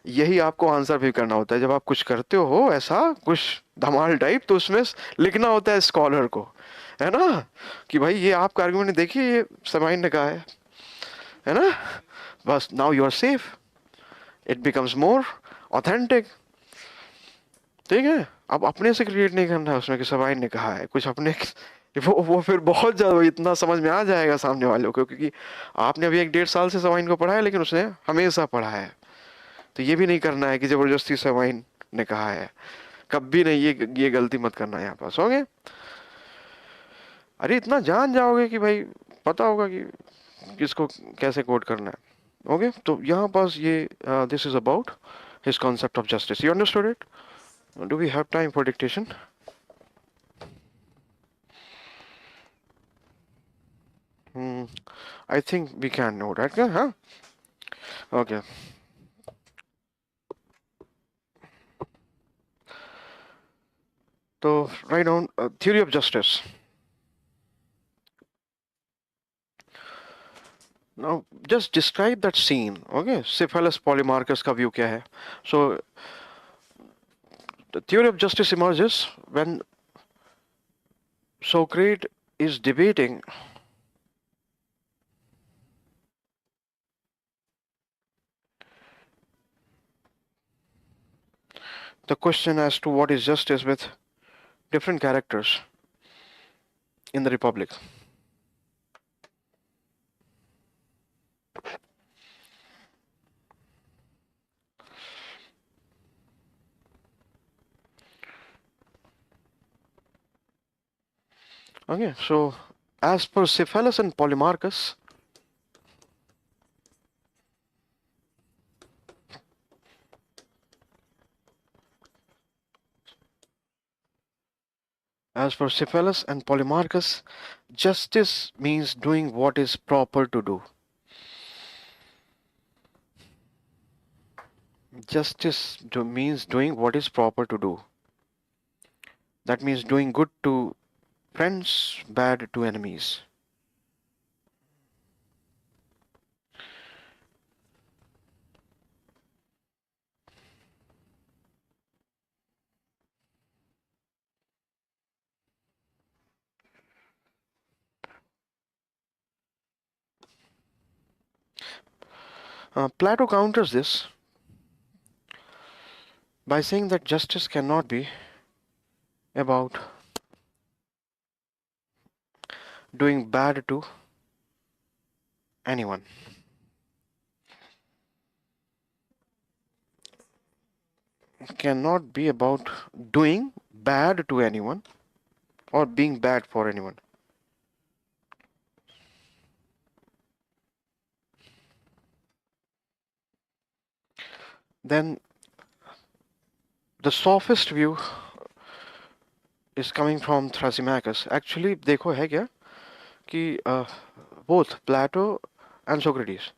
यही आपको आंसर भी करना होता है जब आप कुछ करते हो ऐसा कुछ धमाल टाइप, तो उसमें लिखना होता है स्कॉलर को, है ना, कि भाई ये आपका आर्ग्यूमेंट देखिए, ये समाइन ने कहा है ना। बस now you are safe, it becomes more authentic. ठीक है, अब अपने से क्रिएट नहीं करना है उसमें कि समाइन ने कहा है कुछ अपने, वो फिर बहुत ज्यादा इतना समझ में आ जाएगा सामने वालों को, क्योंकि आपने अभी 1-1.5 साल से समाइन को पढ़ा है, लेकिन उसने हमेशा पढ़ा है। तो ये भी नहीं करना है कि जबरदस्ती समाइन ने कहा है, कभी नहीं, ये गलती मत करना यहाँ पास, होगे। अरे इतना जान जाओगे कि भाई पता होगा कि किसको कैसे कोड करना है। ओके, तो यहाँ पास ये this is about his concept of justice, you understood it. Do we have time for dictation? I think we can know that, huh? Okay. So write down theory of justice. Now just describe that scene. Okay, Cephalus Polemarchus का view क्या है? So the theory of justice emerges when Socrates is debating the question as to what is justice with different characters in the Republic. Okay, so as per Cephalus and Polemarchus, justice means doing what is proper to do. Justice means doing what is proper to do. That means doing good to friends, bad to enemies. Plato counters this by saying that justice cannot be about doing bad to anyone. It cannot be about doing bad to anyone or being bad for anyone. Then the sophist view is coming from Thrasymachus. Actually देखो है क्या कि both Plato and Socrates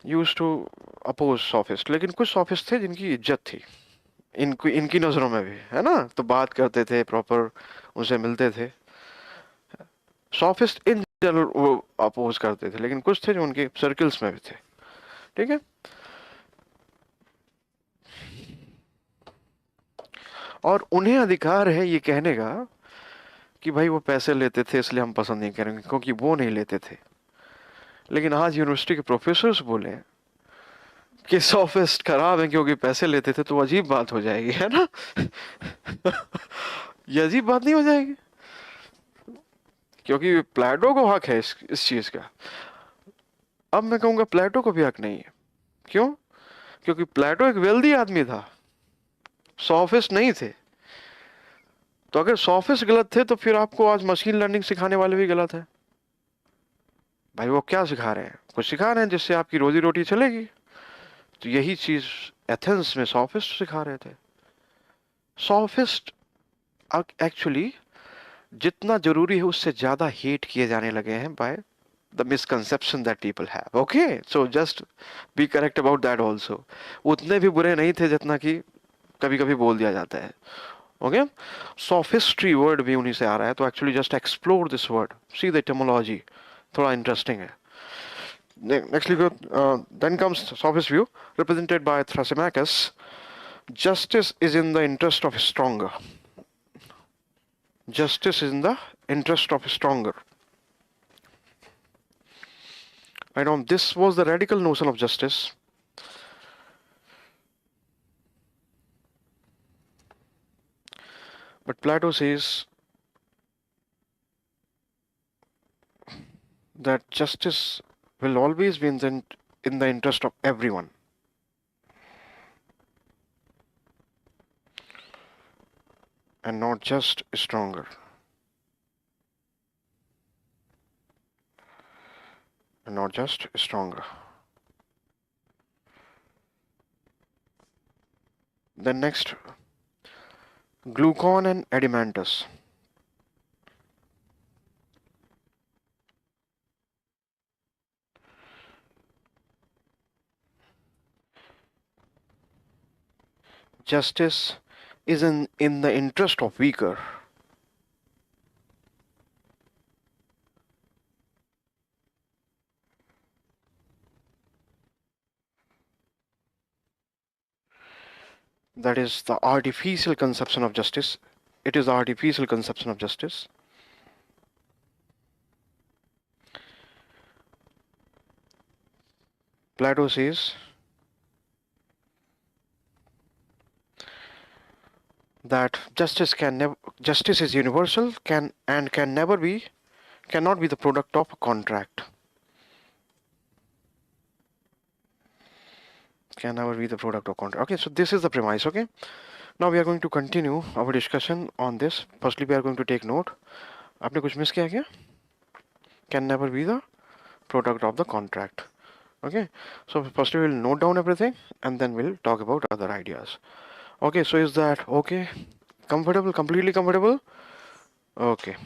used to oppose sophist, लेकिन कुछ sophist थे जिनकी इज्जत थी, इनकी नज़रों में भी है ना, तो बात करते थे प्रॉपर, उनसे मिलते थे। सॉफिस्ट इन जनरल वो अपोज करते थे, लेकिन कुछ थे जो उनके सर्कल्स में भी थे। ठीक है, और उन्हें अधिकार है ये कहने का कि भाई वो पैसे लेते थे इसलिए हम पसंद नहीं करेंगे, क्योंकि वो नहीं लेते थे। लेकिन आज यूनिवर्सिटी के प्रोफेसर्स बोले कि सॉफिस्ट खराब है क्योंकि पैसे लेते थे, तो अजीब बात हो जाएगी, है ना। ये अजीब बात नहीं हो जाएगी, क्योंकि प्लेटो को हक है इस चीज का। अब मैं कहूंगा प्लेटो को भी हक नहीं है। क्यों? क्योंकि प्लेटो एक वेल्दी आदमी था, सॉफिस्ट नहीं थे। तो अगर सॉफिस्ट गलत थे तो फिर आपको आज मशीन लर्निंग सिखाने वाले भी गलत है। भाई वो क्या सिखा रहे हैं? कुछ सिखा रहे हैं जिससे आपकी रोजी रोटी चलेगी। तो यही चीज एथेंस में सॉफिस्ट सिखा रहे थे। सॉफिस्ट एक्चुअली जितना जरूरी है उससे ज्यादा हेट किए जाने लगे हैं by the misconception that people have. Okay, so just be correct about that also. उतने भी बुरे नहीं थे जितना कि कभी कभी बोल दिया जाता है। ओके, सोफिस्ट्री वर्ड भी उन्हीं से आ रहा है, तो actually just explore this word, see the etymology, थोड़ा इंटरेस्टिंग है। Next, then comes sophist view, represented by Thrasymachus. Justice is in the interest of stronger. Justice is in the interest of stronger. Right on. This was the radical notion of justice. But Plato says that justice will always be in the interest of everyone. And not just stronger. And not just stronger. Then next, Glucon and Adimantus. Justice is in the interest of weaker. That is the artificial conception of justice. It is the artificial conception of justice. Plato says that justice is universal, cannot be the product of a contract. Can never be the product of contract. Okay, so this is the premise. Okay, now we are going to continue our discussion on this. Firstly, we are going to take note. आपने कुछ miss किया क्या? Can never be the product of the contract. Okay, so firstly we'll note down everything and then we'll talk about other ideas. Okay, so is that okay? Comfortable? Completely comfortable? Okay.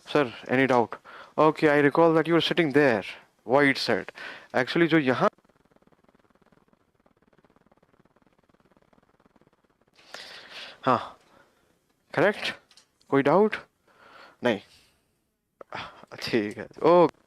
Sir, any doubt? Okay, I recall that you were sitting there. White said. Actually, जो यहाँ हाँ correct, कोई doubt नहीं? ठीक है, okay.